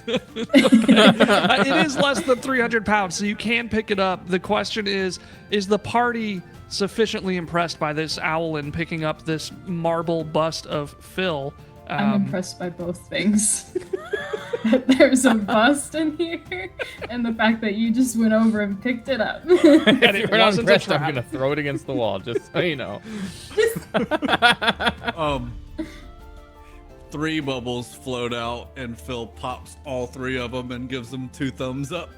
It is less than 300 pounds, so you can pick it up. The question is the party sufficiently impressed by this owl and picking up this marble bust of Phil? I'm impressed by both things. There's a bust in here, and the fact that you just went over and picked it up. If it you're not wasn't a impressed, I'm trap. gonna throw it against the wall, just so you know. 3 bubbles float out, and Phil pops all 3 of them and gives them 2 thumbs up.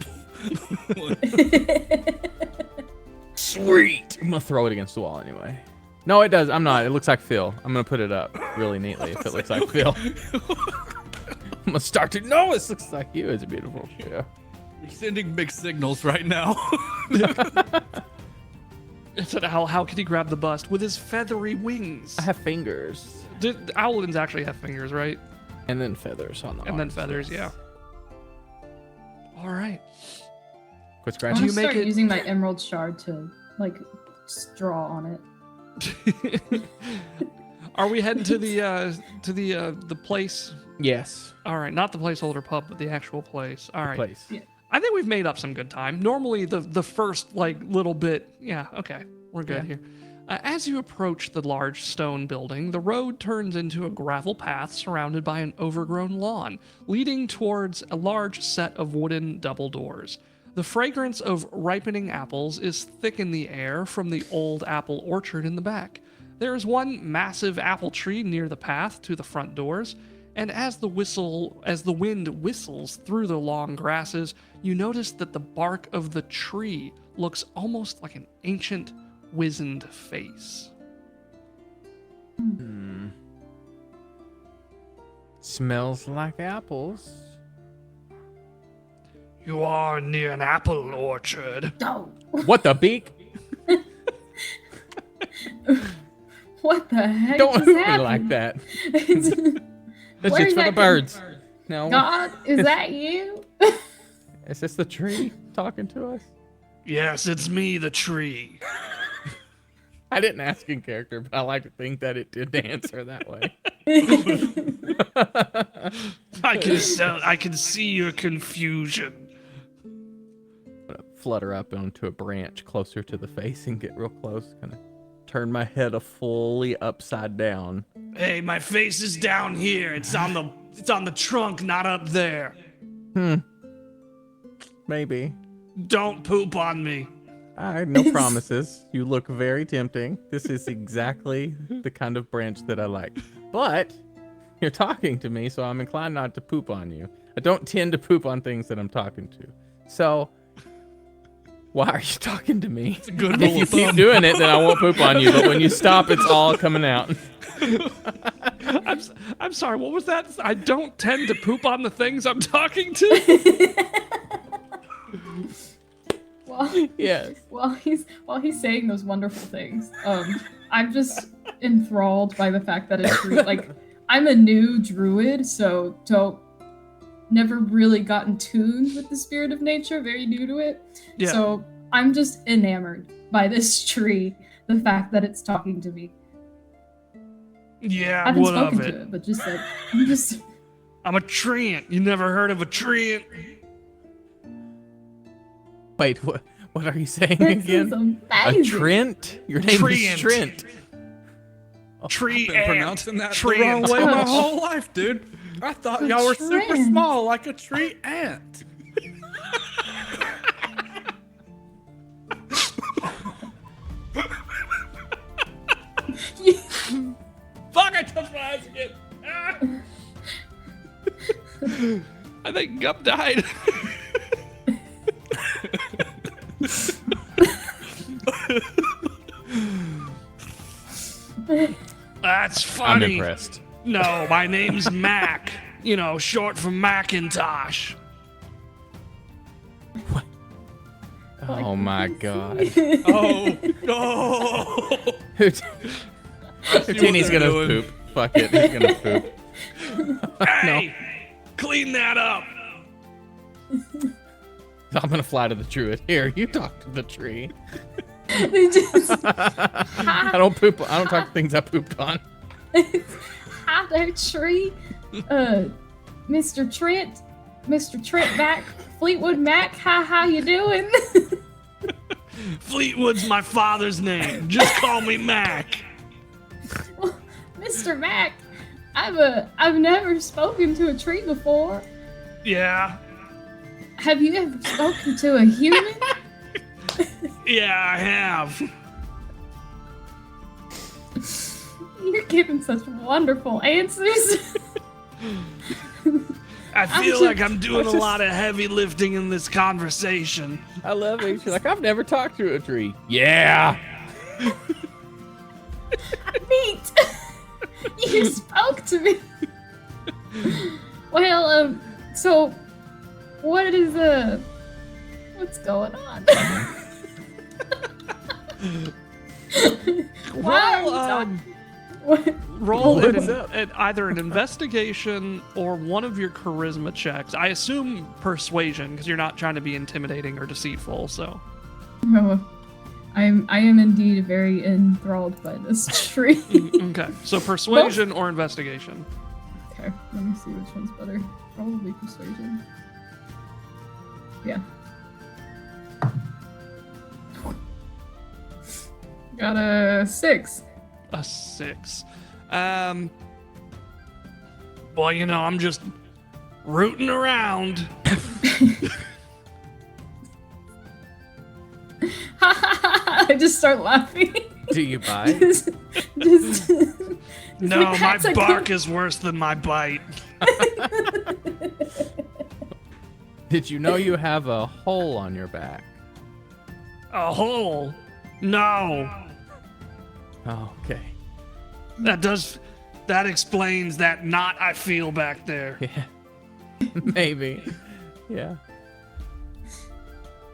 Sweet! I'm gonna throw it against the wall anyway. No, it does. I'm not. It looks like Phil. I'm gonna put it up really neatly if it looks like Phil. I'm gonna start to. No, it looks like you. It's beautiful. Yeah. You're sending mixed signals right now. It's an owl. How can he grab the bust with his feathery wings? I have fingers. Owlins actually have fingers, right? And then feathers on the And then arms, feathers, yes. yeah. All right. Quit I'm scratching. gonna you make start it- using my emerald shard to just draw on it. Are we heading to the place? Yes. All right, not the placeholder pub, but the actual place. All right. Place. Yeah. I think we've made up some good time. Normally, the first little bit, yeah, okay, we're good here. As you approach the large stone building, the road turns into a gravel path surrounded by an overgrown lawn, leading towards a large set of wooden double doors. The fragrance of ripening apples is thick in the air from the old apple orchard in the back. There is one massive apple tree near the path to the front doors, and as the wind whistles through the long grasses, you notice that the bark of the tree looks almost like an ancient, wizened face. Smells like apples. You are near an apple orchard. Oh, What the beak? what the heck Don't just hoot me happened? like that. That's Where just is for the that birds. No. God, is that you? Is this the tree talking to us? Yes, it's me, the tree. I didn't ask in character, but I like to think that it did answer that way. I can see your confusion. I'm gonna flutter up onto a branch closer to the face and get real close. Kind of turn my head fully upside down. Hey, my face is down here. It's on the trunk, not up there. Maybe. Don't poop on me. No promises. You look very tempting. This is exactly the kind of branch that I like. But you're talking to me, so I'm inclined not to poop on you. I don't tend to poop on things that I'm talking to. So why are you talking to me? It's a good If rule you of keep thumb. doing it, then I won't poop on you. But when you stop, it's all coming out. I'm sorry, what was that? I don't tend to poop on the things I'm talking to. Yes. While he's saying those wonderful things, I'm just enthralled by the fact that it's like I'm a new druid, so don't never really gotten tuned with the spirit of nature, very new to it. Yeah. So I'm just enamored by this tree, the fact that it's talking to me. Yeah, I haven't what spoken of to it? it, but just like I'm just I'm a treant. You never heard of a treant? Wait, what are you saying this again? is A amazing. Trent? Your name Treant. is Trent. Tree Been ant. pronouncing that the Treant. wrong way my Ouch. whole life, dude. I thought A y'all were super trend. small, like a tree ant. Fuck! I touched my eyes again. Ah. I think Gup died. That's I'm funny. impressed. No, my name's Mac. You know, short for Macintosh. Oh my god. Oh, oh. Houdini's they're gonna doing. poop. Fuck it, he's gonna poop. Hey, clean that up. I'm gonna fly to the druid. Here, you talk to the tree. They just I don't poop. I don't talk to things I pooped on. hi there, tree. Mr. Trent Mac, Fleetwood Mac. How you doing? Fleetwood's my father's name. Just call me Mac. Well, Mr. Mac, I've never spoken to a tree before. Yeah, Have you ever spoken to a human? yeah, I have. You're giving such wonderful answers. I I'm feel just- like I'm doing a lot of heavy lifting in this conversation. I love it. She's like, I've never talked to a tree. Yeah. Neat. You spoke to me. Well, so what is what's going on? Why are you talking? What? Roll What's an, up? either an investigation or one of your charisma checks. I assume persuasion because you're not trying to be intimidating or deceitful. So No, I am indeed very enthralled by this tree. okay, so persuasion or investigation. Okay, let me see which one's better. Probably persuasion. Yeah. Got a 6. A 6. Well, you know, I'm just rooting around. I just start laughing. Do you buy? just No, my That's a bark good- is worse than my bite. Did you know you have a hole on your back? A hole? No. Oh, okay. That explains that knot I feel back there. Yeah. Maybe. Yeah.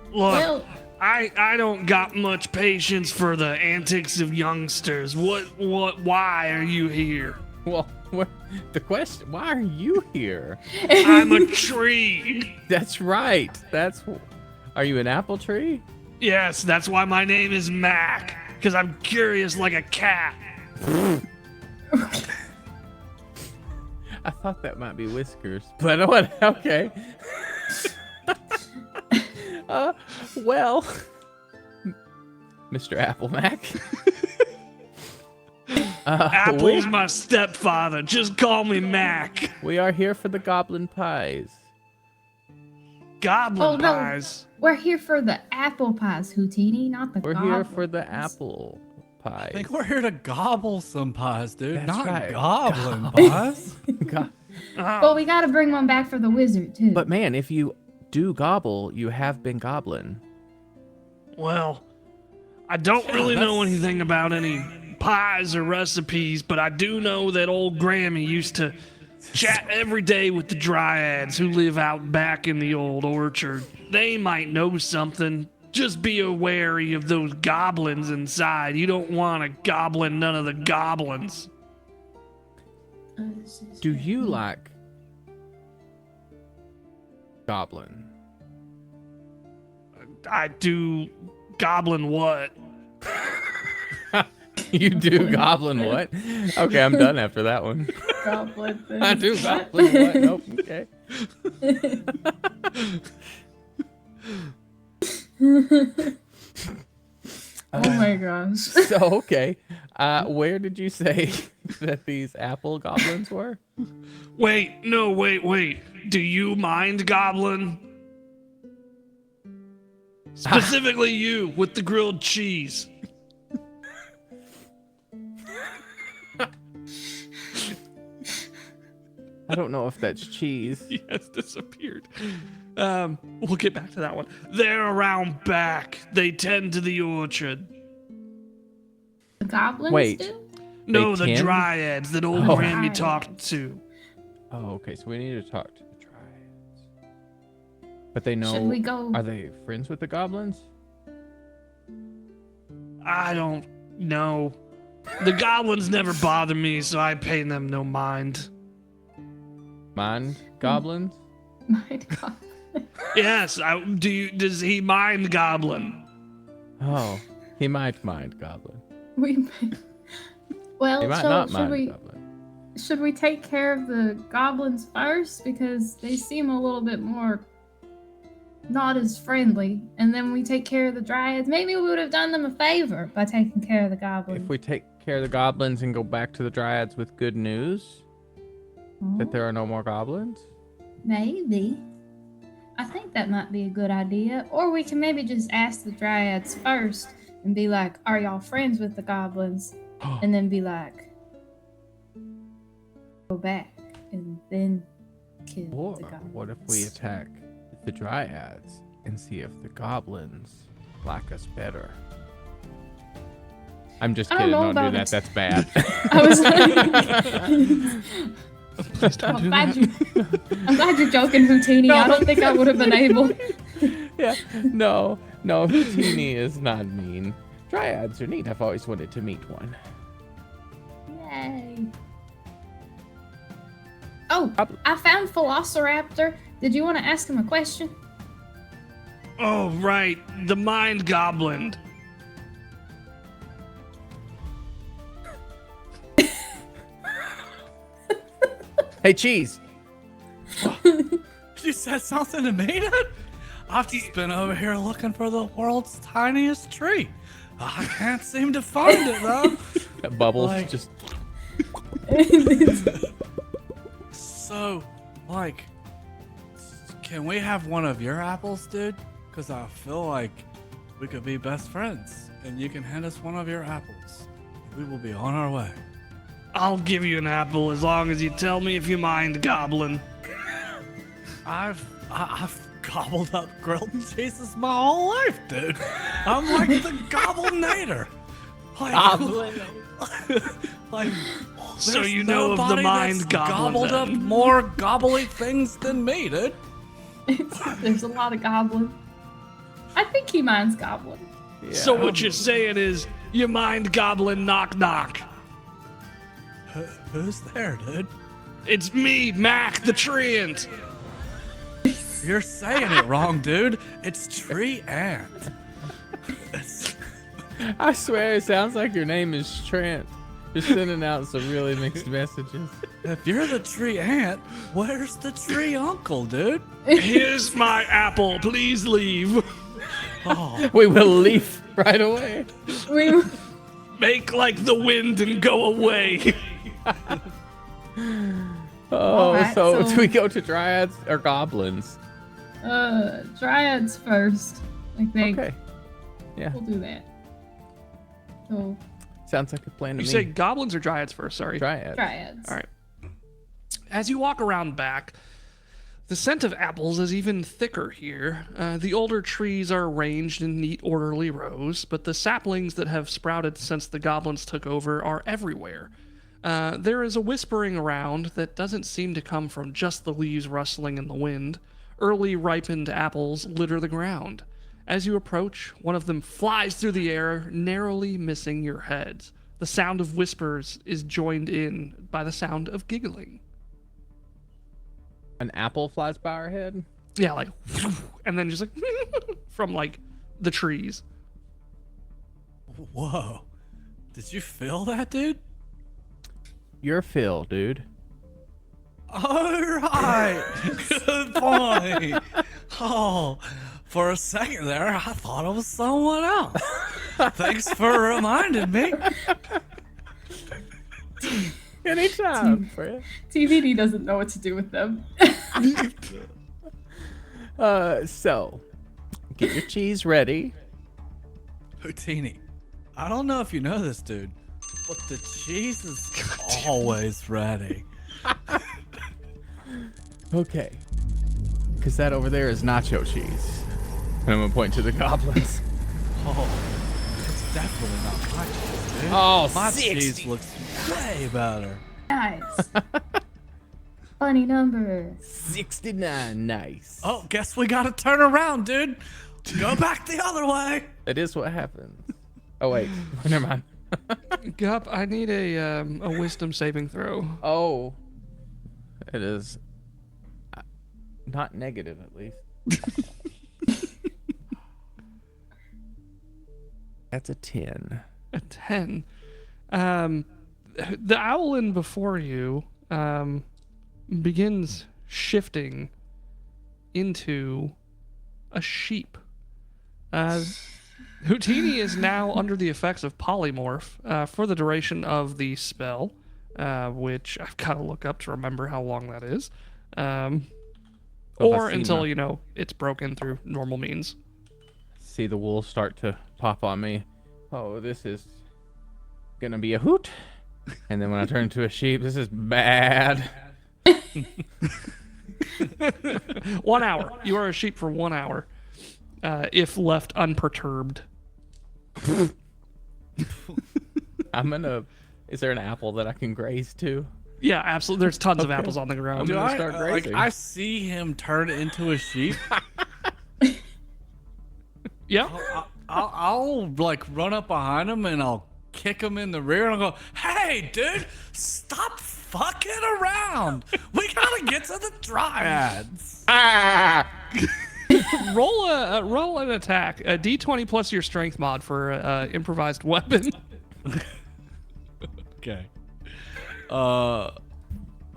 Look, Well, I don't got much patience for the antics of youngsters. Why are you here? Well, the question, why are you here? I'm a tree. That's right. Are you an apple tree? Yes, that's why my name is Mac. Because I'm curious like a cat. I thought that might be Whiskers, but what? Okay. Well, Mr. Applemac. Apple's my stepfather. Just call me Mac. We are here for the goblin pies. Goblin Oh, no. pies. we're here for the apple pies, Houdini, not the We're here goblin for the pies. apple I pies. think we're here to gobble some pies, dude. That's Not right. goblin pies. Go- Well, we gotta bring one back for the wizard, too. But man, if you do gobble, you have been goblin. Well, I don't really know that's- anything about any pies or recipes, but I do know that old Grammy used to chat every day with the dryads who live out back in the old orchard. They might know something. Just be wary of those goblins inside. You don't want to goblin none of the goblins. Do you like goblin. I do goblin what? You do goblin what? Okay, I'm done after that one. Goblin thing. I do goblin what? Nope. Okay. Oh my gosh. So okay, where did you say that these apple goblins were? Wait, no, wait. Do you mind goblin? Specifically you with the grilled cheese. I don't know if that's cheese. He has disappeared. We'll get back to that one. They're around back. They tend to the orchard. The goblins Wait. do? No, They the tend? dryads that old Oh. Grammy Dryads. talked to. Oh, okay. So we need to talk to the dryads. But they know. Should we go? Are they friends with the goblins? I don't know. The goblins never bother me, so I pay them no mind. Mind goblins? My God. Yes, does he mind goblin? Oh, he might mind goblin. We well, He might so not should mind we goblin. should we take care of the goblins first because they seem a little bit more not as friendly, and then we take care of the dryads? Maybe we would have done them a favor by taking care of the goblins. If we take care of the goblins and go back to the dryads with good news that there are no more goblins? Maybe. I think that might be a good idea. Or we can maybe just ask the dryads first and be like, are y'all friends with the goblins? And then be like, go back and then kill Or the goblins. what if we attack the dryads and see if the goblins like us better? I'm just I don't kidding. know Don't do about that. it. That's bad. I was like, Please don't do that. I'm glad you're joking, Houtini. I don't think I would have been able. Yeah. No. Houdini is not mean. Dryads are neat. I've always wanted to meet one. Yay. Oh, I found Velociraptor. Did you want to ask him a question? Oh, right. The mind goblin. Hey, Cheese. You said something to me, dude? I've just been over here looking for the world's tiniest tree. I can't seem to find it, though. That bubbles Like- just. So, like, can we have one of your apples, dude? Because I feel like we could be best friends, and you can hand us one of your apples. We will be on our way. I'll give you an apple as long as you tell me if you mind goblin. I've gobbled up grilled cheeses my whole life, dude. I'm like the gobblenator. Like, So there's you know of the nobody mind that's goblin, gobbled up then. more gobbly things than me, dude. There's a lot of goblin. I think he minds goblin. So what you're saying is you mind goblin knock knock. Who's there, dude? It's me, Mac the Treant. You're saying it wrong, dude. It's tree ant. I swear it sounds like your name is Trent. Just sending out some really mixed messages. If you're the tree ant, where's the tree uncle, dude? Here's my apple. Please leave. Oh, We will leave right away. We Make like the wind and go away. Oh, Alright, so so- do we go to dryads or goblins? dryads first. I think Okay. Yeah, we'll do that. So sounds like a plan to You me. say goblins or dryads first? Sorry. dryads. dryads. All right. As you walk around back, the scent of apples is even thicker here. The older trees are arranged in neat, orderly rows, but the saplings that have sprouted since the goblins took over are everywhere. There is a whispering around that doesn't seem to come from just the leaves rustling in the wind. Early ripened apples litter the ground. As you approach, one of them flies through the air, narrowly missing your heads. The sound of whispers is joined in by the sound of giggling. An apple flies by our head. Yeah, like, and then just like from like the trees. Whoa. Did you feel that, dude? You're Phil, dude. All right. Good point. Oh, for a second there, I thought it was someone else. Thanks for reminding me. Anytime, Fred. TVD doesn't know what to do with them. So, get your cheese ready. Houtini, I don't know if you know this, dude, but the cheese is always ready. Okay. Because that over there is nacho cheese. And I'm going to point to the goblins. Oh, it's definitely not my cheese, dude. Oh, My 60. cheese looks way better. Nice. Funny number. 69. Nice. Oh, guess we gotta turn around, dude. Go back the other way. That is what happens. Oh, wait. Never mind. Gup, I need a wisdom saving throw. Oh. It is not negative, at least. That's a 10. A 10. The owlin before you begins shifting into a sheep. Houtini is now under the effects of polymorph for the duration of the spell, which I've got to look up to remember how long that is. Or until, it's broken through normal means. See the wool start to pop on me. Oh, this is gonna be a hoot. And then when I turn into a sheep, this is bad. 1 hour. You are a sheep for 1 hour, if left unperturbed. Is there an apple that I can graze to? Yeah, absolutely. There's tons of apples on the ground. I'm gonna start grazing. I see him turn into a sheep. Yeah. I'll like run up behind him and I'll kick him in the rear and I'll go, "Hey, dude, stop fucking around. We gotta get to the dryads." Roll an attack. A D20 plus your strength mod for improvised weapon. Okay. All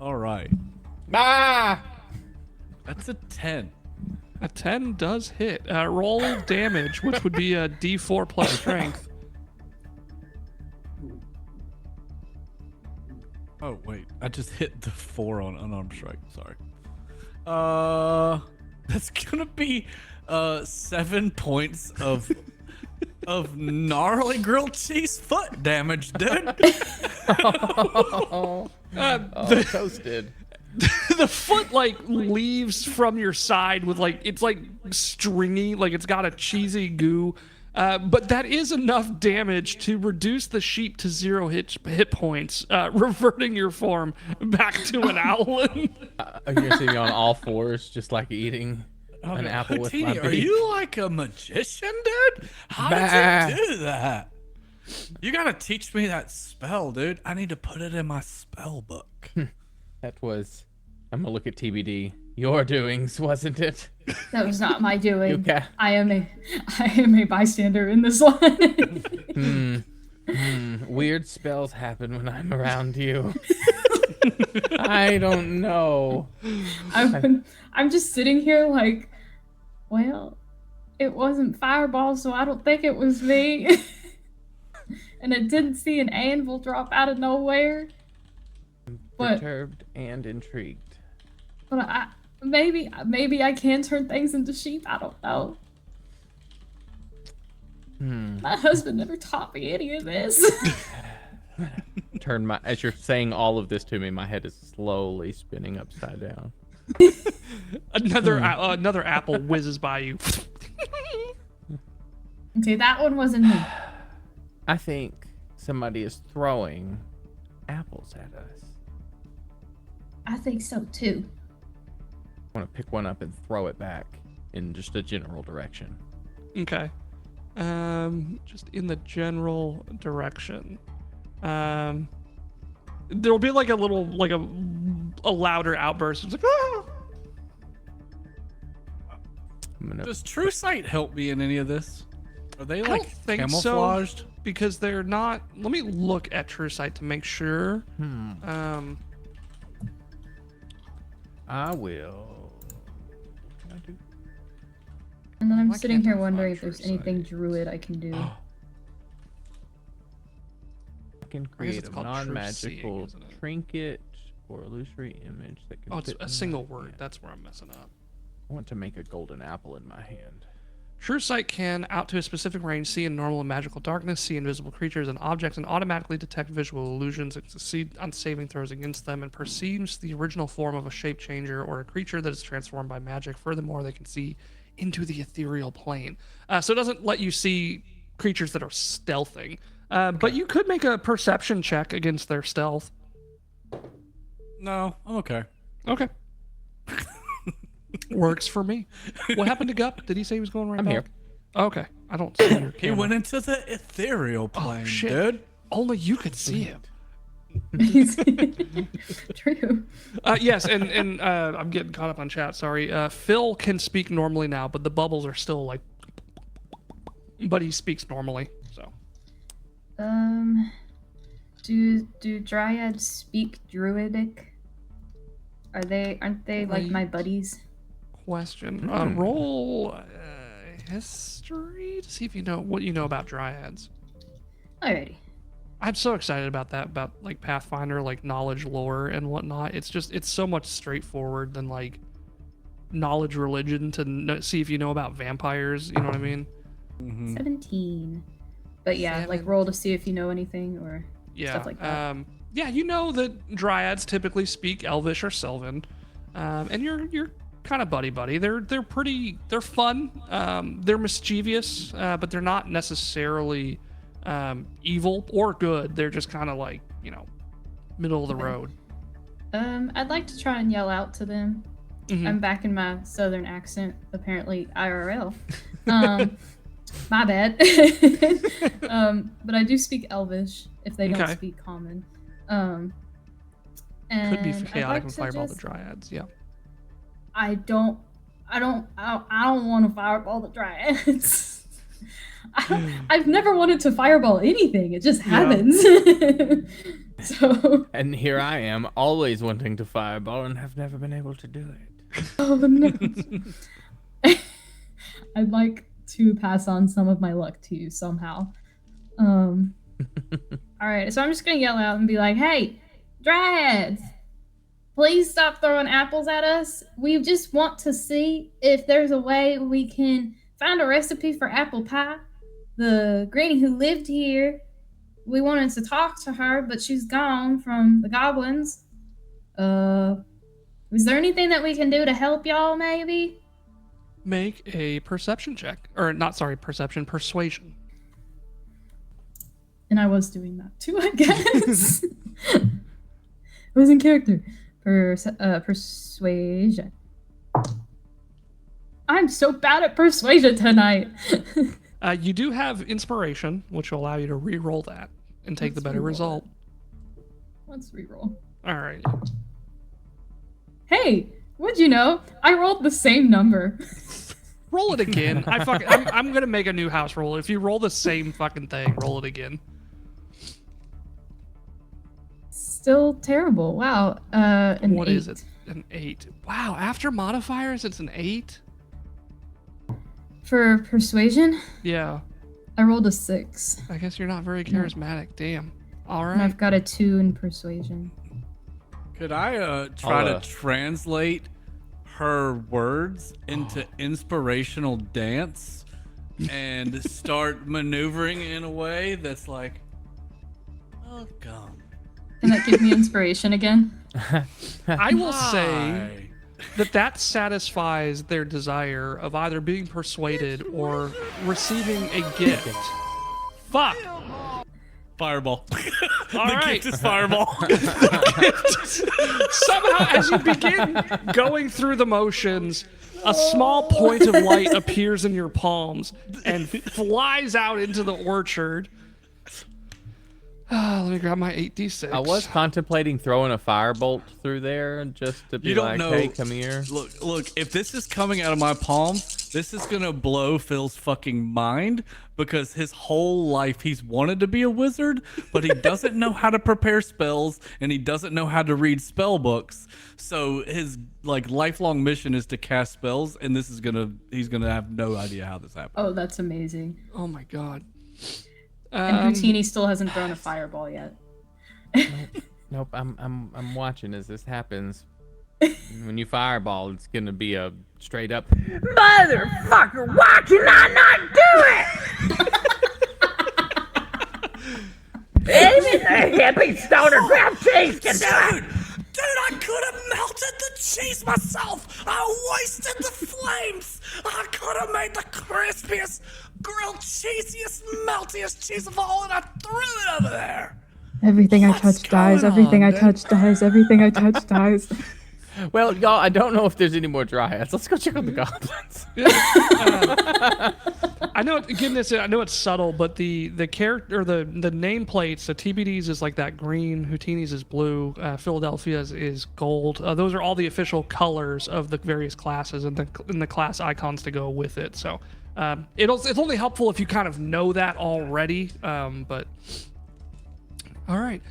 right. Ah! That's a 10. A 10 does hit. Roll damage, which would be a D4 plus strength. Oh wait, I just hit the 4 on unarmed strike. Sorry. That's gonna be 7 points of gnarly grilled cheese foot damage, dude. Toasted. The foot leaves from your side with it's stringy, it's got a cheesy goo. But that is enough damage to reduce the sheep to 0 hit points, reverting your form back to an owlin. You're sitting on all fours, just like eating an apple with my Houtini, are beak. you like a magician, dude? How did you do that? You gotta teach me that spell, dude. I need to put it in my spell book. That was, I'm gonna look at TBD. Your doings, wasn't it? That was not my doing. Okay. I am a bystander in this one. Weird spells happen when I'm around you. I don't know. I'm just sitting here like, well, it wasn't Fireball, so I don't think it was me. And I didn't see an anvil drop out of nowhere. But Perturbed and intrigued. maybe I can turn things into sheep. I don't know. My husband never taught me any of this. As you're saying all of this to me, my head is slowly spinning upside down. Another apple whizzes by you. See, that one wasn't me. I think somebody is throwing apples at us. I think so too. I want to pick one up and throw it back in just a general direction. Okay. Just in the general direction. There'll be like a little, a louder outburst. It's like, ah! Does True Sight help me in any of this? Are they I like don't think camouflaged? so, because they're not. Let me look at True Sight to make sure. I will. Can I do? And then I'm Why sitting can't here I wondering find if there's True anything Sight? druid I can do. I can create it's a called True non-magical Seeing, isn't it? trinket or illusory image that can. Oh, it's fit a in single my word. hand. That's where I'm messing up. I want to make a golden apple in my hand. True Sight can, out to a specific range, see in normal and magical darkness, see invisible creatures and objects, and automatically detect visual illusions and succeed on saving throws against them, and perceives the original form of a shape changer or a creature that is transformed by magic. Furthermore, they can see into the ethereal plane. So it doesn't let you see creatures that are stealthing. But you could make a perception check against their stealth. No, I'm okay. Okay. Works for me. What happened to Gup? Did he say he was going right I'm back? here. Okay. I don't see your He camera. went into the ethereal plane, shit. dude. Only you could see him. True. Yes, and I'm getting caught up on chat. Sorry. Phil can speak normally now, but the bubbles are still like. But he speaks normally. So. Do dryads speak druidic? Aren't they like my buddies? Question. Roll history to see if you know what you know about dryads. Alrighty. I'm so excited about that, about like Pathfinder, like knowledge lore and whatnot. It's so much straightforward than like knowledge religion to see if you know about vampires. You know what I mean? 17. But yeah, like Seven. roll to see if you know anything or Yeah. stuff like that. Yeah, you know that dryads typically speak Elvish or Sylvan, and you're kind of buddy. They're fun. They're mischievous, but they're not necessarily evil or good. They're just kind of like middle of the road. I'd like to try and yell out to them. I'm back in my southern accent, apparently IRL. My bad. But I do speak Elvish if they don't Okay. speak Common. Could be And I'd chaotic like and to fireball the just- dryads. Yeah. I don't want to fireball the dryads. I've never wanted to fireball anything. It just happens. So, And here I am, always wanting to fireball and have never been able to do it. oh no. I'd like to pass on some of my luck to you somehow. All right, so I'm just gonna yell out and be like, "Hey, dryads, please stop throwing apples at us. We just want to see if there's a way we can find a recipe for apple pie. The granny who lived here, we wanted to talk to her, but she's gone from the goblins. Is there anything that we can do to help y'all, maybe?" Make a perception check, or not? Sorry, persuasion. And I was doing that too, I guess. It was in character. Persuasion. I'm so bad at persuasion tonight. You do have inspiration, which will allow you to re-roll that and take the Let's better re-roll result. Let's reroll. All right. Hey, what'd you know? I rolled the same number. Roll it again. I'm gonna make a new house roll. If you roll the same fucking thing, roll it again. Still terrible. Wow. An What 8. is it? An 8. Wow. After modifiers, it's an 8. For persuasion, Yeah. I rolled a 6. I guess you're not very charismatic. Damn. All And right. I've got a 2 in persuasion. Could I try I'll, to translate her words into inspirational dance and start maneuvering in a way that's like, welcome. Can that give me inspiration again? I will say Hi. that satisfies their desire of either being persuaded or receiving a gift. Fuck. Fireball. The right. gift is fireball. Somehow, as you begin going through the motions, a small point of light appears in your palms and flies out into the orchard. Let me grab my 8d6. I was contemplating throwing a firebolt through there just to be You don't like, know. hey, come here. Look, if this is coming out of my palms, This is gonna blow Phil's fucking mind because his whole life he's wanted to be a wizard, but he doesn't know how to prepare spells and he doesn't know how to read spell books. So his like lifelong mission is to cast spells, and he's gonna have no idea how this happened. Oh, that's amazing. Oh my god. And Houdini still hasn't thrown a fireball yet. Nope. I'm watching as this happens. When you fireball, it's gonna be a straight up motherfucker. Why can I not do it? Even the hippie stoner grab cheese can do it. Dude, I could have melted the cheese myself. I wasted the flames. I could have made the crispiest, grilled cheesiest, meltiest cheese of all, and I threw it over there. Everything What's I touch dies. going Everything on, I dude? touch dies. Everything I touch dies. Well, y'all, I don't know if there's any more dryads. Let's go check on the goblins. I know, goodness, I know it's subtle, but the character or the nameplates, the TBDs is like that green, Houdini's is blue, Philadelphia's is gold. Those are all the official colors of the various classes and the class icons to go with it. So it's only helpful if you kind of know that already. But all right.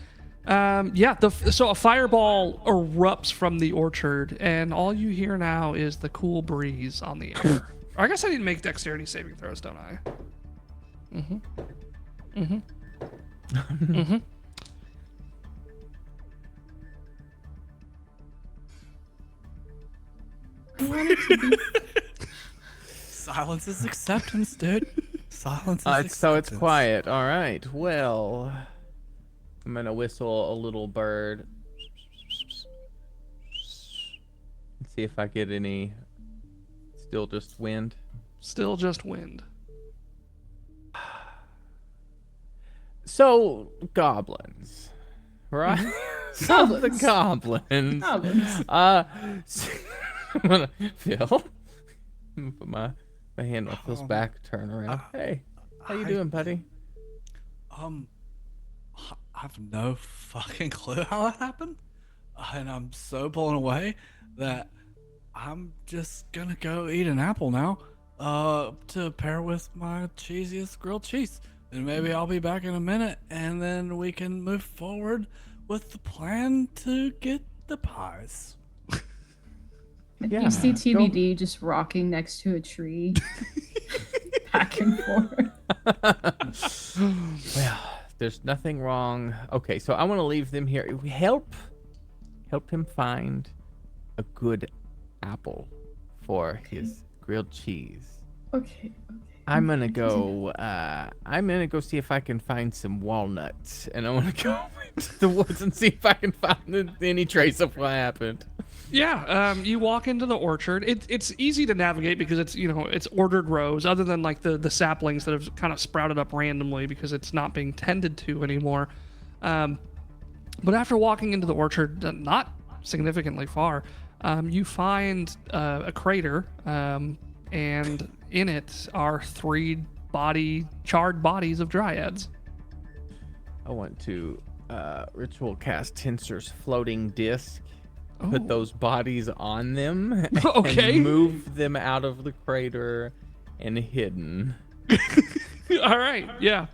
Yeah, so a fireball erupts from the orchard, and all you hear now is the cool breeze on the air. I guess I need to make dexterity saving throws, don't I? Silence is acceptance, dude. Silence is acceptance. So it's quiet. All right. Well, I'm gonna whistle a little bird. Let's see if I get any. Still just wind. Still just wind. So goblins, right? So the goblins. Goblins. Phil. I'm gonna put my hand on Phil's back. Turn around. Hey, how you doing, buddy? I have no fucking clue how that happened, and I'm so blown away that I'm just gonna go eat an apple now, to pair with my cheesiest grilled cheese, and maybe I'll be back in a minute, and then we can move forward with the plan to get the pies. Yeah, You see TBD just rocking next to a tree, back and forth. Well, there's nothing wrong. Okay, so I want to leave them here. Help him find a good apple for his grilled cheese. Okay. I'm gonna go see if I can find some walnuts, and I want to go into the woods and see if I can find any trace of what happened. Yeah, you walk into the orchard. It's easy to navigate because it's ordered rows, other than like the saplings that have kind of sprouted up randomly because it's not being tended to anymore. But after walking into the orchard, not significantly far, you find a crater, and in it are 3 charred bodies of dryads. I want to ritual cast Tensor's floating disc. Put those bodies on them Okay. and move them out of the crater and hidden. All right, yeah.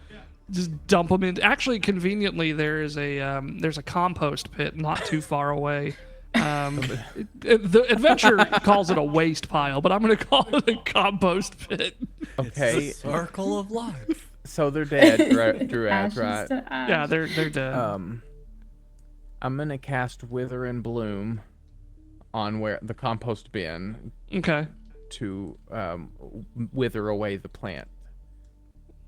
Just dump them in. Actually, conveniently, there's a compost pit not too far away. The adventure calls it a waste pile, but I'm going to call it a compost pit. Okay. It's the circle of life. So they're dead, Druads, Ashes right? to ash. Yeah, they're dead. I'm gonna cast Wither and Bloom on where the compost bin Okay. to wither away the plant.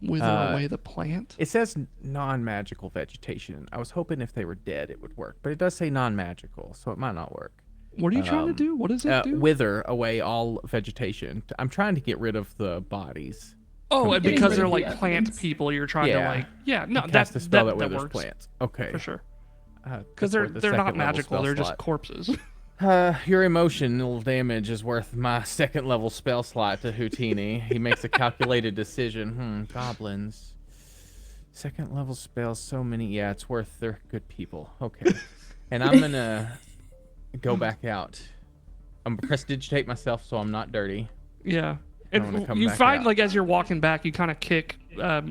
Wither away the plant. It says non-magical vegetation. I was hoping if they were dead it would work, but it does say non-magical, so it might not work. What are you trying to do? What does it do? Wither away all vegetation. I'm trying to get rid of the bodies. Oh, and Getting because rid they're of like the plant evidence. people, you're trying to no, Cast a spell that that withers works plants. Okay. for sure. That's Because they're worth a not second level magical. spell They're just slot. corpses. Your emotional damage is worth my second level spell slot to Houdini. He makes a calculated decision. Goblins. Second level spells, so many. Yeah, it's worth. They're good people. Okay. And I'm gonna go back out. I'm gonna prestidigitate myself so I'm not dirty. Yeah. I wanna come You back find out. like as you're walking back, you kind of kick,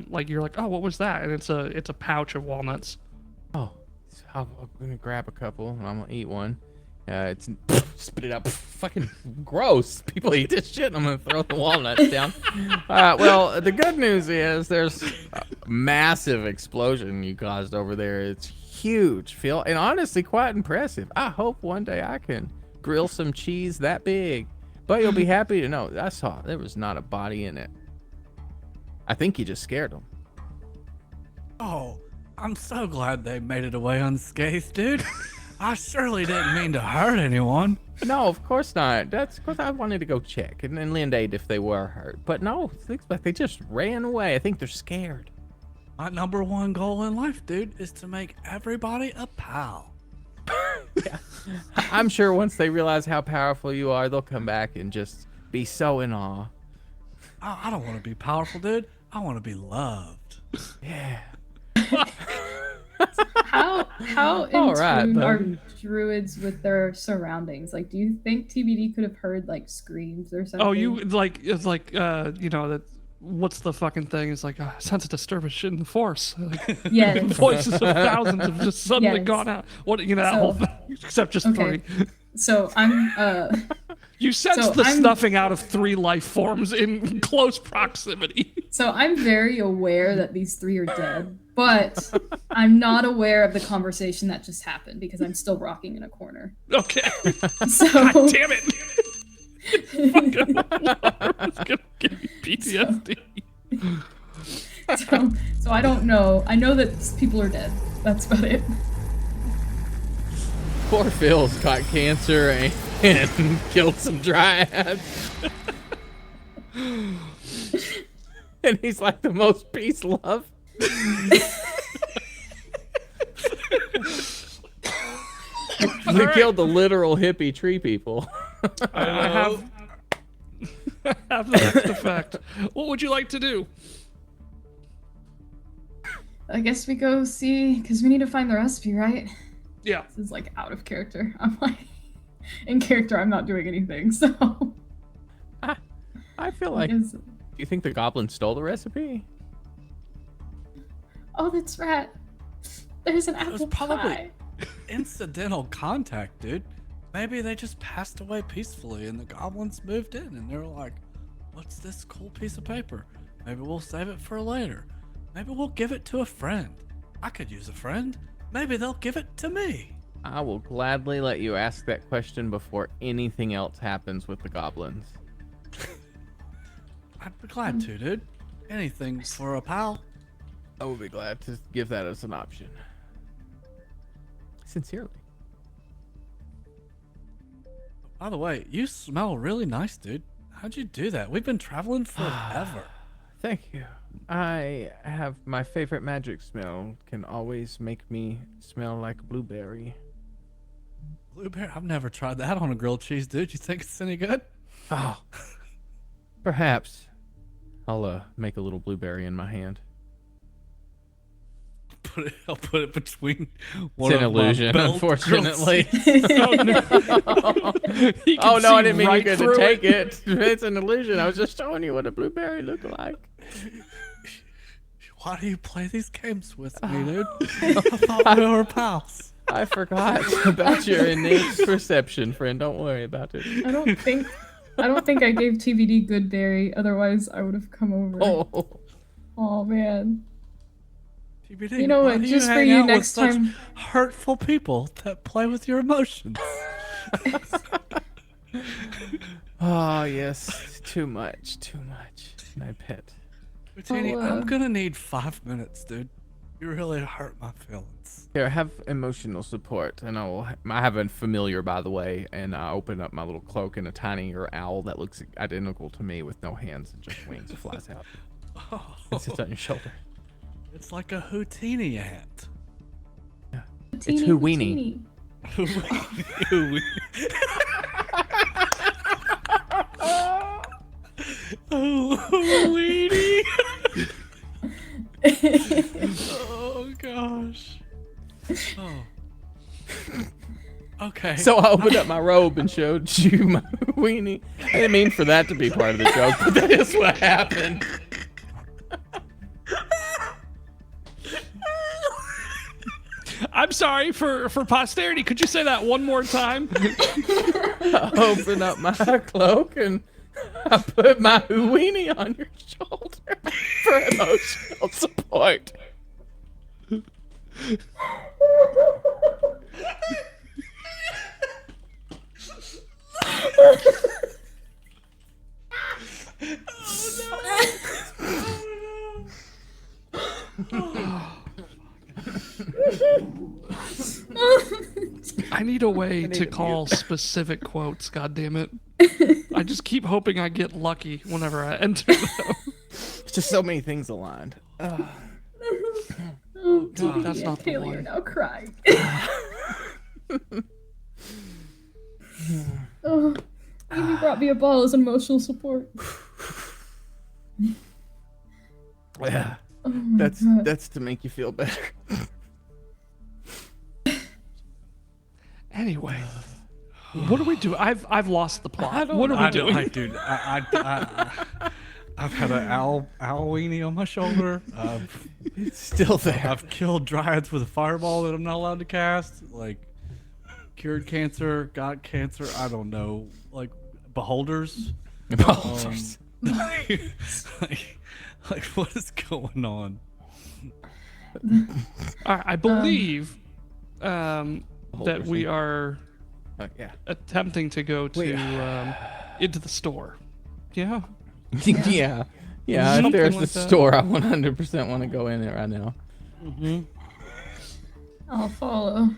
like you're like, oh, what was that? And it's a pouch of walnuts. Oh, so I'm gonna grab a couple and I'm gonna eat one. It's spit it out. Fucking gross. People eat this shit. And I'm gonna throw the walnuts down. Well, the good news is there's a massive explosion you caused over there. It's huge, Phil, and honestly quite impressive. I hope one day I can grill some cheese that big. But you'll be happy to know I saw there was not a body in it. I think you just scared them. Oh, I'm so glad they made it away unscathed, dude. I surely didn't mean to hurt anyone. No, of course not. That's because I wanted to go check and then lend aid if they were hurt. But no, it looks like they just ran away. I think they're scared. My number one goal in life, dude, is to make everybody a pal. I'm sure once they realize how powerful you are, they'll come back and just be so in awe. I don't want to be powerful, dude. I want to be loved. Yeah. How in All right, tune are buddy. druids with their surroundings? Like, do you think TBD could have heard like screams or something? Oh, you like it's like you know that. What's the fucking thing? It's like sense a disturbance in the force. Like, Yes. voices of thousands have just suddenly Yes. gone out. What that So- whole thing, except just Okay. 3. So I'm You sense So the I'm- snuffing out of 3 life forms in close proximity. So I'm very aware that these 3 are dead, but I'm not aware of the conversation that just happened because I'm still rocking in a corner. Okay. So God damn it. Fucking Laura's gonna give me PTSD. so I don't know. I know that people are dead. That's about it. Poor Phil's caught cancer and killed some dryads. And he's like the most peace love. They killed the literal hippie tree people. I have the next effect. What would you like to do? I guess we go see because we need to find the recipe, right? Yeah. This is like out of character. I'm like in character. I'm not doing anything. So I feel like. Is- Do you think the goblin stole the recipe? oh, that's right. There's an was apple probably- pie. Incidental contact, dude. Maybe they just passed away peacefully and the goblins moved in and they're like, what's this cool piece of paper? Maybe we'll save it for later. Maybe we'll give it to a friend. I could use a friend. Maybe they'll give it to me. I will gladly let you ask that question before anything else happens with the goblins. I'd be glad to, dude. Anything for a pal. I would be glad to give that as an option. Sincerely. By the way, you smell really nice, dude. How'd you do that? We've been traveling forever. Thank you. I have my favorite magic smell. Can always make me smell like blueberry. Blueberry? I've never tried that on a grilled cheese, dude. You think it's any good? Oh, perhaps. I'll make a little blueberry in my hand. I'll put it between It's one an of my illusion, belt grilled unfortunately. Oh no. He can Oh no, I see didn't mean right you could through take it. It's an illusion. I was just showing you what a blueberry looked like. Why do you play these games with me, dude? I thought we were pals. I forgot about your innate perception, friend. Don't worry about it. I don't think I gave TBD good berry. Otherwise, I would have come over. Oh man. TBD, You know why what, do just for hang you out with next such time- hurtful people that play with your emotions. Oh yes, too much, my pet. Routini, Oh, I'm gonna need 5 minutes, dude. You really hurt my feelings. Here, have emotional support, and I have a familiar, by the way, and I open up my little cloak, and a tinier owl that looks identical to me with no hands and just wings flies out and sits on your shoulder. It's like a Houdini ant. It's Hooweenie. Houdini. Oh gosh. Oh. Okay. Okay. So I opened up my robe and showed you my weenie. I didn't mean for that to be part of the joke, but that is what happened. I'm sorry for posterity. Could you say that one more time? I opened up my cloak and I put my weenie on your shoulder for emotional support. I need a way to call specific quotes, God damn it. I just keep hoping I get lucky whenever I enter them. Just so many things aligned. Oh, God, that's not the Haley, you're one. now crying. Oh, Amy brought me a ball as emotional support. Yeah, Oh my that's God. that's to make you feel better. Anyway, what do we do? I've lost the plot. don't What are we I doing? dude, I've had an owl weenie on my shoulder. It's still there. I've killed dryads with a fireball that I'm not allowed to cast. Like, cured cancer, got cancer. I don't know. Like, beholders. Beholders. Like, what is going on? All right, I believe that we are Yeah. attempting to go to into the store. Yeah. Yeah. Yeah, if Something there's like the that. store, I 100% want to go in it right now. I'll follow.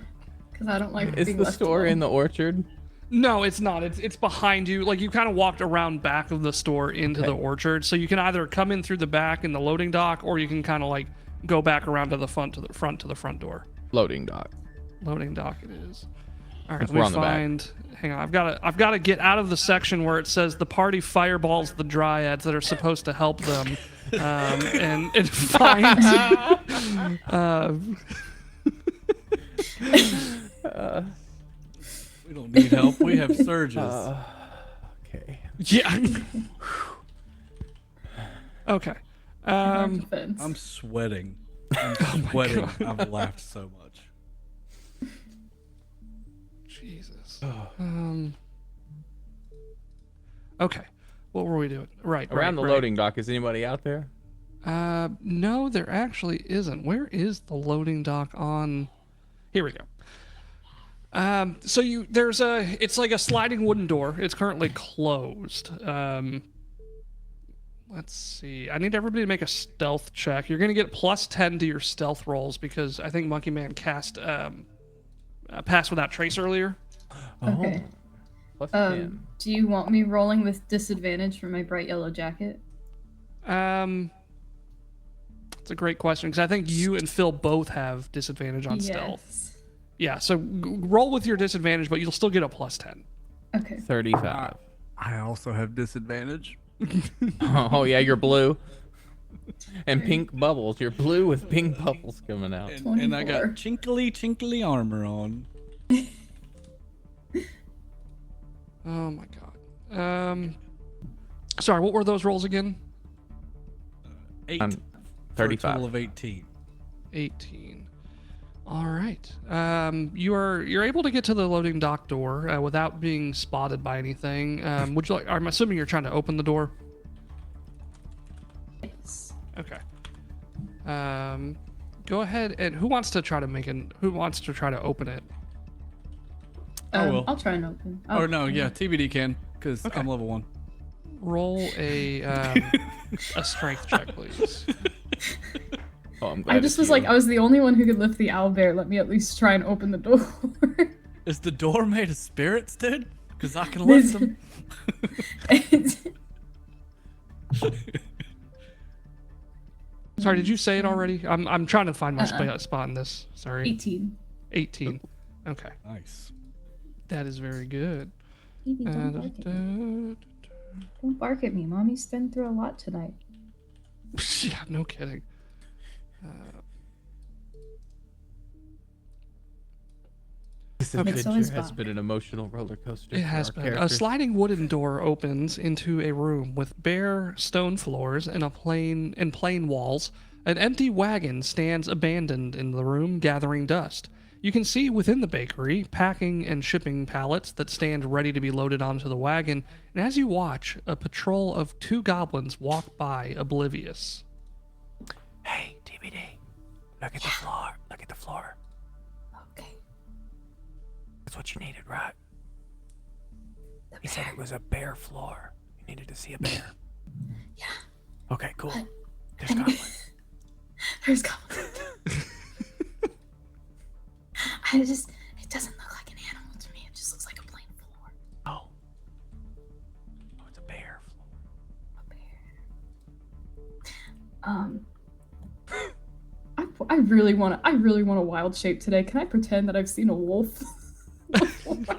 Because I don't like Is being the left store alone. in the orchard? No, it's not. It's behind you. Like you kind of walked around back of the store into the Okay. orchard, so you can either come in through the back in the loading dock, or you can kind of like go back around to the front front door. Loading dock. Loading dock it is. All right, It's let we're me on the back. find. Hang on, I've got to get out of the section where it says the party fireballs the dryads that are supposed to help them, and find. We don't need help. We have surges. Okay. Yeah. Okay. Defense. I'm sweating. I'm sweating. I've laughed so much. Jesus. Okay. What were we doing? Right. Around the right. loading dock, is anybody out there? No, there actually isn't. Where is the loading dock on? Here we go. So it's like a sliding wooden door. It's currently closed. Let's see. I need everybody to make a stealth check. You're gonna get +10 to your stealth rolls because I think Monkey Man cast Pass Without Trace earlier. Okay. Plus 10. Do you want me rolling with disadvantage for my bright yellow jacket? It's a great question because I think you and Phil both have disadvantage on stealth. Yes. Yeah, so roll with your disadvantage, but you'll still get a +10. Okay. 35. I also have disadvantage. Oh, yeah, you're blue. And pink bubbles. You're blue with pink bubbles coming out. And I got 24. chinkly armor on. Oh my god. Sorry, what were those rolls again? 8 I'm for a 35. total of 18. 18. All right. You're able to get to the loading dock door without being spotted by anything. Would you like? I'm assuming you're trying to open the door. Yes. Okay. Go ahead and who wants to try to open it? I will. I'll try and open. Or no, yeah, TBD can, because Okay. I'm level 1. Roll a strength check, please. Oh, I'm glad I just it's was you. like, I was the only one who could lift the owl bear. Let me at least try and open the door. Is the door made of spirits, dude? Because I can lift them. Sorry, did you say it already? I'm trying to find my spot in this. Sorry. 18. 18. Okay. Nice. That is very good. Evie, don't bark at me. Don't bark at me. Mommy's been through a lot tonight. Yeah, no kidding. This Makes adventure always has fun. been an emotional roller coaster. It for has our been. A characters. sliding wooden door opens into a room with bare stone floors and plain walls. An empty wagon stands abandoned in the room, gathering dust. You can see within the bakery packing and shipping pallets that stand ready to be loaded onto the wagon. And as you watch, a patrol of 2 goblins walk by, oblivious. Hey, DVD. Look at the floor. Look at the floor. Okay. That's what you needed, right? He said it was a bare floor. You needed to see a bear. Yeah. Okay, cool. There's goblins. There's goblins. It doesn't look like an animal to me. It just looks like a plain floor. Oh. Oh, it's a bear floor. A bear. I really want a wild shape today. Can I pretend that I've seen a wolf?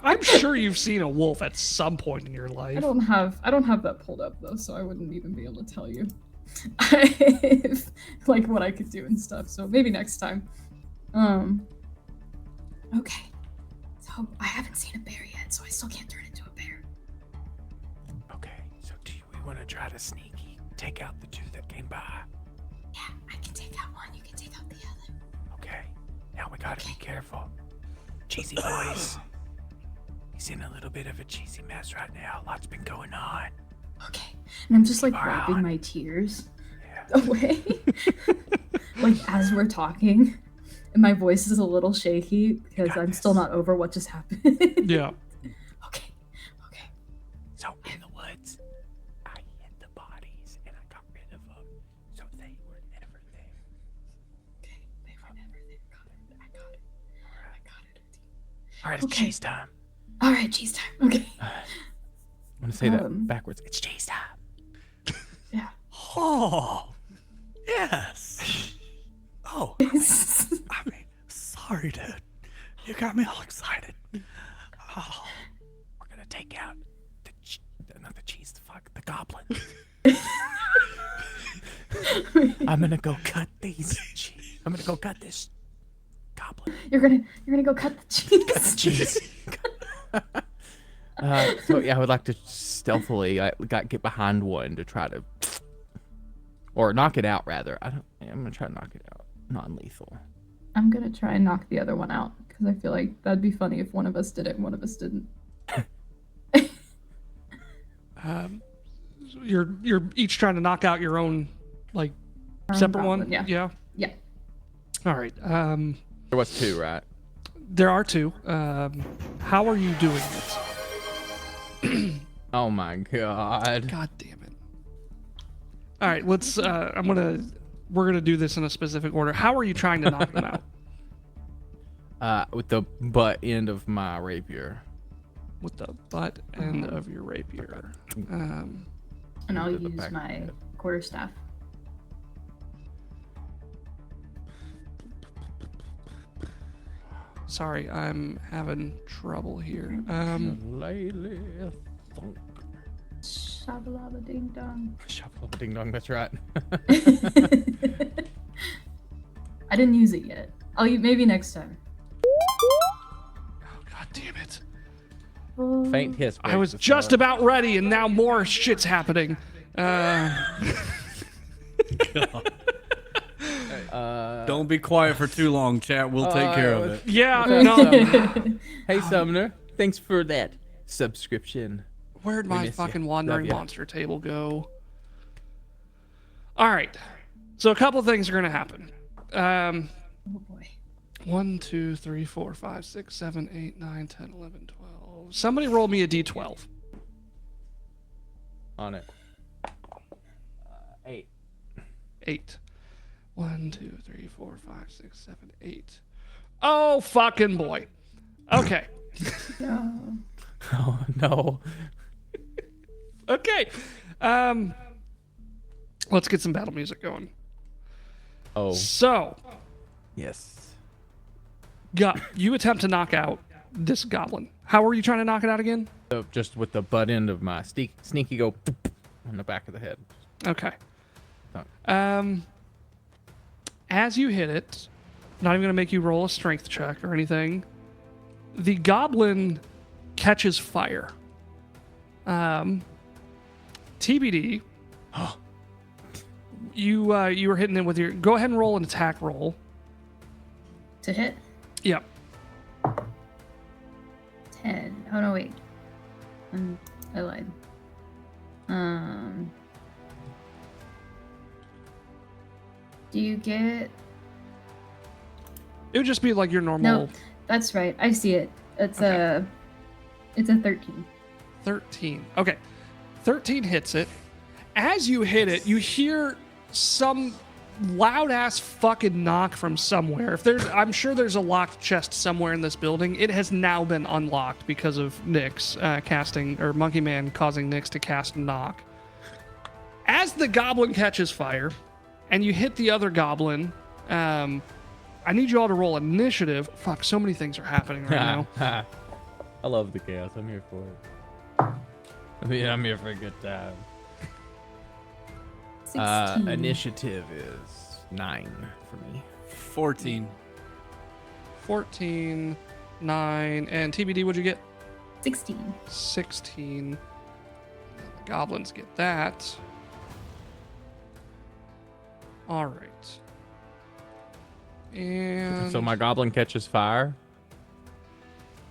I'm sure you've seen a wolf at some point in your I life. don't have that pulled up though, so I wouldn't even be able to tell you like what I could do and stuff. So maybe next time. Okay. So I haven't seen a bear yet, so I still can't turn into a bear. Okay, so do we want to try to sneaky take out the 2 that came by? Yeah, I can take out one, you can take out the other. Okay. Now we gotta be careful. Cheesy boys. He's in a little bit of a cheesy mess right now. Lots been going on. Okay. And I'm just like Keep our eye wiping on. my tears Yeah. away. Like as we're talking. And my voice is a little shaky because got I'm this. still not over what just happened. Yeah. Okay. Okay. So in the woods, I hid the bodies and I got rid of them, so they were never there. Okay. They were never there. Got it. I got it. I got it. All right, it's Okay. cheese time. All right, cheese time. Okay. I'm gonna say that Um, backwards. It's cheese time. Yeah. Oh, yes. Oh, I mean, sorry, dude. You got me all excited. Oh, We're gonna take out not the cheese. The goblin. I'm gonna go cut these. I'm gonna go cut this goblin. You're gonna go cut the cheese. Cheese. So yeah, I would like to stealthily get behind one to try to, or knock it out rather. I'm gonna try to knock it out, non-lethal. I'm gonna try and knock the other one out because I feel like that'd be funny if one of us did it and one of us didn't. You're each trying to knock out your own, like, Our own separate goblin, one? yeah. Yeah. All right. There was 2, right? There are 2. How are you doing it? Oh my god. God damn it. All right, let's we're gonna do this in a specific order. How are you trying to knock them out? With the butt end of my rapier. With the butt end of your rapier. And I'll With the use back of my the head. quarterstaff. Sorry, I'm having trouble here. Lately, thunk. Shabalaba ding dong. Shuffle ding dong. That's right. I didn't use it yet. I'll maybe next time. Oh, God damn it. Faint hiss. I was just about ready, and now more shit's happening. don't be quiet for too long, chat. We'll take care of it. Yeah, no. Hey Sumner, thanks for that subscription. Where'd We my miss ya. fucking Love wandering ya. monster table go? All right. So a couple things are gonna happen. Oh boy. 1, 2, 3, 4, 5, 6, 7, 8, 9, 10, 11, 12. Somebody roll me a d12. On it. 8. 8. 1, 2, 3, 4, 5, 6, 7, 8. Oh, fucking boy. Okay. No. Oh no. Okay. Let's get some battle music going. Oh So, yes. you attempt to knock out this goblin. How are you trying to knock it out again? So just with the butt end of my sneaky go on the back of the head. Okay. Done. As you hit it, not even gonna make you roll a strength check or anything. The goblin catches fire. TBD. You were hitting it with your. Go ahead and roll an attack roll. To hit? Yep. 10. Oh, no, wait. I lied. Do you get... It would just be like your normal. No, that's right. I see it. It's Okay. it's a 13. 13. Okay. 13 hits it. As you hit it, you hear some loud ass fucking knock from somewhere. I'm sure there's a locked chest somewhere in this building. It has now been unlocked because of Nyx casting, or Monkey Man causing Nyx to cast knock. As the goblin catches fire, and you hit the other goblin, I need you all to roll initiative. Fuck, so many things are happening right now. I love the chaos. I'm here for it. I'm here for a good time. 16. Initiative is 9 for me. 14. 14, 9, and TBD, what'd you get? 16. 16. The goblins get that. All right. And So my goblin catches fire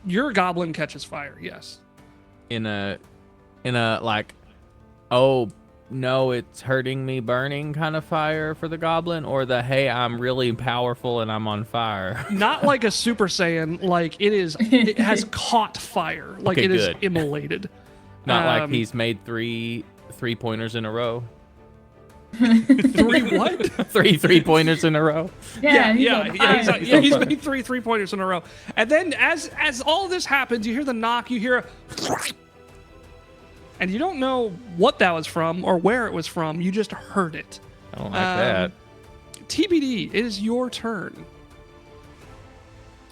your goblin catches fire, yes. in a like, oh no, it's hurting me burning kind of fire for the goblin, or the hey, I'm really powerful and I'm on fire. Not like a Super Saiyan, like it has caught fire. Like Okay, it is good. immolated. Not like he's made three pointers in a row. 3 what? three pointers in a row. Yeah, he's on fire. He's made 3 3-pointers in a row. And then as all this happens, you hear the knock, you hear a and you don't know what that was from or where it was from. You just heard it. I don't like that. TBD, it is your turn.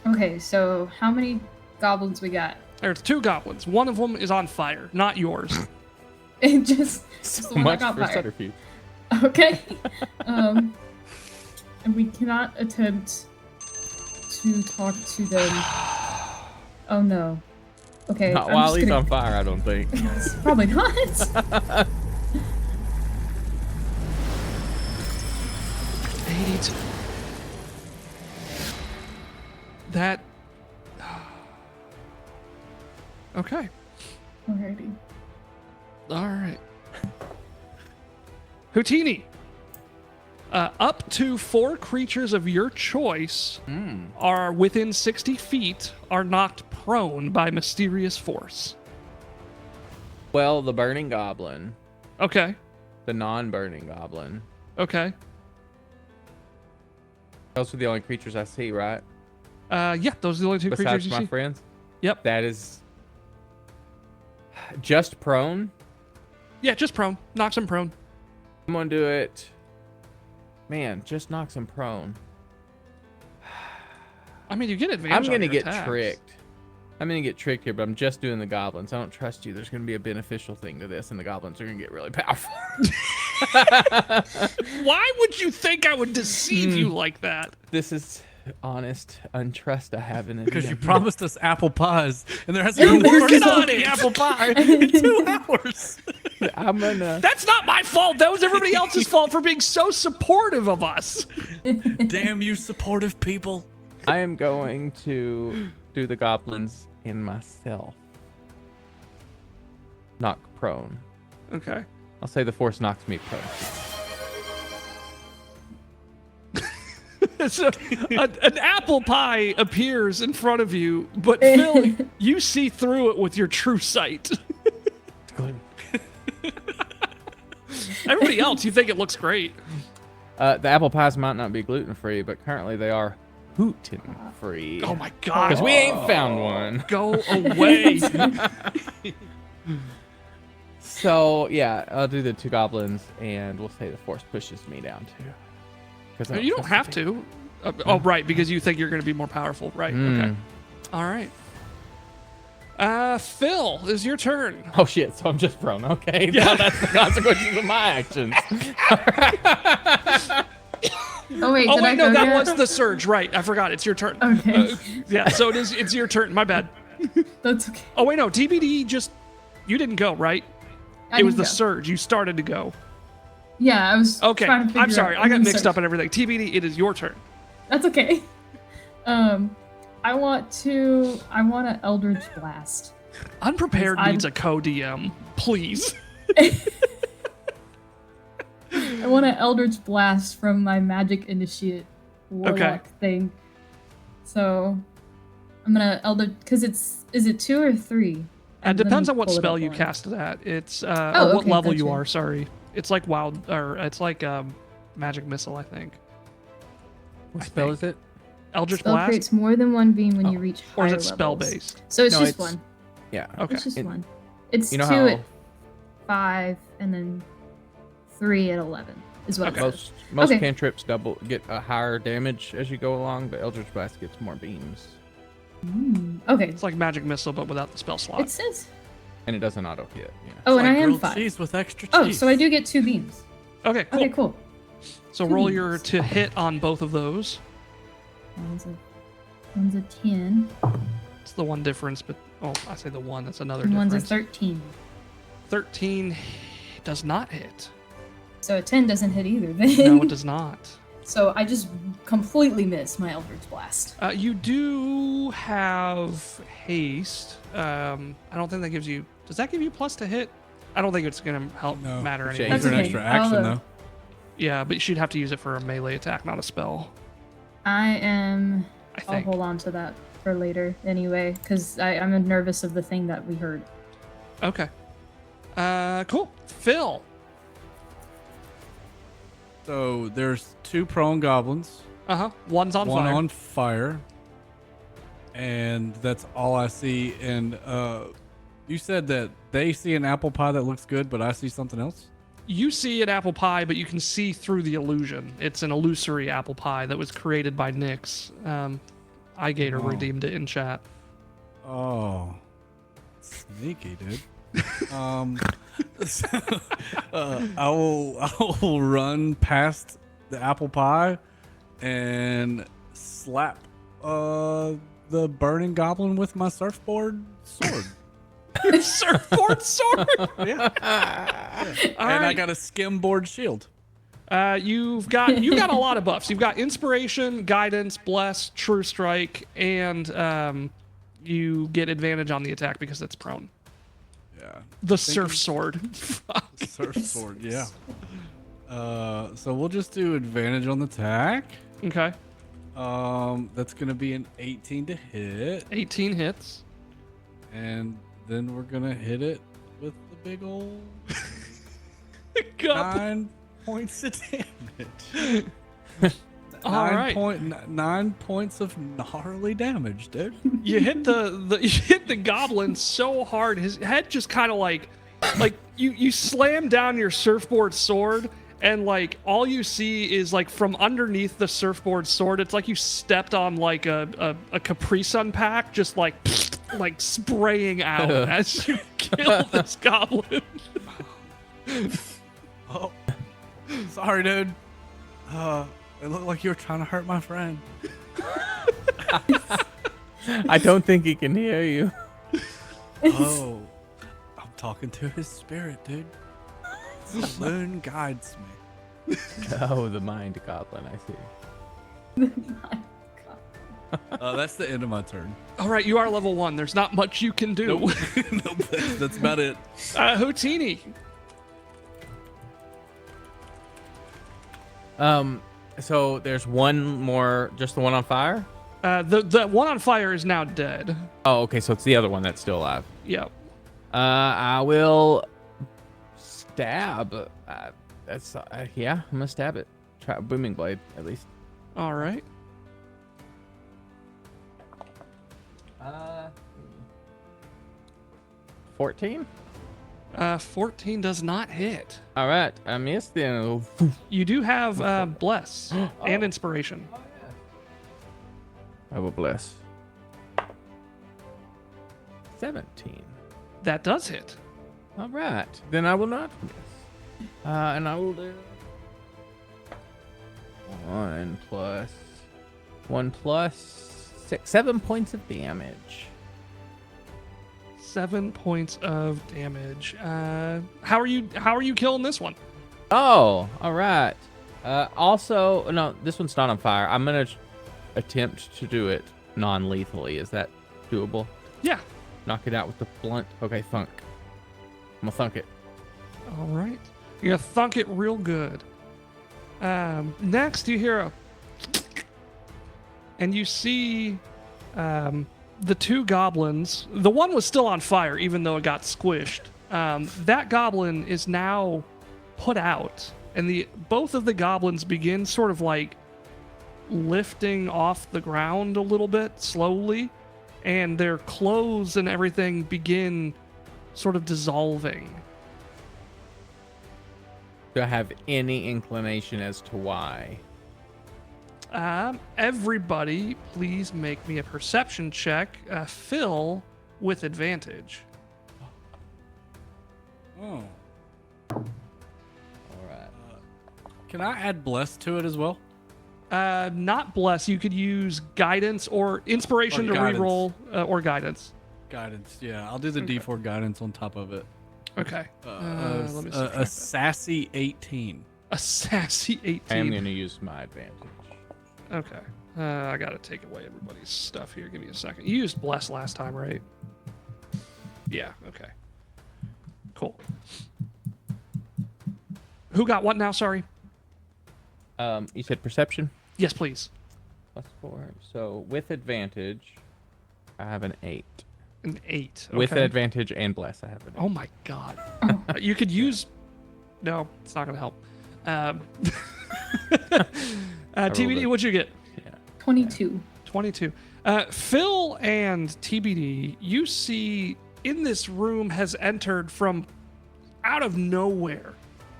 Okay, so how many goblins we got? There's 2 goblins. One of them is on fire, not yours. It just So the one much that got for fired. subterfuge. Okay. And we cannot attempt to talk to them. Oh no. Okay. Not I'm while just he's gonna- on fire, I don't think. Probably not. 82. That. Okay. Alrighty. All right. Houtini. Up to 4 creatures of your choice are within 60 feet are knocked prone by mysterious force. Well, the burning goblin, Okay. the non-burning goblin. Okay. Those are the only creatures I see, right? Yeah, those are the only 2 creatures Besides you my see. friends. Yep. That is just prone. Yeah, just prone. Knocks him prone. I'm gonna do it. Man, just knocks him prone. I mean, you get advantage. I'm on gonna your get attacks. tricked. I'm gonna get tricked here, but I'm just doing the goblins. I don't trust you. There's gonna be a beneficial thing to this, and the goblins are gonna get really powerful. Why would you think I would deceive you like that? This is honest untrust I have in it. Because you promised us apple pies, and there hasn't You're been the working first on fucking it. apple pie in 2 hours. I'm gonna. That's not my fault. That was everybody else's fault for being so supportive of us. Damn you, supportive people. I am going to do the goblins in myself. Knock prone. Okay. I'll say the force knocks me prone. So an apple pie appears in front of you, but Phil, you see through it with your true sight. Everybody else, you think it looks great. The apple pies might not be gluten free, but currently they are gluten free. Oh my god. Because we ain't found one. Go away. So yeah, I'll do the 2 goblins, and we'll say the force pushes me down too. 'Cause I You don't trust have the thing. to. Oh, right, because you think you're going to be more powerful. Right, okay. All right. Phil, is your turn. Oh shit! So I'm just prone. Okay. Yeah. Now that's the consequences of my actions. Oh wait, Oh did I wait, no, go that yet? was the surge. Right, I forgot. It's your turn. Okay. Yeah, so it's your turn. My bad. That's okay. Oh wait, no, TBD just you didn't go, right? I It was didn't the go. surge. You started to go. Yeah, I was Okay, trying to figure I'm sorry. out I got when the mixed search- up in everything. TBD, it is your turn. That's okay. I want to Eldritch Blast. Unprepared I- needs a co-DM, please. I want to Eldritch Blast from my Magic Initiate Warlock thing. So I'm gonna Eldritch is it 2 or 3? It depends on what pull it spell up you on. cast it at. It's or Oh, what okay, level you gotcha. are. Sorry, it's like wild or it's like magic missile. I think. What spell is it? Eldritch Spell Blast, creates more than one beam when you Oh. reach or is higher it spell levels. based? So it's No, just it's- one. Yeah. Okay. It's just It- one. It's you know 2 how- at 5 and then 3 at 11 is what Okay. it says. Most Okay. cantrips get a higher damage as you go along, but Eldritch Blast gets more beams, Okay. It's like magic missile, but without the spell slot. It says. and it doesn't auto hit. Yeah. Oh, and Like I am grilled 5. cheese with extra cheese. Oh, so I do get 2 beams. Okay, cool. Okay, cool. So roll Two your beams. to hit on both of those. One's a 10, It's the one difference, but oh, I say the one. That's another and one's a difference. 13. 13 does not hit. So a 10 doesn't hit either. Then. No, it does not. So I just completely miss my Eldritch Blast. You do have haste. I don't think that gives you. Does that give you plus to hit? I don't think it's gonna help No. matter Shame. anyway. It's an okay. extra action, I'll, though. Yeah, but you'd have to use it for a melee attack, not a spell. I'll think. hold on to that for later anyway, because I'm nervous of the thing that we heard. Okay. Cool. Phil. So there's 2 prone goblins, One's on one fire. on fire, and that's all I see. And you said that they see an apple pie that looks good, but I see something else. You see an apple pie, but you can see through the illusion. It's an illusory apple pie that was created by Nyx. iGator Oh. redeemed it in chat. Oh, sneaky, dude. I will run past the apple pie and slap the burning goblin with my surfboard sword. Surfboard sword. Yeah, All and I right. got a skimboard shield. You've got a lot of buffs. You've got inspiration, guidance, bless, true strike, and you get advantage on the attack because it's prone. Yeah, The surf sword. Fuck. surf sword. Yeah. So we'll just do advantage on the attack. Okay. That's gonna be an 18 to hit, 18 hits. and then we're gonna hit it with the big old God. 9 points of damage. All right. 9 points of gnarly damage, dude. You hit you hit the goblin so hard, his head just kind of like you slam down your surfboard sword, and like all you see is like from underneath the surfboard sword, it's like you stepped on like a Capri Sun pack, just like spraying out as you kill this goblin. Oh, sorry, dude. It looked like you were trying to hurt my friend. I don't think he can hear you. Oh, I'm talking to his spirit, dude. The moon guides me. Oh, the mind goblin. I see. That's the end of my turn. All right, you are level 1. There's not much you can do. Nope, that's about it. Houtini. So there's one more, just the one on fire? The one on fire is now dead. Oh, okay, so it's the other one that's still alive. Yep. I will stab. Yeah, I'm gonna stab it. Try booming blade at least. All right. 14. 14 does not hit. All right, I missed then. You do have bless and inspiration. I will bless. 17. That does hit. All right, then I will not miss. And I will do. 1 plus 6, 7 points of damage. 7 points of damage. How are you killing this one? Oh, all right. Also, no, this one's not on fire. I'm gonna attempt to do it non-lethally. Is that doable? Yeah. Knock it out with the blunt. Okay, thunk. I'm gonna thunk it. All right. You're gonna thunk it real good. Next, you hear a, and you see the two goblins. The one was still on fire, even though it got squished. That goblin is now put out, and both of the goblins begin sort of like lifting off the ground a little bit slowly, and their clothes and everything begin sort of dissolving. Do I have any inclination as to why? Everybody, please make me a perception check. Phil with advantage. Oh. All right. Can I add bless to it as well? Not bless. You could use guidance or inspiration Or to guidance. reroll, or guidance. Guidance, yeah. I'll do the D4 guidance on top of it. Okay. Let me A subtract that. sassy 18. A sassy 18. I am gonna use my advantage. Okay. I gotta take away everybody's stuff here. Give me a second. You used bless last time, right? Yeah. Okay. Cool. Who got what now? Sorry. You said perception? Yes, please. +4. So with advantage, I have an 8. An 8. With okay. advantage and bless, I have an 8. Oh my god. You could use. No, it's not gonna help. TBD, what'd you get? 22. 22. Phil and TBD, you see in this room has entered from out of nowhere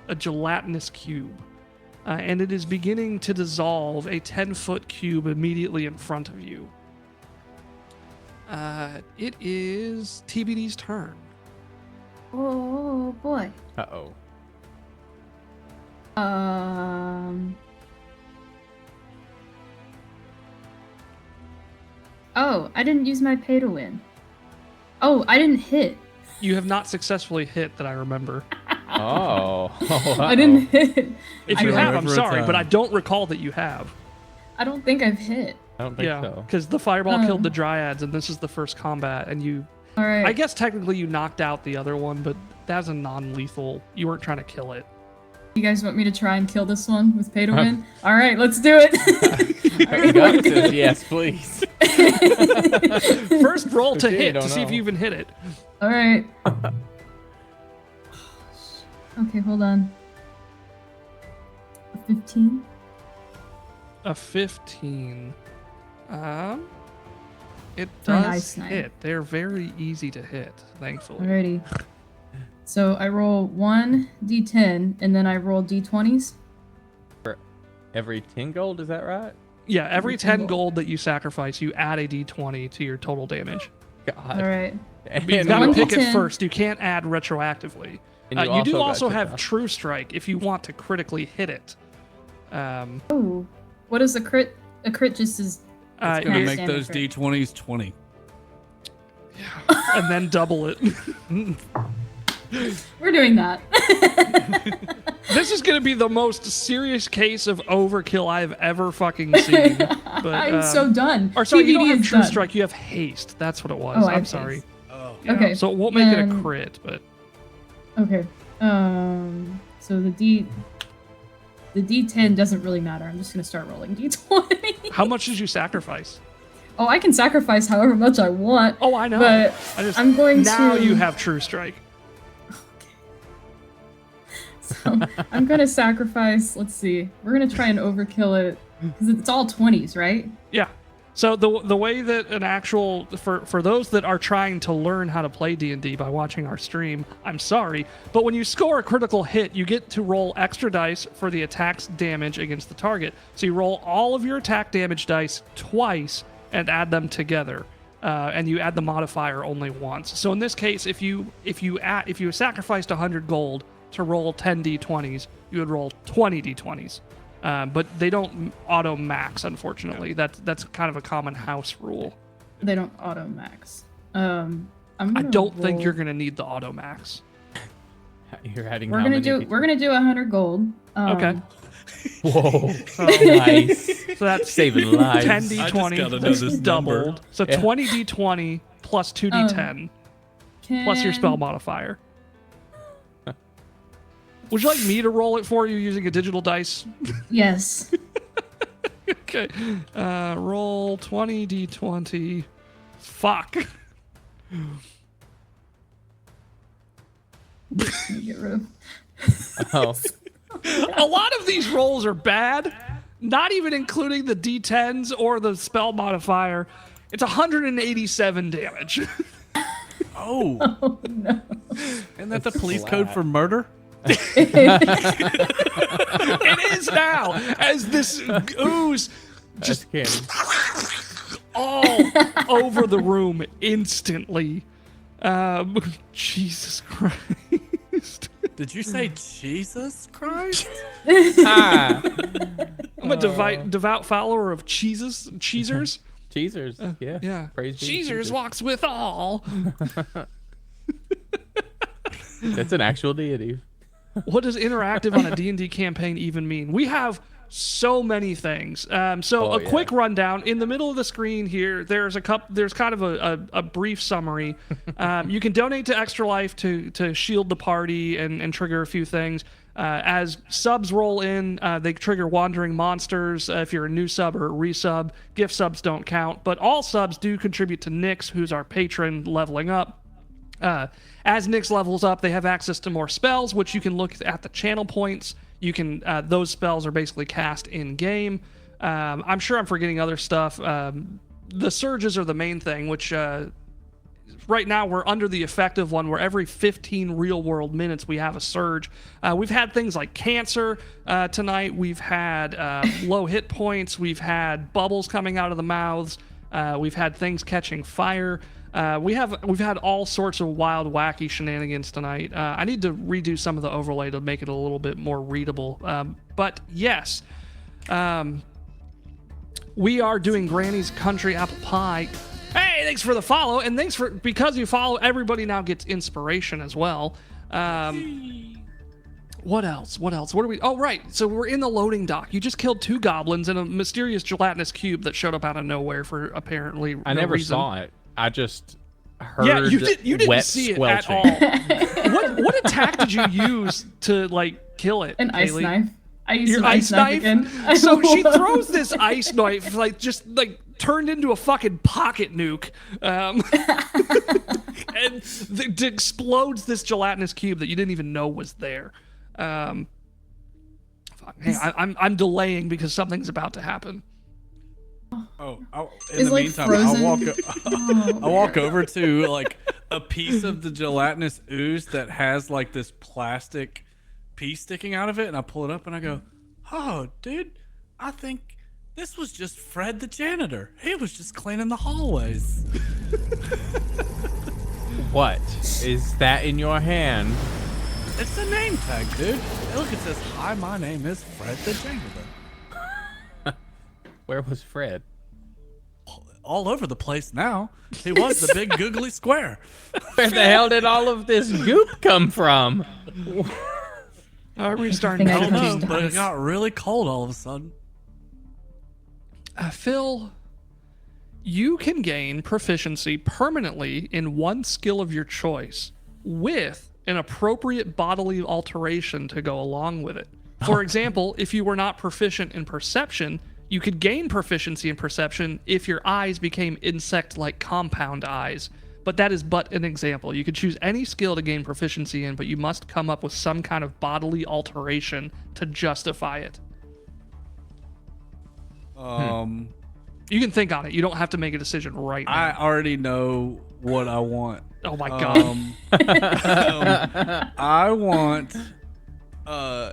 a gelatinous cube. And it is beginning to dissolve, a 10-foot cube immediately in front of you. It is TBD's turn. Oh boy. Uh-oh. Oh, I didn't use my pay to win. Oh, I didn't hit. You have not successfully hit that I remember. Oh. I didn't hit. If you I have, don't- I'm sorry, but I don't recall that you have. I don't think I've hit. I don't think Yeah, so. because the fireball killed the dryads, and this is the first combat, and you... All right. I guess technically you knocked out the other one, but that's a non-lethal. You weren't trying to kill it. You guys want me to try and kill this one with pay to win? All right, let's do it. Augustus, yes, please. First roll to Okay, hit don't to see if know. you even hit it. All right. Okay, hold on. 15. A 15. It For an does ice knife. hit. They're very easy to hit, thankfully. Alrighty. So I roll 1 d10 and then I roll d20s. Every 10 gold, is that right? Yeah, every Every 10 gold. gold that you sacrifice, you add a d20 to your total damage. God. All right. But you And gotta One pick it d10. first. You can't add retroactively. And You do gotta also take have off. True Strike if you want to critically hit it. Oh, what is a crit? A crit just is. It's gonna Yeah. make Standard those for- D20s 20. and then double it. We're doing that. This is going to be the most serious case of overkill I've ever fucking seen. But, I'm so done. Or sorry, you don't TBD have is True done. Strike. You have Haste. That's what it was. Oh, I I'm have sorry. haste. Oh. Yeah, Okay, So it won't make it a then- crit, but Okay. So the D10 doesn't really matter. I'm just gonna start rolling D20. how much did you sacrifice? Oh, I can sacrifice however much I want. Oh, I know. But I just, I'm going now to. you have True Strike. So I'm gonna sacrifice. Let's see. We're gonna try and overkill it because it's all 20s, right? Yeah. So the way that an actual for those that are trying to learn how to play D&D by watching our stream, I'm sorry, but when you score a critical hit, you get to roll extra dice for the attack's damage against the target. So you roll all of your attack damage dice twice and add them together, and you add the modifier only once. So in this case, if you sacrificed 100 gold to roll 10 d20s, you would roll 20 d20s. but they don't auto max. Unfortunately, that's kind of a common house rule. They don't auto max. I don't think you're gonna need the auto max. You're adding. We're gonna do 100 gold. Okay. Whoa. Nice. So that's Saving lives. 10d20 gotta know that's this doubled. number. So Yeah. 20d20 plus 2d10 plus your spell modifier. Would you like me to roll it for you using a digital dice? Yes. Okay. Roll 20d20. Fuck. Get rid of. Oh. A lot of these rolls are bad, not even including the d10s or the spell modifier. It's 187 damage. Oh. Oh no. Isn't that the police code for murder? It is now, as this ooze just all over the room instantly. Jesus Christ. Did you say Jesus Christ? Ah. I'm a devout follower of Cheezers. Cheezers. Yeah. Yeah. Praise be to Cheezers Jesus. walks with all. That's an actual deity. What does interactive on a D&D campaign even mean? We have so many things. A quick rundown. In the middle of the screen here, there's kind of a brief summary. You can donate to Extra Life to shield the party and trigger a few things. As subs roll in, they trigger Wandering Monsters. If you're a new sub or a resub, gift subs don't count. But all subs do contribute to Nyx, who's our patron, leveling up. As Nyx levels up, they have access to more spells, which you can look at the channel points. You can those spells are basically cast in game. I'm sure I'm forgetting other stuff. The surges are the main thing, which right now we're under the effect of one where every 15 real world minutes we have a surge. We've had things like cancer tonight. We've had low hit points. We've had bubbles coming out of the mouths. We've had things catching fire. We've had all sorts of wild, wacky shenanigans tonight. I need to redo some of the overlay to make it a little bit more readable. But yes, we are doing Granny's Country Apple Pie. Hey, thanks for the follow, and because you follow, everybody now gets inspiration as well. What else? What are we? Oh, right. So we're in the loading dock. You just killed 2 goblins and a mysterious gelatinous cube that showed up out of nowhere for apparently I no never reason. saw it. I just heard You didn't wet see squelching. it at all. What attack did you use to like kill it? An ice Kaylee? knife. I used Your an ice knife again. So she throws this ice knife, turned into a fucking pocket nuke, and it explodes this gelatinous cube that you didn't even know was there. Hey, I'm delaying because something's about to happen. In It's the like meantime, frozen. I'll walk over to like a piece of the gelatinous ooze that has like this plastic piece sticking out of it, and I pull it up and I go, "Oh, dude, I think this was just Fred the janitor. He was just cleaning the hallways." What is that in your hand? It's a name tag, dude. Look, it says, "Hi, my name is Fred the janitor." Where was Fred? All over the place now. He was the big googly square. Where the hell did all of this goop come from? Are we starting? I I think don't I know, just but it died. got really cold all of a sudden. Phil, you can gain proficiency permanently in one skill of your choice with an appropriate bodily alteration to go along with it. For example, if you were not proficient in perception, you could gain proficiency in perception if your eyes became insect-like compound eyes. But that is but an example. You could choose any skill to gain proficiency in, but you must come up with some kind of bodily alteration to justify it. You can think on it. You don't have to make a decision right now. I already know what I want. Oh my god. I want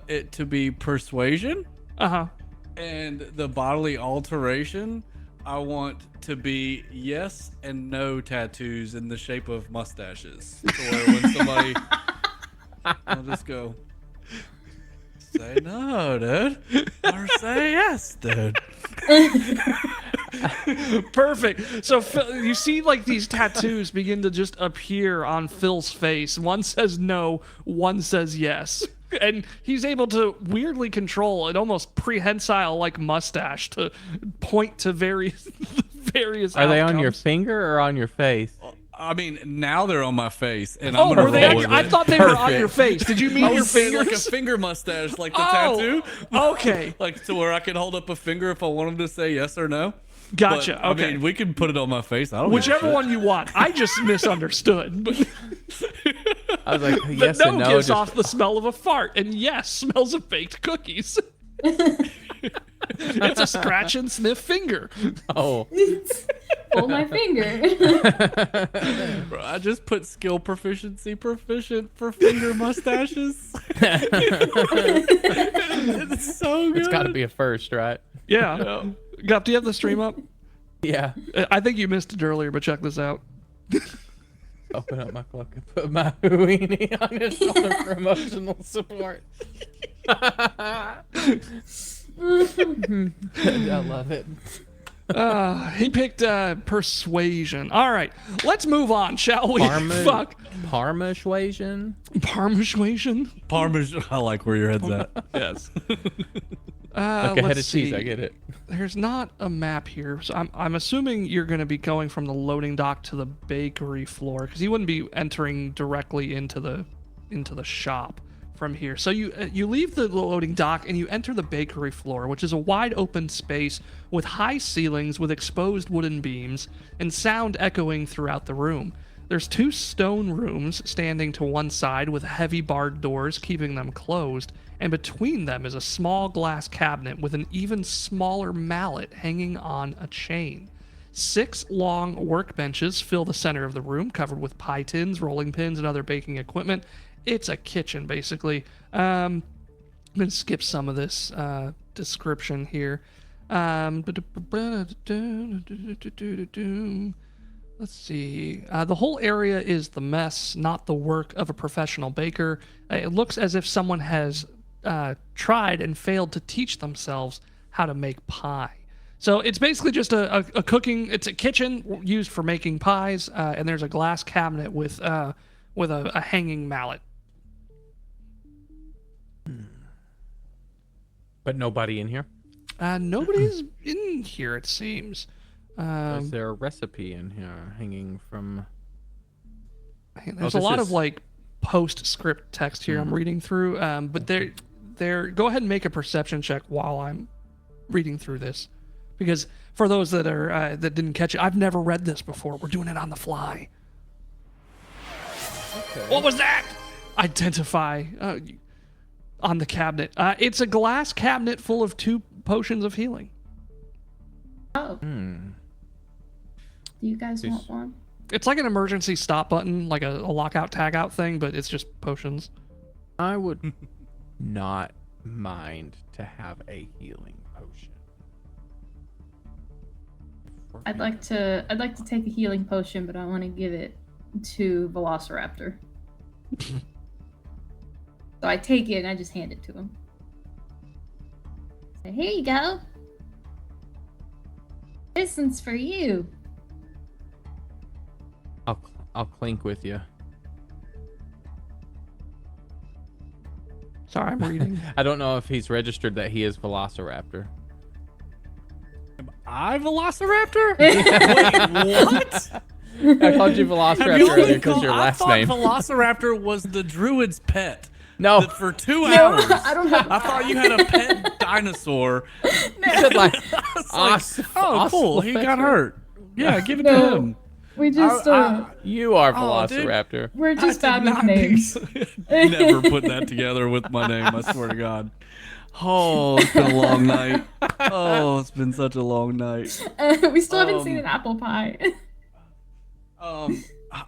it to be persuasion, Uh-huh. and the bodily alteration I want to be yes and no tattoos in the shape of mustaches. So where when somebody, I'll just go. Say no, dude. Or say yes, dude. Perfect. So Phil, you see like these tattoos begin to just appear on Phil's face. One says no, one says yes. And he's able to weirdly control an almost prehensile like mustache to point to various Are they on your outcomes. finger or on your face? I mean, now they're on my face, and Oh, I'm gonna were they roll on, with I it. thought they were on your face. Did you mean I your was saying fingers? like a finger mustache, like the Oh, tattoo. okay. Like to where I can hold up a finger if I want him to say yes or no. Gotcha. But, Okay. I mean, we can put it on my face. I don't give a Whichever shit. one you want. I just misunderstood. But I was like, the yes no and no. gives Just, off the smell of a fart, and yes smells of baked cookies. It's a scratch and sniff finger. oh, Pull my finger. Bro, I just put skill proficiency proficient for finger mustaches. It's so good. it's got to be a first, right? Yeah. Gup, do you have the stream up? Yeah. I think you missed it earlier, but check this out. Open up my cloak and put my weenie on his shoulder for emotional support. I love it. He picked persuasion. All right, let's move on, shall we? Fuck. Parmesuasion? Parmesuasion? Parmesan. I like where your head's at. Yes. Like a head let's of cheese, see. I get it. There's not a map here, so I'm assuming you're going to be going from the loading dock to the bakery floor, because you wouldn't be entering directly into the shop from here. So you leave the loading dock and you enter the bakery floor, which is a wide open space with high ceilings with exposed wooden beams and sound echoing throughout the room. There's 2 stone rooms standing to one side with heavy barred doors keeping them closed, and between them is a small glass cabinet with an even smaller mallet hanging on a chain. 6 long workbenches fill the center of the room, covered with pie tins, rolling pins, and other baking equipment. It's a kitchen, basically. I'm going to skip some of this description here. Let's see. The whole area is the mess, not the work of a professional baker. It looks as if someone has tried and failed to teach themselves how to make pie. So it's basically just a cooking. It's a kitchen used for making pies, and there's a glass cabinet with a hanging mallet. But nobody in here? Nobody's in here, it seems. Is there a recipe in here hanging from... There's Oh, a lot this of is- like postscript text here I'm reading through, but they're go ahead and make a perception check while I'm reading through this, because for those that are that didn't catch it, I've never read this before. We're doing it on the fly. Okay. What was that? Identify on the cabinet. It's a glass cabinet full of 2 potions of healing. Oh, Hmm. do you guys These- want one? It's like an emergency stop button, like a lockout tagout thing, but it's just potions. I would not mind to have a healing potion. I'd like to take a healing potion, but I want to give it to Velociraptor. So I take it and I just hand it to him. Say, here you go. This one's for you. I'll clink with you. Sorry, I'm reading. I don't know if he's registered that he is Velociraptor. I Velociraptor? Wait, what? I called you Velociraptor earlier because your last name. I thought Velociraptor was the druid's pet. No, That for 2 hours. I don't have. I thought you had a pet dinosaur. you said like, It's like, oh, cool. He got Velociraptor. hurt. Yeah, give it No. to him. We just You are Oh, dude. Velociraptor. we're just I bad did with not names. Never put that together with my name, I swear to God. Oh, it's been a long night. Oh, it's been such a long night. We still haven't seen an apple pie. I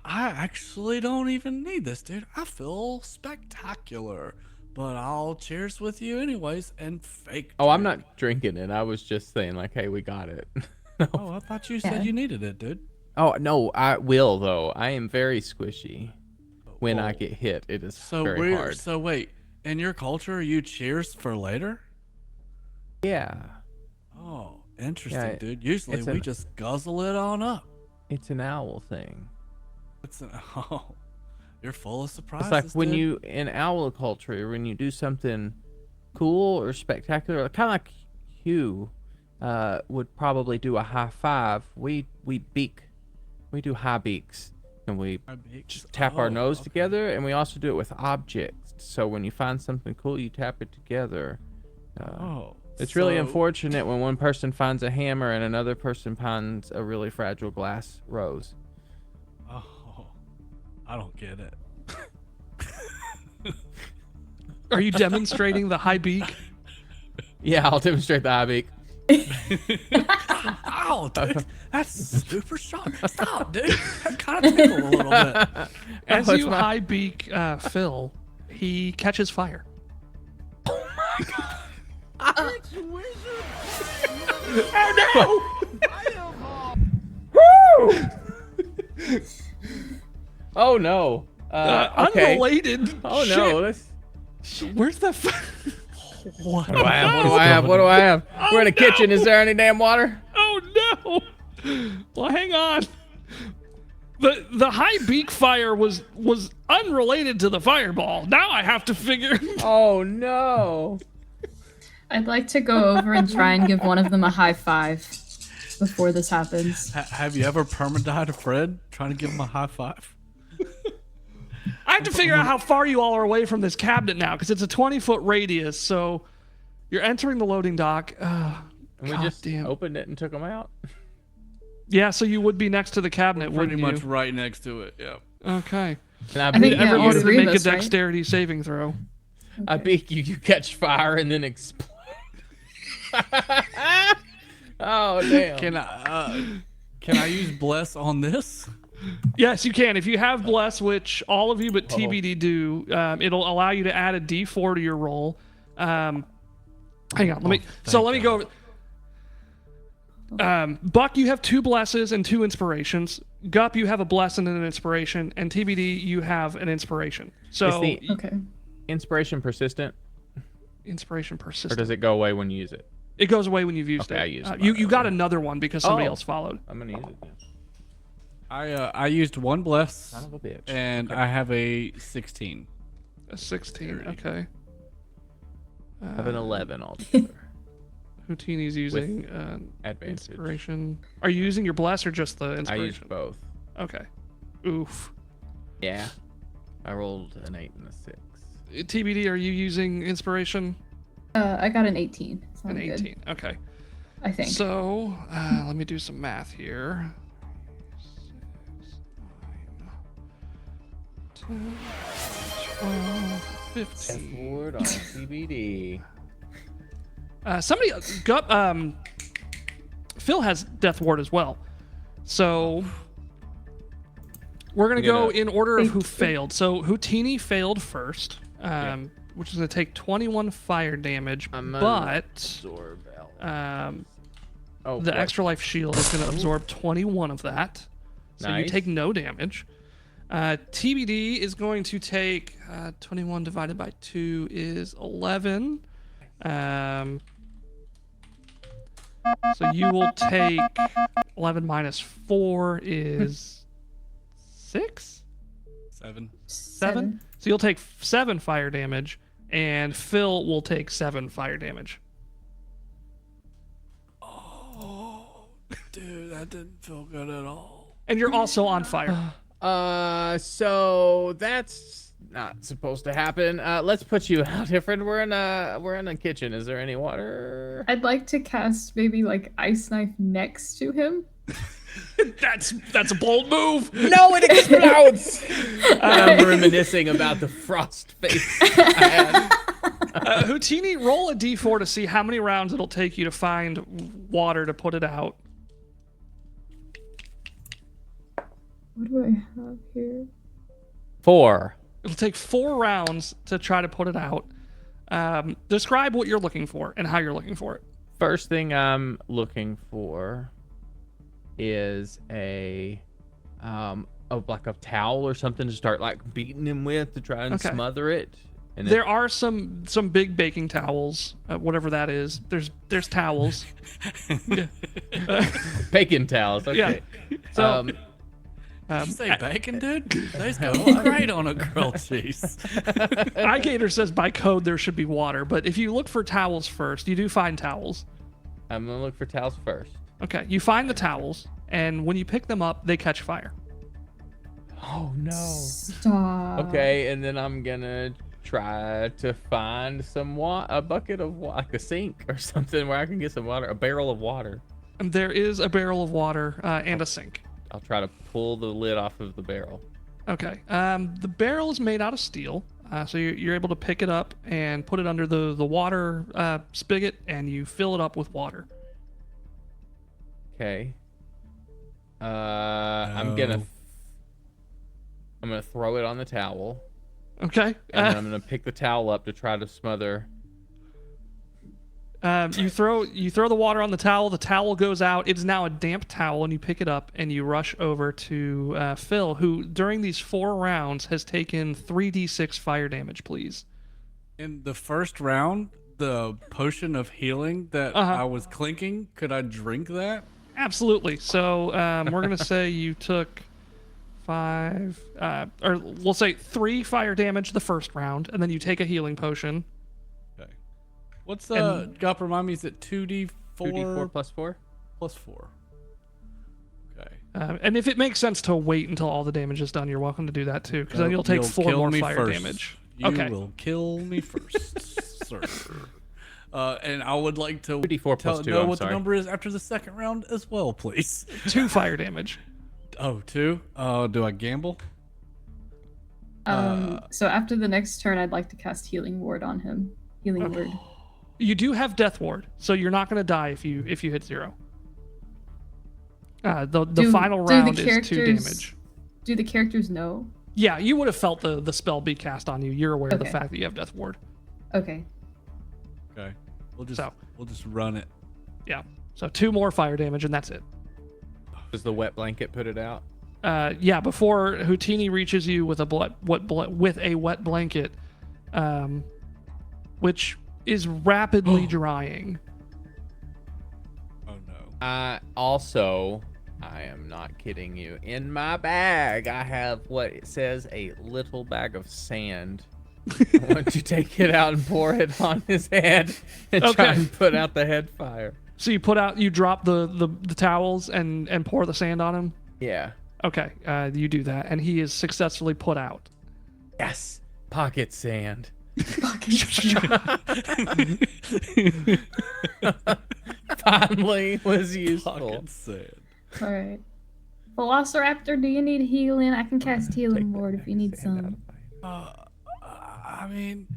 actually don't even need this, dude. I feel spectacular. But I'll cheers with you anyways and fake. Oh, I'm drink. not drinking it. I was just saying like, hey, we got it. Oh, I thought you said you needed it, dude. Oh, no, I will though. I am very squishy. When I Oh. get hit, it is So very we're hard. so wait. in your culture, you cheers for later? Yeah. Oh, interesting, Yeah, dude. Usually it's we an- just guzzle it on up. It's an owl thing. Oh, you're full of surprises. It's like when dude. you in owl culture, when you do something cool or spectacular, kind of like Hugh would probably do a high five. We beak, we do high beaks, and we just tap our nose together, and we also do it with objects. So when you find something cool, you tap it together. It's really unfortunate when one person finds a hammer and another person finds a really fragile glass rose. Oh, I don't get it. Are you demonstrating the high beak? Yeah, I'll demonstrate the high beak. Ow, dude. That's super sharp. Stop, dude. That kind of tickled a little bit. As it's you my- high beak Phil, he catches fire. Oh no. Okay. Unrelated. Oh shit. no. Let's... Where's the? What do I have? What do I have? What do I have? We're in the kitchen. Is there any damn water? Oh no! Well, hang on. The high beak fire was unrelated to the fireball. Now I have to figure. Oh no. I'd like to go over and try and give one of them a high five before this happens. Have you ever permadied a Fred trying to give him a high five? I have to figure out how far you all are away from this cabinet now, because it's a 20-foot radius. So you're entering the loading dock. And we God just damn. opened it and took them out. Yeah, so you would be next to the cabinet, Pretty wouldn't much you? right next to it. Yeah. Okay. And I I think, beat, yeah, all Everybody to three of make a us, right? dexterity saving throw. I beat you. You catch fire and then explode. Oh damn. Can I use bless on this? Yes, you can. If you have bless, which all of you but TBD do, it'll allow you to add a D4 to your roll. Hang on, let me go. Buck, you have 2 blesses and 2 inspirations. Gup, you have a bless and an inspiration, and TBD, you have an inspiration. So Is the Okay. inspiration persistent, inspiration or persistent. does it go away when you use it? It goes away when you've used Okay, it. I used mine you got already. another one because somebody Oh. else followed. I'm gonna use it. Then. I used one bless, Son of a bitch. and I have a 16. A 16. Okay. I have an 11 altogether. Houdini's using Advantage. inspiration. Are you using your bless or just the I inspiration? used both. Okay. Oof. Yeah. I rolled an 8 and a 6. TBD, are you using inspiration? I got an 18. So An I'm good, 18. Okay. I think. So, let me do some math here. 6, 9, 10, 12, 15. Word on CBD. Somebody, Phil has Death Ward as well. So, we're going to go in order of who failed. So, Houdini failed first, which is going to take 21 fire damage, but Absorb the extra life shield is going to absorb 21 of that. So you Nice. take no damage. TBD is going to take 21 divided by 2 is 11. So you will take 11 minus 4 is 6? 7. 7? So you'll take 7 fire damage, and Phil will take 7 fire damage. Oh, dude, that didn't feel good at all. And you're also on fire. So that's not supposed to happen. Let's put you out, Ifrin. We're in a kitchen. Is there any water? I'd like to cast maybe like ice knife next to him. That's a bold move. No, it explodes. I'm reminiscing about the frost face I had. Houdini, roll a d4 to see how many rounds it'll take you to find water to put it out. What do I have here? 4. It'll take 4 rounds to try to put it out. Describe what you're looking for and how you're looking for it. First thing I'm looking for is like a towel or something to start like beating him with to try and Okay. smother it. And There are some big baking towels, whatever that is. There's towels. Yeah. bacon towels. Okay. So Did you say bacon, dude? Those go No, I- great on a grilled cheese. iGator says by code there should be water, but if you look for towels first, you do find towels. I'm gonna look for towels first. Okay, you find the towels, and when you pick them up, they catch fire. Oh no. Stop. Okay, and then I'm gonna try to find a bucket of water, like a sink or something where I can get some water, a barrel of water. And there is a barrel of water and a sink. I'll try to pull the lid off of the barrel. Okay. The barrel is made out of steel, so you're able to pick it up and put it under the water spigot, and you fill it up with water. Okay. I'm gonna throw it on the towel, Okay. and then I'm gonna pick the towel up to try to smother. You throw the water on the towel goes out. It's now a damp towel, and you pick it up and you rush over to Phil, who during these 4 rounds has taken 3d6 fire damage, please. In the first round, the potion of healing that I was clinking, could I drink that? Absolutely. So we're gonna say you took 5 or we'll say 3 fire damage the first round, and then you take a healing potion. Okay. What's And- God remind me, is it 2d4 2d4 plus 4? plus 4? Okay. And if it makes sense to wait until all the damage is done, you're welcome to do that too, because then Nope, you'll take 4 kill more me fire first. damage. You Okay. will kill me first, sir. And I would like to 2d4 plus 2, know I'm what sorry. the number is after the second round as well, please. 2 fire damage. Oh, 2? Do I gamble? So after the next turn, I'd like to cast Healing Ward on him. Healing Word. You do have Death Ward, so you're not going to die if you hit 0. The final round is 2 damage. Do the characters know? Yeah, you would have felt the spell be cast on you. You're aware of the Okay. fact that you have Death Ward. Okay. Okay. We'll just So. we'll just run it. Yeah. So 2 more fire damage, and that's it. Does the wet blanket put it out? Yeah, before Houtini reaches you with with a wet blanket, which is rapidly drying. Oh no. I am not kidding you. In my bag, I have what it says a little bag of sand. I want to take it out and pour it on his head and try Okay. and put out the head fire. So you drop the towels and pour the sand on him. Yeah. Okay, you do that, and he is successfully put out. Yes. Pocket sand. Finally was useful. Fucking sad. All right. Velociraptor, do you need healing? I can cast Healing Take that Ward if you need sand out some. of my- I mean,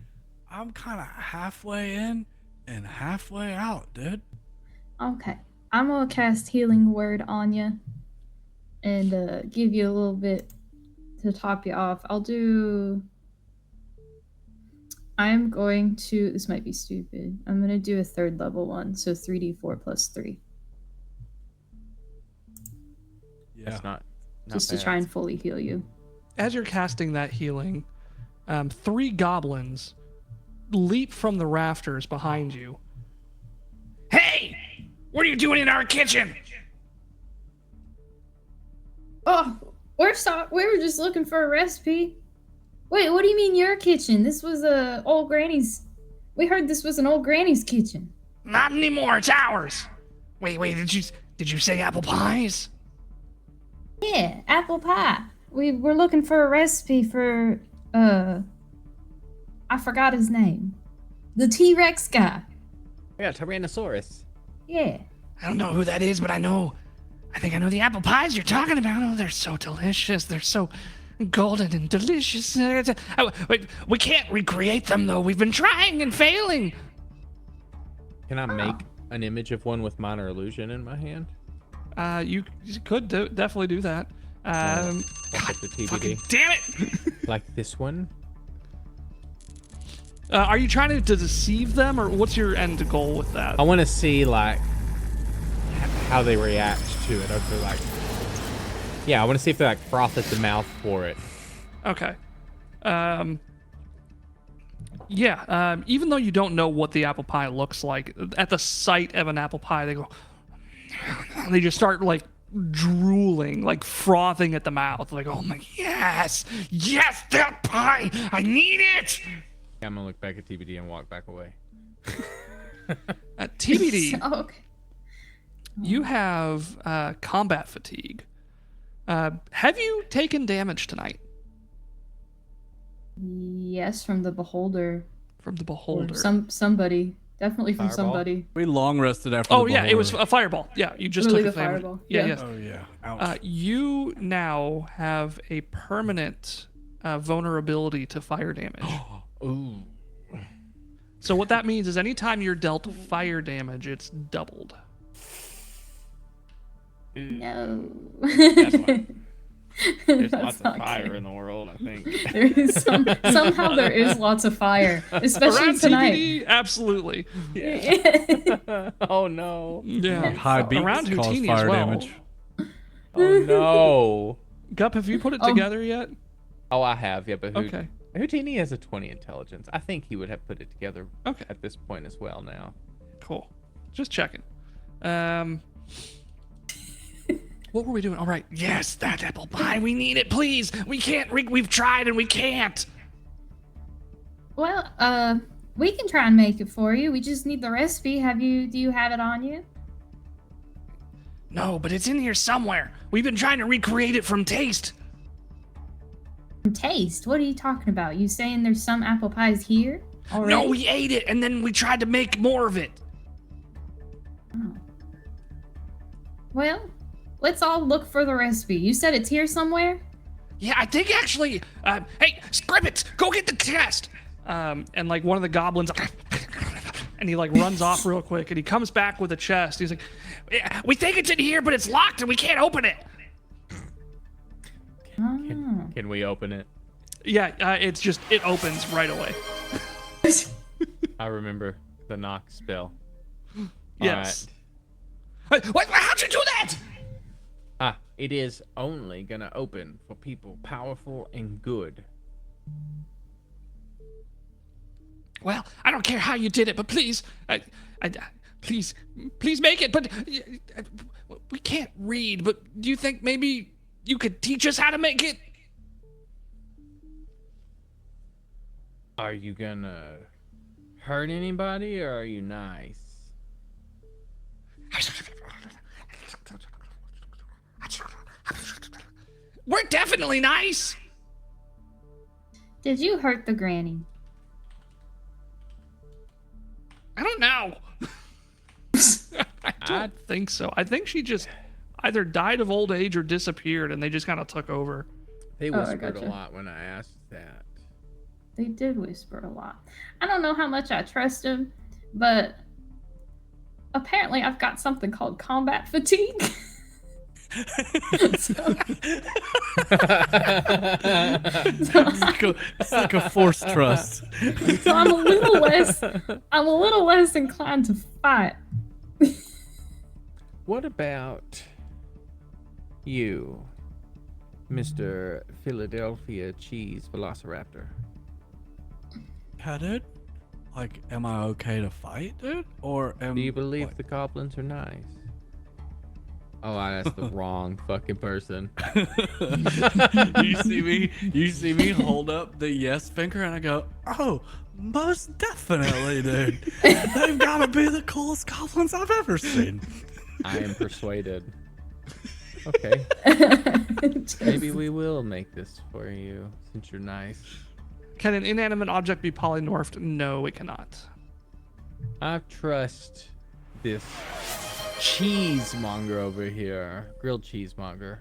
I'm kind of halfway in and halfway out, dude. Okay. I'm gonna cast Healing Word on you and give you a little bit to top you off. I'm going to. This might be stupid. I'm gonna do a 3rd level one, so 3d4 plus 3, Yeah. That's not just bad. to try and fully heal you. As you're casting that healing, 3 goblins leap from the rafters behind you. Hey! What are you doing in our kitchen? Oh, we were just looking for a recipe. Wait, what do you mean your kitchen? This was old granny's. We heard this was an old granny's kitchen. Not anymore. It's ours. Wait. Did you say apple pies? Yeah, apple pie. We were looking for a recipe for I forgot his name. The T-Rex guy. Yeah, Tyrannosaurus. Yeah. I don't know who that is, but I think I know the apple pies you're talking about. Oh, they're so delicious. They're so golden and delicious. Wait, we can't recreate them though. We've been trying and failing. Can I make an image of one with minor illusion in my hand? You could definitely do that. I'll God, put the TBD. fucking damn it! Like this one? Are you trying to deceive them, or what's your end goal with that? I want to see like how they react to it. If they're like, yeah, I want to see if they like froth at the mouth for it. Okay. Yeah, even though you don't know what the apple pie looks like, at the sight of an apple pie, they go, they just start like drooling, like frothing at the mouth, like, oh my, yes, yes, that pie, I need it. I'm gonna look back at TBD and walk back away. TBD, Okay. you have combat fatigue. Have you taken damage tonight Yes, from the beholder. from the Or beholder? somebody. Definitely from Fireball? somebody. We long rested after. Oh the yeah, it was beholder. a fireball. Yeah, you just Literally took the a damage. fireball. Yeah, Yeah. yes. Oh yeah. Ouch. You now have a permanent vulnerability to fire damage. Ooh. So what that means is anytime you're dealt fire damage, it's doubled. No. That's why. There's That's lots of not fire good. in the world, I think. There is somehow there is lots of fire, especially Around tonight. TBD, absolutely. Oh no. Yeah. High beats Around cause Houdini fire as well. damage. Oh no. Gup, have you put it Oh. together yet? Oh, I have, yeah, but Okay. Houdini has a 20 intelligence. I think he would have put it together Okay. at this point as well now. Cool. Just checking. What were we doing? All right. Yes, that apple pie. We need it, please. We can't. We've tried and we can't. Well, we can try and make it for you. We just need the recipe. Do you have it on you? No, but it's in here somewhere. We've been trying to recreate it from taste. Taste? What are you talking about? You saying there's some apple pies here already? No, we ate it and then we tried to make more of it. Oh. Well, let's all look for the recipe. You said it's here somewhere? Yeah, I think actually. Hey, Scribbits, go get the chest. And like one of the goblins, and he like runs off real quick, and he comes back with a chest. He's like, "Yeah, we think it's in here, but it's locked and we can't open it." Oh. Can we open it? Yeah, it opens right away. I remember the knock spell. Yes. Alright. How'd you do that? It is only gonna open for people powerful and good. Well, I don't care how you did it, but please, please make it. But we can't read. But do you think maybe you could teach us how to make it? Are you gonna hurt anybody or are you nice? We're definitely nice. Did you hurt the granny? I don't know. I don't think so. I think she just either died of old age or disappeared, and they just kind of took over. They Oh, I whispered a gotcha. lot when I asked that. They did whisper a lot. I don't know how much I trust him, but apparently I've got something called combat fatigue. So It's like a forced trust. I'm a little less inclined to fight. What about you, Mr. Philadelphia Cheese Velociraptor? Yeah, dude. Like, am I okay to fight, dude? Or am Do you believe like- the goblins are nice? Oh, that's the wrong fucking person. you see me hold up the yes finger and I go, oh, most definitely, dude. They've gotta be the coolest goblins I've ever seen. I am persuaded. Okay, maybe we will make this for you since you're nice. Can an inanimate object be polymorphed? No, it cannot. I trust this cheesemonger over here, grilled cheesemonger.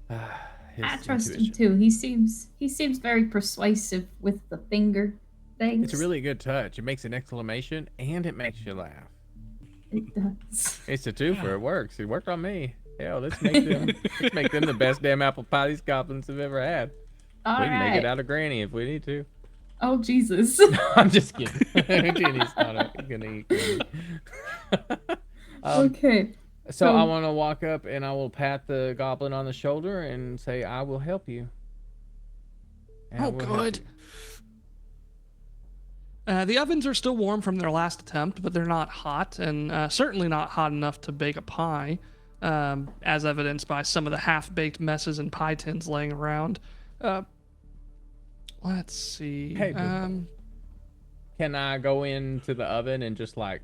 His I trust him intuition. too. He seems very persuasive with the finger things. It's a really good touch. It makes an exclamation and it makes you laugh. It does. It's a twofer. It works. It worked on me. Hell, let's make them the best damn apple pie these goblins have ever had. All We can right. make it out of Granny if we need to. Oh Jesus. I'm just kidding. Jenny's not gonna eat Granny. Okay. So So- I want to walk up and I will pat the goblin on the shoulder and say, "I will help you." And I Oh, will help good. you. The ovens are still warm from their last attempt, but they're not hot, and certainly not hot enough to bake a pie, as evidenced by some of the half-baked messes and pie tins laying around. Let's see. Hey, can I go into the oven and just like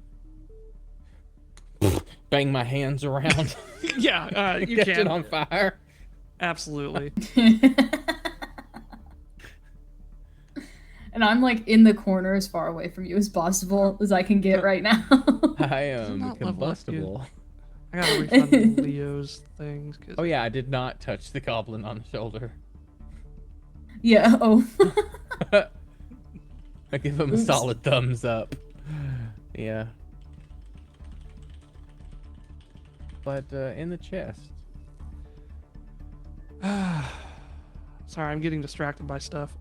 bang my hands around? Yeah, you Catch can. it on fire. Absolutely. And I'm like in the corner as far away from you as possible as I can get right now. I am not level up, dude. combustible. I gotta refund Leo's things. Oh yeah, I did not touch the goblin on the shoulder. Yeah, oh. I give him a Oops. solid thumbs up. Yeah. But in the chest. Sorry, I'm getting distracted by stuff.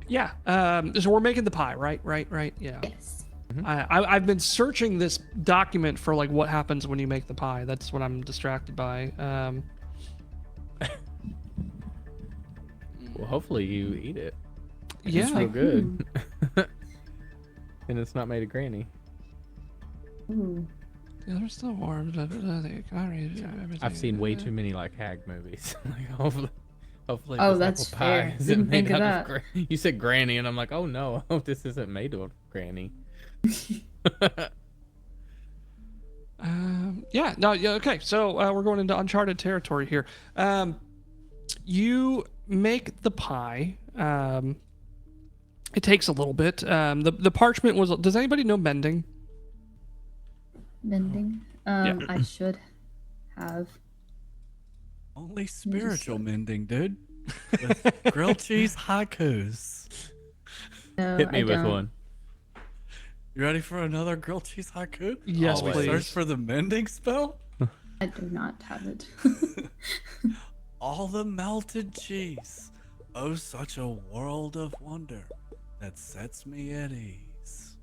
Yeah. So we're making the pie, right? Right. Yeah. Yes. I've been searching this document for like what happens when you make the pie. That's what I'm distracted by. Well, hopefully you eat it. Yeah. It's real good. And it's not made of Granny. Ooh. Yeah, they're still warm. I've seen way too many like hag movies. Like hopefully Oh, this that's apple fair. pie isn't Didn't made think of out that. You said Granny, and I'm like, oh no, I hope this isn't made of Granny. Yeah. No. Yeah. Okay. So we're going into uncharted territory here. You make the pie. It takes a little bit. The parchment was. Does anybody know mending? Mending. I should have. Only spiritual mending, dude. With grilled cheese haikus. No, Hit me I with don't. one. You ready for another grilled cheese haiku? Yes, Always. please. Search for the mending spell. I do not have it. All the melted cheese. Oh, such a world of wonder that sets me at ease.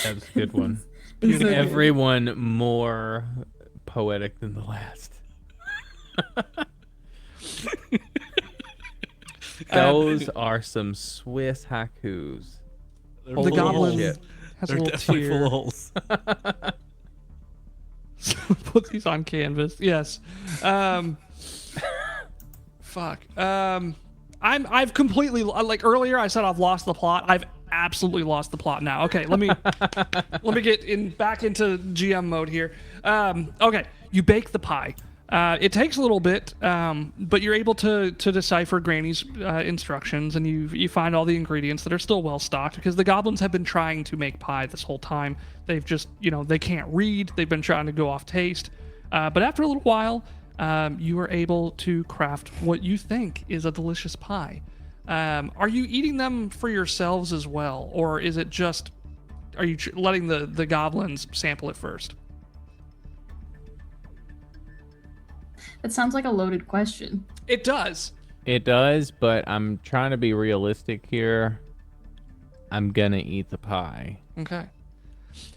That was a good one. It's so Everyone more poetic than the last. Those are some Swiss haikus. They're The full of goblin holes. has a They're little definitely full tear. of holes. Put these on canvas. Yes. Fuck. I've completely like earlier I said I've lost the plot. I've absolutely lost the plot now. Okay, let me get back into GM mode here. Okay, you bake the pie. It takes a little bit, but you're able to decipher Granny's instructions, and you find all the ingredients that are still well stocked because the goblins have been trying to make pie this whole time. They've just, they can't read. They've been trying to go off taste. But after a little while, you are able to craft what you think is a delicious pie. Are you eating them for yourselves as well, or is it just, are you letting the goblins sample it first? That sounds like a loaded question. It does. It does, but I'm trying to be realistic here. I'm gonna eat the pie. Okay.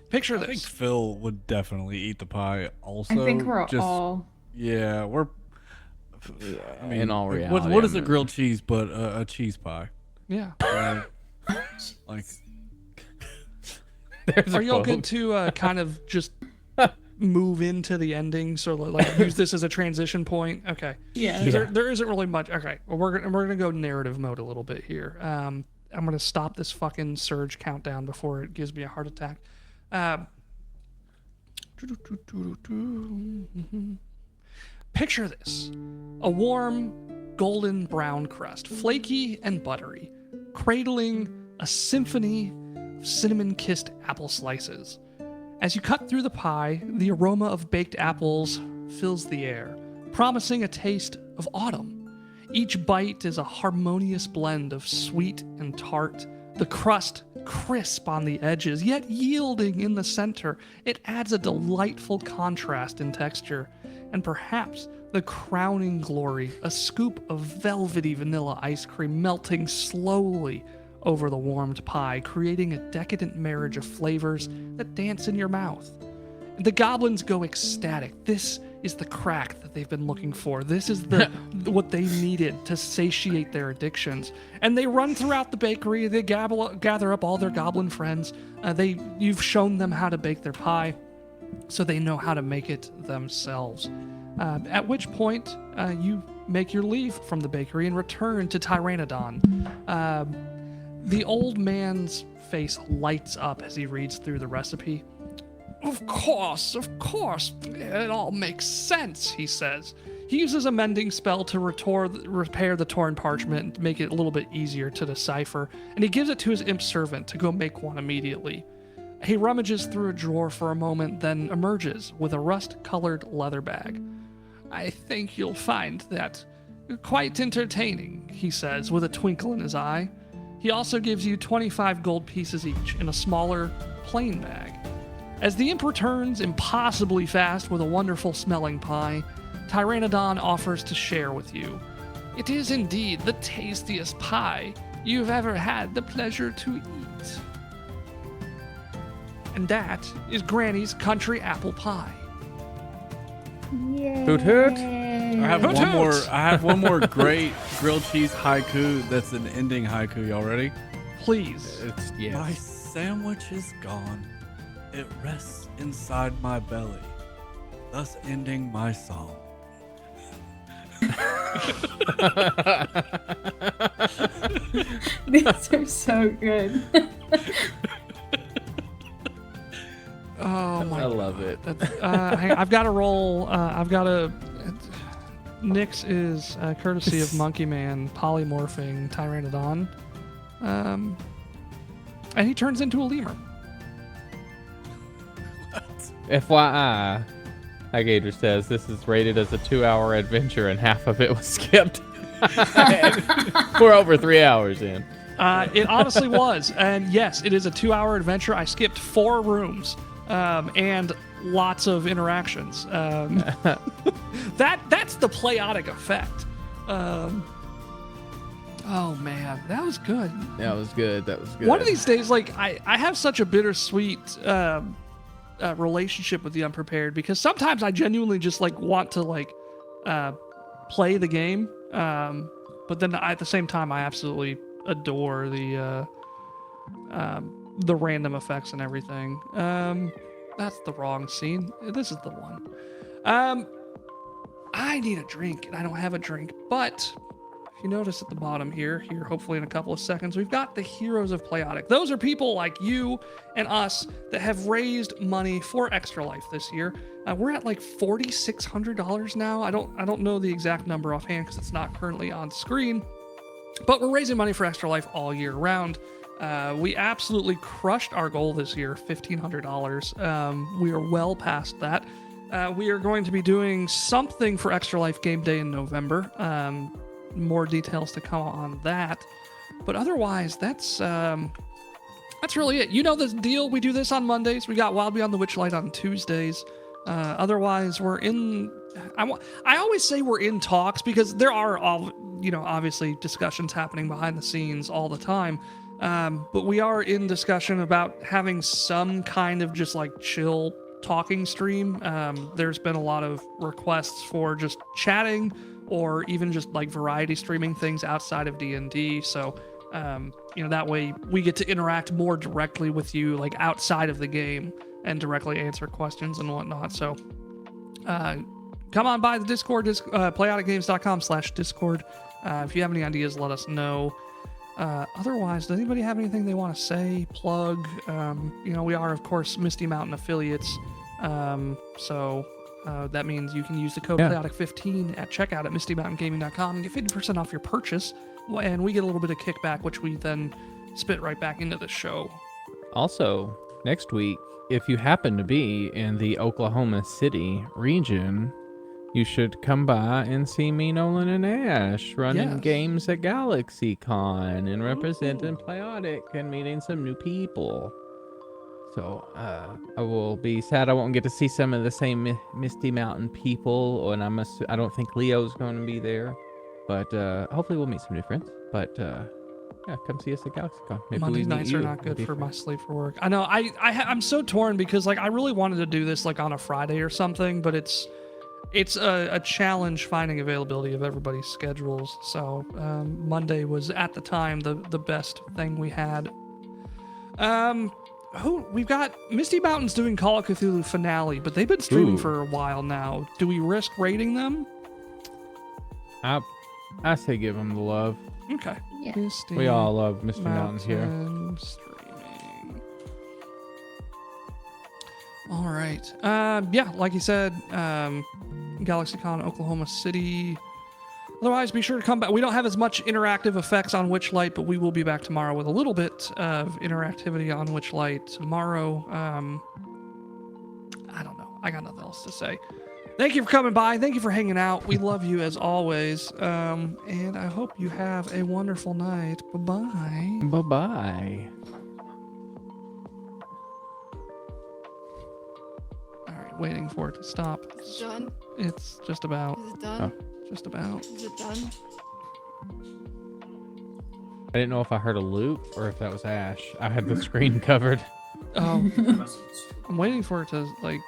Picture I think this. Phil would definitely eat the pie also. I think we're just, all. Yeah, we're... I mean, in all what reality, is a I'm- grilled cheese but a cheese pie? Yeah. Like, There's Are a y'all quote. good to kind of just move into the ending? So like use this as a transition point? Okay. Yeah. 'Cause there isn't really much. Okay. Well, we're gonna go narrative mode a little bit here. I'm gonna stop this fucking surge countdown before it gives me a heart attack. Picture this: a warm, golden brown crust, flaky and buttery, cradling a symphony of cinnamon-kissed apple slices. As you cut through the pie, the aroma of baked apples fills the air, promising a taste of autumn. Each bite is a harmonious blend of sweet and tart, the crust crisp on the edges, yet yielding in the center. It adds a delightful contrast in texture, and perhaps the crowning glory, a scoop of velvety vanilla ice cream melting slowly over the warmed pie, creating a decadent marriage of flavors that dance in your mouth. The goblins go ecstatic. This is the crack that they've been looking for. This is the what they needed to satiate their addictions. And they run throughout the bakery. They gather up all their goblin friends. You've shown them how to bake their pie, so they know how to make it themselves. At which point, you make your leave from the bakery and return to Tyrannodon. The old man's face lights up as he reads through the recipe. Of course. It all makes sense, he says. He uses a mending spell to repair the torn parchment and make it a little bit easier to decipher, and he gives it to his imp servant to go make one immediately. He rummages through a drawer for a moment, then emerges with a rust-colored leather bag. I think you'll find that quite entertaining, he says, with a twinkle in his eye. He also gives you 25 gold pieces each in a smaller, plain bag. As the imp returns impossibly fast with a wonderful-smelling pie, Tyrannodon offers to share with you. It is indeed the tastiest pie you've ever had the pleasure to eat. And that is Granny's Country Apple Pie. Yay. Hoot hoot. I have one more great grilled cheese haiku that's an ending haiku. Y'all ready? Please. It's My yes. sandwich is gone. It rests inside my belly, thus ending my song. These are so good. Oh my! I love it. I've got to roll. Nyx is courtesy of Monkey Man polymorphing Tyrannodon, and he turns into a lemur. FYI, Higator says this is rated as a 2-hour adventure and half of it was skipped. We're over 3 hours in. It honestly was, and yes, it is a 2-hour adventure. I skipped 4 rooms and lots of interactions. That's the Playotic effect. Oh man, that was good. That was good. One of these days, like I have such a bittersweet relationship with the Unprepared, because sometimes I genuinely just like want to like play the game, but then at the same time I absolutely adore the random effects and everything. That's the wrong scene. This is the one. I need a drink and I don't have a drink, but if you notice at the bottom here, hopefully in a couple of seconds, we've got the Heroes of Playotic. Those are people like you and us that have raised money for Extra Life this year. We're at like $4,600 now. I don't know the exact number offhand because it's not currently on screen, but we're raising money for Extra Life all year round. We absolutely crushed our goal this year, $1,500. We are well past that. We are going to be doing something for Extra Life Game Day in November. More details to come on that, but otherwise that's really it. You know the deal. We do this on Mondays. We got Wild Beyond the Witchlight on Tuesdays. Otherwise we're in. I always say we're in talks because there are obviously discussions happening behind the scenes all the time. But we are in discussion about having some kind of just like chill talking stream. There's been a lot of requests for just chatting or even just like variety streaming things outside of D&D. So, that way we get to interact more directly with you, like outside of the game, and directly answer questions and whatnot. So, come on by the Discord, playoticgames.com/Discord. If you have any ideas, let us know. Otherwise, does anybody have anything they want to say, plug? We are, of course, Misty Mountain affiliates. So that means you can use the code Playotic15 at checkout at mistymountaingaming.com and get 50% off your purchase. And we get a little bit of kickback, which we then spit right back into the show. Also, next week, if you happen to be in the Oklahoma City region, you should come by and see me, Nolan, and Ash running games at GalaxyCon and representing Playotic and meeting some new people. So I will be sad I won't get to see some of the same Misty Mountain people, and I don't think Leo's going to be there, but hopefully we'll meet some new friends. But come see us at GalaxyCon. Maybe Monday nights are not good for my sleep for work. I know. I'm so torn because like I really wanted to do this like on a Friday or something, but it's it's a challenge finding availability of everybody's schedules. So Monday was at the time the best thing we had. We've got Misty Mountains doing Call of Cthulhu finale, but they've been streaming for a while now. Do we risk rating them? I say give them the love. Okay. Yeah. Misty We all love Misty Mountains here. streaming. All right. Yeah, like you said, GalaxyCon, Oklahoma City. Otherwise, be sure to come back. We don't have as much interactive effects on Witchlight, but we will be back tomorrow with a little bit of interactivity on Witchlight tomorrow. I don't know. I got nothing else to say. Thank you for coming by. Thank you for hanging out. We love you as always. And I hope you have a wonderful night. Bye-bye. Bye-bye. All right, waiting for it to stop. Is it done? It's just about. Is it done? Just about. Is it done? I didn't know if I heard a loop or if that was Ash. I had the screen covered. Oh, I'm waiting for it to, like,